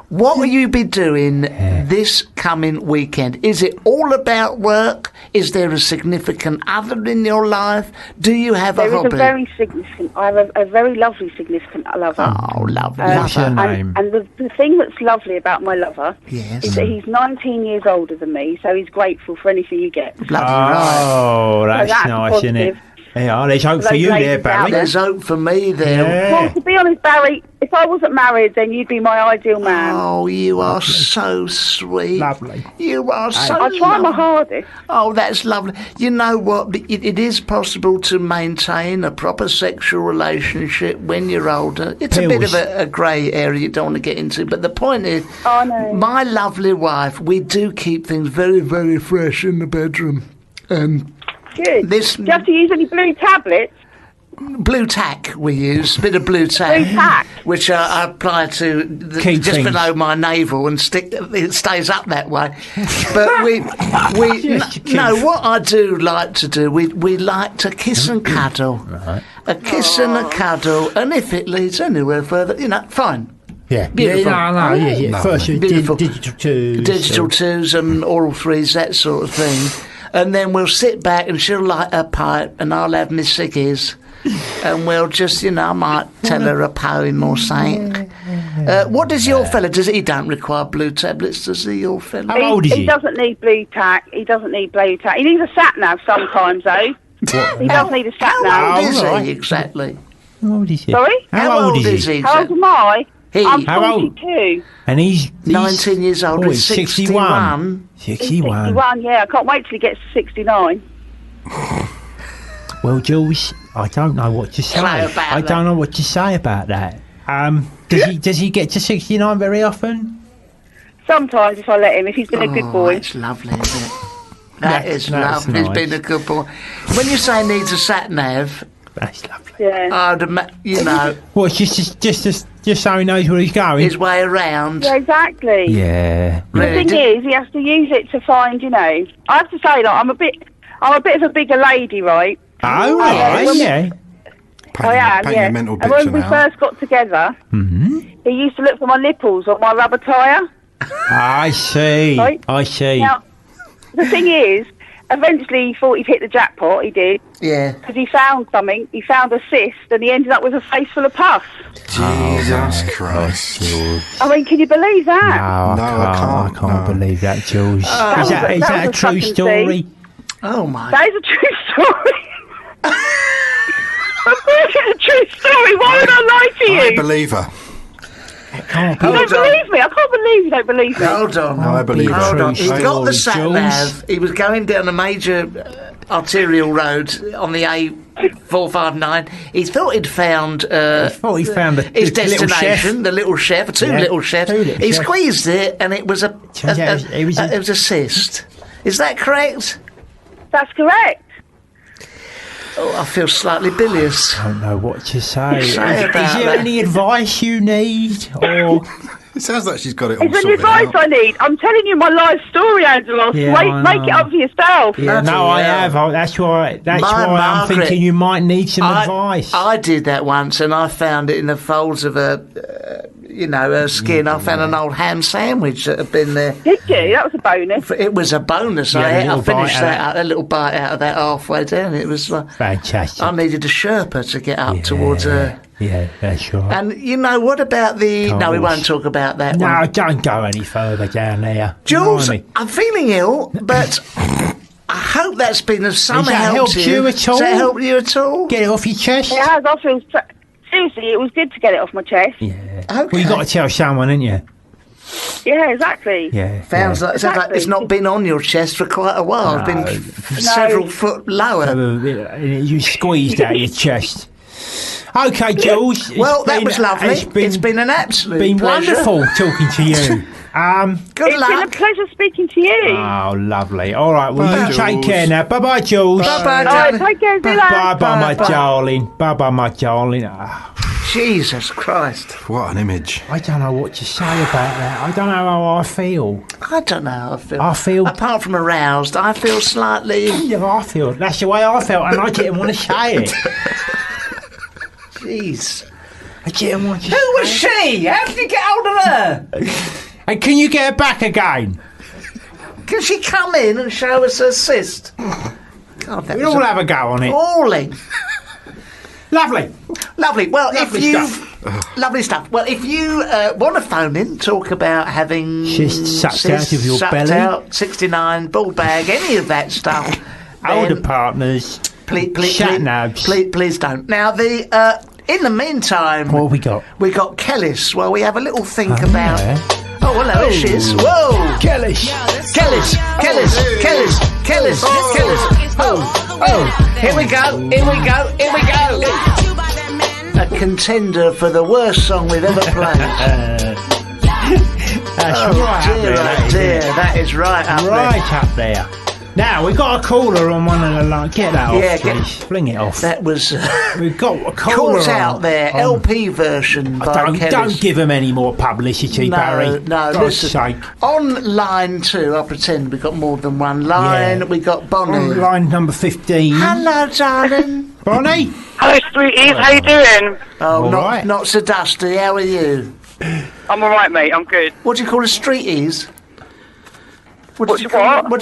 will you be doing this coming weekend? Is it all about work? Is there a significant other in your life? Do you have a hobby? I have a very lovely significant lover. Oh, lovely. What's her name? And the thing that's lovely about my lover is that he's 19 years older than me, so he's grateful for anything you get. Bloody right. Oh, that's nice, positive. isn't it? Yeah, there's hope for you there, Barry. There's hope for me there. Yeah. Well, to be honest, Barry, if I wasn't married, then you'd be my ideal man. Oh, you are so sweet. Lovely. You are so I try my hardest. Oh, that's lovely. You know what? It is possible to maintain a proper sexual relationship when you're older. It's a bit of a grey area you don't want to get into, but the point is, my lovely wife, we do keep things very, very fresh in the bedroom. Good. Do you have to use any blue tablets? Blue tack we use, a bit of blue tack. Blue tack. Which I apply to just below my navel and it stays up that way. But what I do like to do, we like to kiss and cuddle. Right. A kiss and a cuddle, and if it leads anywhere further, fine. Yeah. Beautiful. Yeah. First, Beautiful. digital twos. Digital twos and oral threes, that sort of thing. And then we'll sit back and she'll light her pipe and I'll have my ciggies. And we'll just, I might tell her a poem or something. What does your fella? He don't require blue tablets, does he, your fella? How old is he? He doesn't need blue tack. He needs a sat-nav sometimes, though. He does need a sat-nav. How old is he, exactly? How old is he? Sorry? How old is he? How old am I? I'm How old? 42. And he's 19 years old. He's 61. 61, yeah. I can't wait till he gets to 69. Well, Jules, I don't know what to say. I don't know what to say about that. Does he get to 69 very often? Sometimes, if I let him, if he's been a good boy. That's lovely, isn't it? That is lovely. Nice. He's been a good boy. When you say needs a sat-nav... That's lovely. Yeah. Well, just so he knows where he's going. His way around. Yeah, exactly. Yeah. The thing is, he has to use it to find, I have to say, I'm a bit I'm a bit of a bigger lady, right? Oh, right, yeah. I am, paint yeah. a mental And picture when we now. first got together, he used to look for my nipples on my rubber tyre. I see. Right? I see. Now, the thing is, eventually he thought he'd hit the jackpot, he did. Yeah. Because he found something, he found a cyst, and he ended up with a face full of pus. Jesus Christ. I mean, can you believe that? No, I can't believe that, Jules. Is that a true story? Oh, my. That is a true story. Of course it's a true story. Why would I lie to you? I believe her. You don't believe me? I can't believe you don't believe me. Hold on. No, I believe her. Hold on. He got the Jules. sat-nav. He was going down a major arterial road on the A459. He thought he'd found He found his the little chef. destination, the little chef, two Yeah, little chefs. two little He chefs. squeezed it, and it was a It was a cyst. Is that correct? That's correct. Oh, I feel slightly bilious. I don't know what to say. Is Say there about that. any advice you need? Or It sounds like she's got it all It's an sorted advice out. I need. I'm telling you my life story, Angelos. Yeah, Wait, I make know. it up for yourself. yeah, no, I hell. have. That's why. That's My why I'm Margaret, thinking you might need some advice. I did that once, and I found it in the folds of a skin. I found an old ham sandwich that had been there. Did you? That was a bonus. It was a bonus. Yeah, a I little finished bite that, a little bite out of that halfway down. It was. Fantastic. I needed a Sherpa to get up towards her. Yeah, that's right. And you know what about the? No, we Course. won't talk about that No, one. don't go any further down there. Jules, Blimey. I'm feeling ill, but I hope that's been of some Has that help helped to you at all? Has that helped you at all? Get it off your chest. It has. I feel seriously. It was good to get it off my chest. Yeah. Okay. Well, you got to tell someone, ain't you? Yeah, exactly. Yeah. Sounds like Exactly. it's not been on your chest for quite a while. It's been several foot lower. You squeezed out your chest. Okay, Jules. Well, that was lovely. It's been an absolute pleasure. wonderful talking to you. Good It's been a luck. pleasure speaking to you. Oh, lovely. All right, well, Bye, you take Jules. care now. Bye-bye, Jules. Bye-bye, All right, darling. take care. See you later. Bye-bye, my Bye. darling. Bye-bye, my darling. Ah, Jesus Christ. What an image. I don't know what to say about that. I don't know how I feel. I don't know how I feel. I feel... Apart from aroused, I feel slightly... Yeah, I feel. That's the way I felt, and I didn't want to say it. Jeez. I didn't want to Who was she? How did you get hold of her? And can you get her back again? Can she come in and show us her cyst? God, that We'll was all have a go on it. appalling. Lovely. Lovely. Well, Lovely if you... stuff. Lovely stuff. Well, if you want to phone in, talk about having... Cysts sucked out of your sucked belly. out, 69, ball bag, any of that stuff. Older then partners. Sat-navs. Please don't. Now, in the meantime... What have we got? We got Kellis. Well, we have a little think about... yeah. Oh, hello, there she is. Whoa! Kellis. Kellis! Oh, here we go. A contender for the worst song we've ever played. That's right up there. Dear, that is right up there. Right up there. Now, we've got a caller on one of the lines. Get that off, please. Fling it off. That was We've got a caller caught out there, on. LP version by Kellis. Don't give him any more publicity, Barry. No, God's listen. sake. On line 2, I pretend we've got more than one line. Yeah. We got Bonnie. On line number 15. Hello, darling. Bonnie? Hello, sweeties. How you doing? Oh, All right. not so dusty. How are you? I'm all right, mate. I'm good. What do you call us, streeties? What did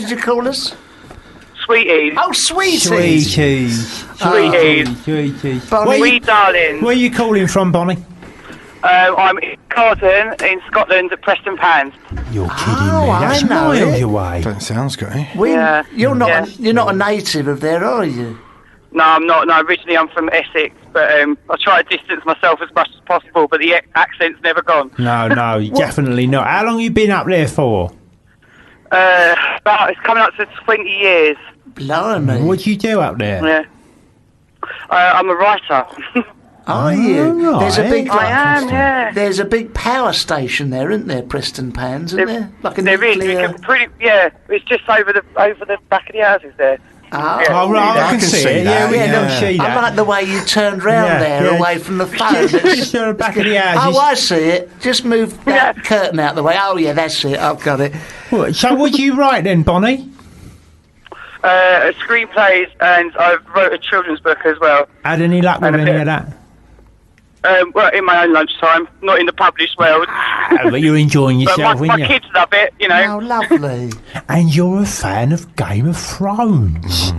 you call us? Sweeties. Oh, sweeties. Sweeties. Sweeties. Bonnie. Sweet darling. Where are you calling from, Bonnie? I'm in Carton in Scotland at Preston Pans. You're kidding Oh, me. I That's know miles it. away. Don't sound Scotty. Yeah. You're not. Yeah. You're not a native of there, are you? No, I'm not. No, originally I'm from Essex, but I try to distance myself as much as possible, but the accent's never gone. No, definitely not. How long you been up there for? It's coming up to 20 years. Blimey. What do you do up there? Yeah. I'm a writer. Are you? right. There's a big. I am, yeah. There's a big power station there, isn't there, Preston Pans? Isn't there? Like a There is. nuclear. It's just over the back of the houses there. Oh, Yeah. Oh, right, I I can can see see it. that, Yeah, we can yeah. see I that. like the way you turned round Yeah, there, yeah. away from the phone. Just on the back of the houses. Oh, I see it. Just move that curtain out the way. Oh, yeah, that's it. I've got it. So what do you write then, Bonnie? screenplays, and I wrote a children's book as well. Had any luck with any of that? Well, in my own lunchtime, not in the published world. But you're enjoying yourself, my aren't you? kids love it, you know. Oh, lovely. And you're a fan of Game of Thrones.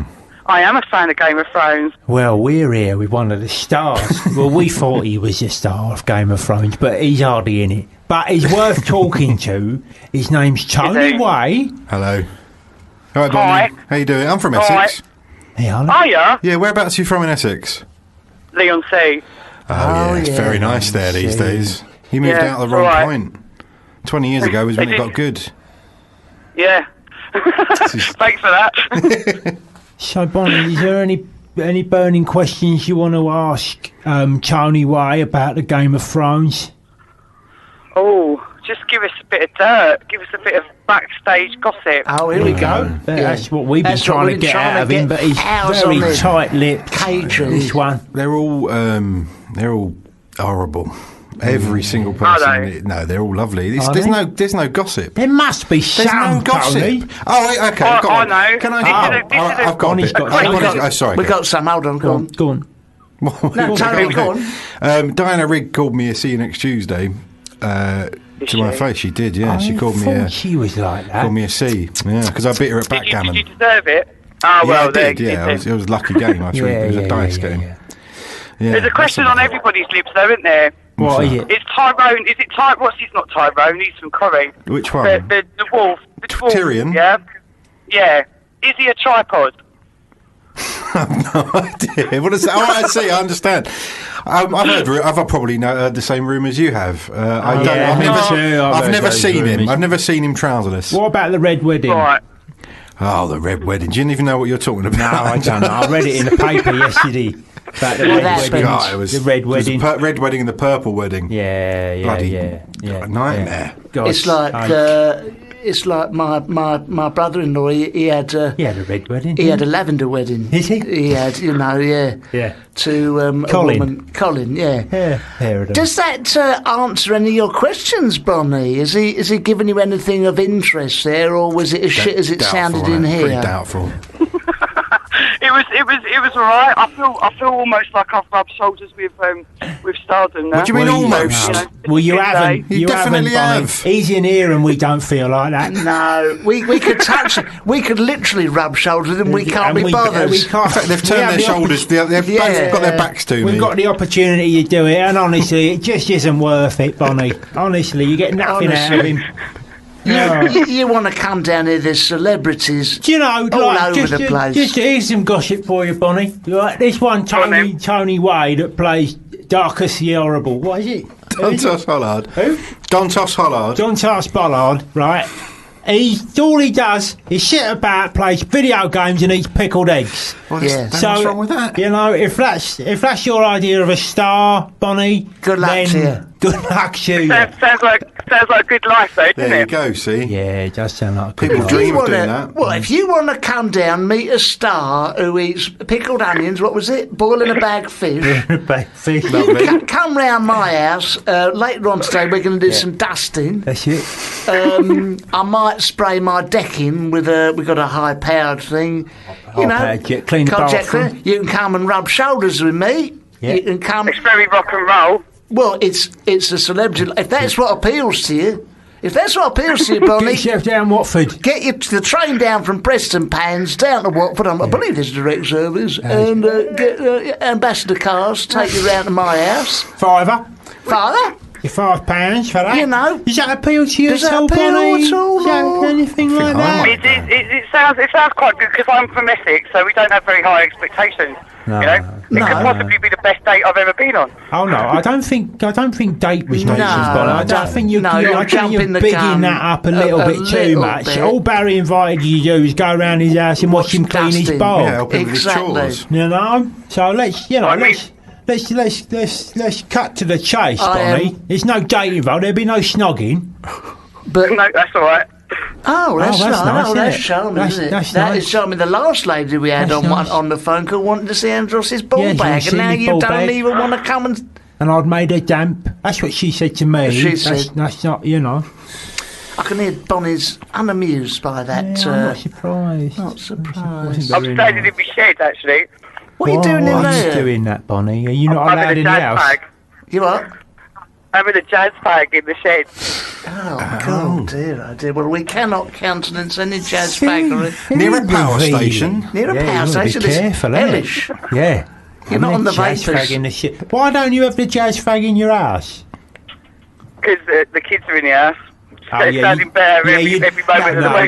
I am a fan of Game of Thrones. Well, we're here with one of the stars. Well, we thought he was a star of Game of Thrones, but he's hardly in it. But he's worth talking to. His name's Tony Way. Hello. Hi, Bonnie. How you doing? I'm from Essex. Hey, hello. Are ya? Yeah, whereabouts are you from in Essex? Leon C. Oh, it's very nice there these days. You moved out at the wrong point. 20 years ago was when it got good. Yeah. Thanks for that. So, Bonnie, is there any burning questions you want to ask Tony Way about the Game of Thrones? Oh, just give us a bit of dirt. Give us a bit of backstage gossip. Oh, here we go. That's what we've been trying to get out of him, but he's very tight-lipped. Cagey. This one. They're all horrible. Every single person. No, they're all lovely. There's no gossip. There must be There's some, no gossip. Tony. Oh, wait, okay. I know. Can I? I've got a bit. Sorry. We got some. Hold on. Go on. No, Tony, go on. Diana Rigg called me a see you next Tuesday. To my face, she did. Yeah, she called me. She was like that. Called me a C. Yeah, because I beat her at backgammon. Did you deserve it? Oh, well, I did. Yeah, it was a lucky game. Actually, it was a dice game. Yeah. There's a question on everybody's lips, though, isn't there? What is it? It's Tyrone. Is it Tyrone? What's he's not Tyrone? He's from Corrie. Which one? The wolf. The dwarf. Tyrion. Yeah. Yeah. Is he a tripod? I have no idea. What is that? Oh, I see. I understand. I've probably heard the same rumours you have. I've never seen him. I've never seen him trouserless. What about the Red Wedding? Right. Oh, the Red Wedding. Do you even know what you're talking about? No, I don't know. I read it in the paper yesterday. About the Red Wedding. God, it was the Red Wedding. Red Wedding and the Purple Wedding. Yeah. Nightmare. God, it's like my brother-in-law. He had a Red Wedding. He had a lavender wedding. Is he? He had, yeah. To Colin. A woman, Colin. Yeah. Yeah. Does that answer any of your questions, Bonnie? Is he giving you anything of interest there, or was it as shit as it sounded in here? Pretty doubtful. It was all right. I feel almost like I've rubbed shoulders with Stardom now. What do you mean almost? Well, you haven't. You definitely have. He's in here, and we don't feel like that. No, we could touch. We could literally rub shoulders with them. We can't be bothered. We can't. They've turned their shoulders. They've both got their backs to me. We've got the opportunity to do it, and honestly, it just isn't worth it, Bonnie. Honestly, you get nothing out of him. You want to come down here? There's celebrities, do you know, all over the place. Just here's some gossip for you, Bonnie. Right, this one, Tony Way, that plays Darkus the Horrible. What is it? Dontos Hollard. Who? Dontos Hollard. Dontos Bollard, right? All he does is sit about, plays video games, and eats pickled eggs. What's wrong with that? You know, if that's your idea of a star, Bonnie, good luck to you. Good luck to you. Sounds like a good life, though, doesn't it? There you go. See. Yeah, it does sound like a good People life. dream of doing that. Well, if you want to come down, meet a star who eats pickled onions. What was it? Boiling a bag of fish. Come round my house later on today. We're going to do some dusting. That's it. I might spray my decking with we've got a high-powered thing. Clean the bathroom. You can come and rub shoulders with me. Yeah. You can come. It's very rock and roll. Well, it's a celebrity. If that's what appeals to you. Bonnie, get yourself down Watford. Get the train down from Preston Pans down to Watford. I believe there's a direct service, and get ambassador cars take you round to my house. Father. Your £5 for that. You know, does that appeal to you? Does that appeal at all? Anything like that? It sounds quite good because I'm from Essex, so we don't have very high expectations. No, you know, it could possibly be the best date I've ever been on. Oh no, I don't think date was mentioned, but I don't think you're jumping the bigging that up a little bit too much. Bit. All Barry invited you to do is go around his house and watch him clean his bowl. Yeah, help him with his chores. You know, so let's cut to the chase, Bonnie. There's no dating involved. There'll be no snogging. But no, that's all right. Oh, that's nice. Oh, that's charming, isn't it? That is charming. The last lady we had on the phone call wanted to see Angelos' ball bag, and now you don't even want to come and... And I'd made her damp. That's what she said to me. She said... That's not, you know... I can hear Bonnie's unamused by that. Yeah, I'm not surprised. Not surprised. I'm standing in my shed, actually. What are you doing in there? What are you doing that, Bonnie? Are you not allowed in the house? Bag. You what? I'm in a jazz bag in the shed. Oh, God, dear. Well, we cannot countenance any jazz faggery. Near a power station. Near a power station. Be careful, hellish. Yeah. You're not on the jazz vapors. fag in the shit. Why don't you have the jazz fag in your house? Because the kids are in the house. Oh, They're standing bare every moment of the way.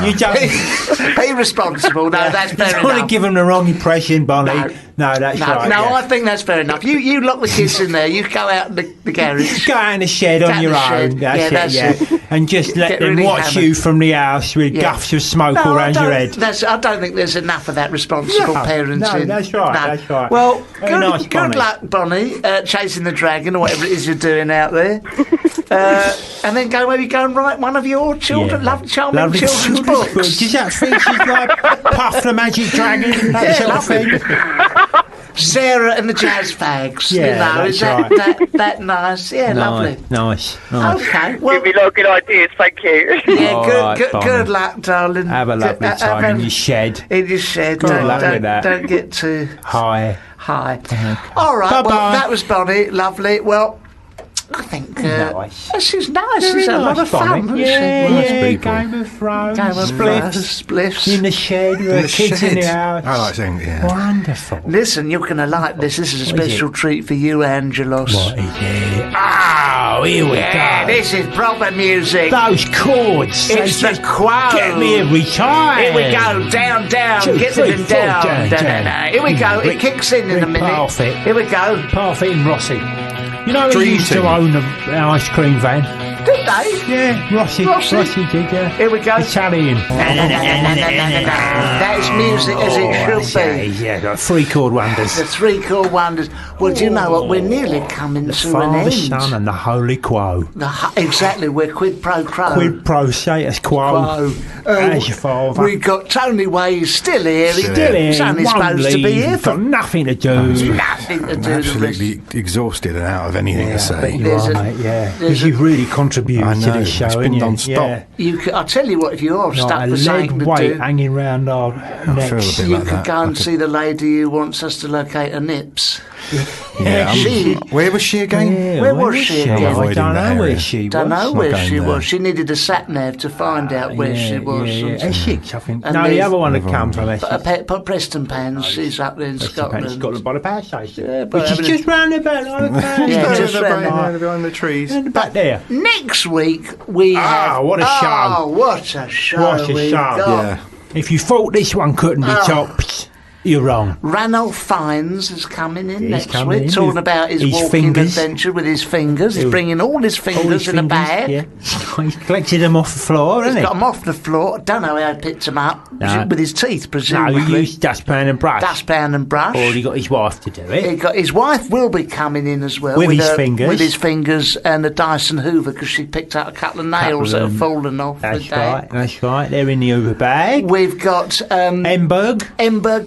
You don't. Be responsible. No, that's fair enough. You don't want to give them the wrong impression, Bonnie. No, that's right. No, yeah. I think that's fair enough. You lock the kids in there. You go out in the garage. Go out in the shed on your own. That's it. And just let them really watch you from the house with guffs of smoke all around your head. I don't think there's enough of that responsible parenting. No, that's right. That's right. Well, nice, good luck, Bonnie, chasing the dragon or whatever it is you're doing out there. And then maybe go and write one of your children, charming children's books. Does that feature like Puff the Magic Dragon? That sort of thing? Sarah and the Jazz Fags. Yeah, is right. that nice? Yeah, lovely. Nice. Okay. Well, give me a lot of good ideas, thank you. Yeah, good luck, darling. Have a lovely time in your shed. In your shed. Good luck with that. Don't get too high. All right. Bye-bye. Well, that was Bonnie. Lovely. Well, I think she's nice. She's a lot of fun. Yeah, Game of Thrones. Spliffs. In the shed with the kids in the house. I like saying, Wonderful. Listen, you're going to like this. This is a special treat for you, Angelos. What is it? Oh, here we go. This is proper music. Those chords. It's the quo. Get me every time. Here we go. Down. Get them down. Here we go. It kicks in a minute. Parfit. Here we go. Parfit and Rossi. You know, he used to own an ice cream van. Did they? Yeah, Rossi did, yeah. Here we go. Italian. That is music as it should be. Yeah, the 3 chord wonders. The 3 chord wonders. Well, do you know what? We're nearly coming to an end. The Son and the Holy Quo. Exactly, we're quid pro quo. Quid pro status quo. As your father. We've got Tony Ways still here. Still here. He's only supposed to be here for nothing to do. Nothing to do. Absolutely exhausted and out of anything to say. You are, mate, because you've really contributed to this show. It's been non-stop. I'll tell you what, if you are stuck for something to weight do, hanging round our necks. You could go and see the lady who wants us to locate her nips. Yeah, where was she again? Yeah, where was she again? I don't know where she was. Don't know where she was. She needed a sat nav to find out where she was. Essex, I think. No, the other one had come from Essex. Preston Pans, she's up there in Scotland. Scotland by the power station. Yeah, which is just round about like the power station. Just behind the trees. Back there. Next week we have... what a show. Oh, what a show. What a show. Yeah. If you thought this one couldn't be topped, you're wrong. Ranulph Fiennes is coming in next coming week, talking about his walking adventure with his fingers. He's bringing all his fingers in a bag. Yeah. He's collected them off the floor, hasn't he? He's got them off the floor. I don't know how he picked them up. With his teeth, presumably. No, he used dustpan and brush. Or he got his wife to do it. His wife will be coming in as well. With his fingers. With his fingers and a Dyson Hoover, because she picked out a couple of nails that have fallen off. That's right. They're in the Hoover bag. We've got... Emberg.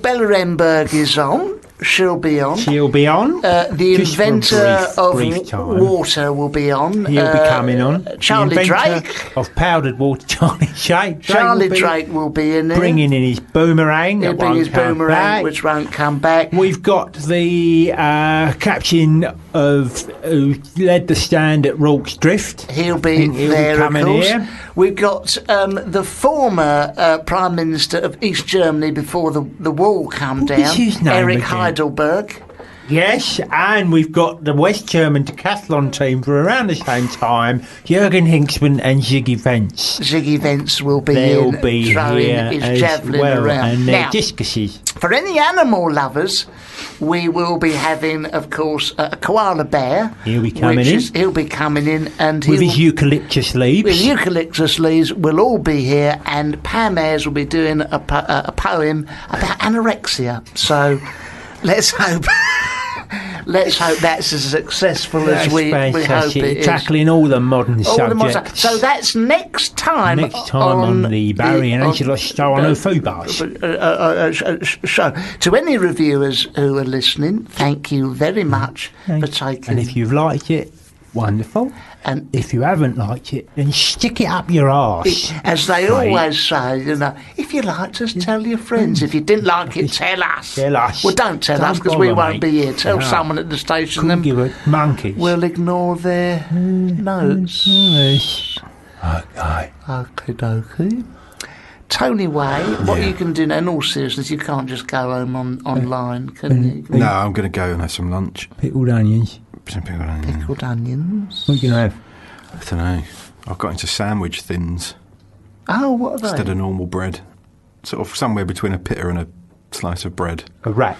Bella Emberg is on. She'll be on. The inventor of water will be on. He'll be coming on. Charlie Drake. Of powdered water, Charlie Drake will be in there. Bringing in his boomerang. He'll bring his boomerang, which won't come back. We've got the captain who led the stand at Rorke's Drift. He'll be there, of course. Here. We've got the former Prime Minister of East Germany before the wall came down, Eric Heidelberg. Yes, and we've got the West German decathlon team for around the same time, Jürgen Hinksman and Ziggy Vance. Ziggy Vance will be throwing his javelin around. And their discuses. For any animal lovers, we will be having, of course, a koala bear. He'll be coming in. He'll be coming in. And with his eucalyptus leaves. With eucalyptus leaves, we'll all be here, and Pam Ayres will be doing a poem about anorexia. So let's hope... Let's hope that's as successful as we hope it is. Tackling all the modern subjects. So that's next time. On the Barry and Angelos show on Fubar's show. To any reviewers who are listening, thank you very much for taking. And if you've liked it, Wonderful. And if you haven't liked it, then stick it up your arse. As they always say, you know, if you liked us, tell your friends. If you didn't like it, tell us. Tell us. Well, don't tell us because we won't be here. Tell someone at the station. Couldn't give a monkeys. We'll ignore their notes. Okay. Okie-dokie. Tony Way, what are you going to do now? In all seriousness, you can't just go home online, can you? No, I'm going to go and have some lunch. Pickled onions. Pickled onions. What are you going to have? I don't know. I've got into sandwich thins. Oh, what are they? Instead of normal bread. Sort of somewhere between a pita and a slice of bread. A wrap?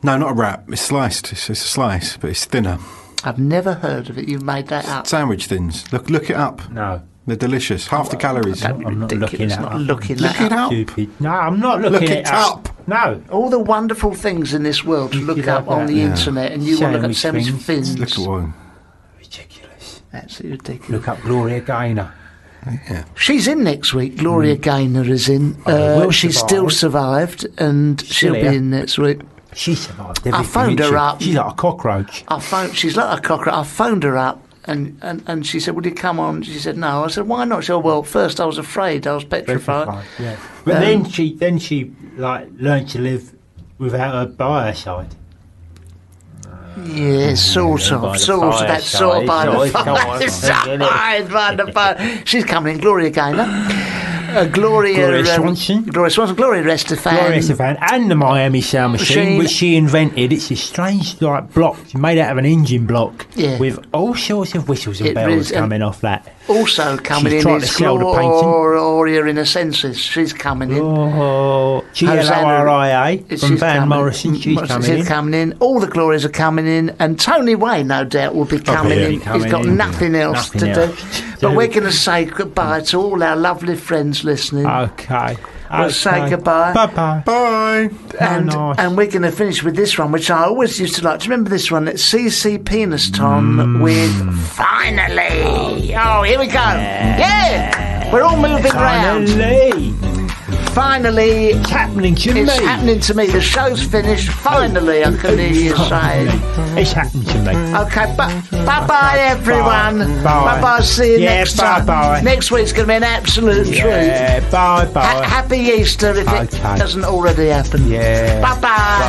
No, not a wrap. It's sliced. It's a slice, but it's thinner. I've never heard of it. You've made that up. Sandwich thins. Look it up. No. They're delicious. Half the calories. I'm not looking it up. Look it up. Stupid. No, I'm not looking it up. No. All the wonderful things in this world to look up on the internet, and you want to look at sandwich fins. Look at one. Ridiculous. Absolutely ridiculous. Look up Gloria Gaynor. Yeah. She's in next week. Gloria Gaynor is in. She's still survived, and she'll be in next week. She survived. I phoned her up. She's like a cockroach. She's like a cockroach. I phoned her up. And she said, "Would you come on?" She said, "No." I said, "Why not?" She said, "Well, first I was afraid. I was petrified." Yeah. But then she like learned to live without her by her side. Yeah, sort of. That's sort of by the fire. She's coming in. Gloria Gaynor. Gloria Swanson. Gloria Estefan. And the Miami Sound Machine, which she invented. It's a strange block made out of an engine block with all sorts of whistles and bells coming off that. Also coming in is Gloria Innocensis. She's coming in. Gloria from Van Morrison. She's coming in. All the Glorias are coming in. And Tony Way, no doubt, will be coming in. He's got nothing else to do. But we're going to say goodbye to all our lovely friends listening. Okay. We'll say goodbye. Bye-bye. Bye. And we're going to finish with this one, which I always used to like. Do you remember this one? It's CC Penis Tom with Finally. Oh, here we go. Yeah. We're all moving around. Finally. It's happening to me. It's happening to me. The show's finished. Finally, I can hear you say. It's happening to me. Okay, bye-bye, everyone. Bye. Bye-bye. See you next time. Bye. Next week's going to be an absolute treat. Bye-bye. Happy Easter if it doesn't already happen. Yeah. Bye-bye.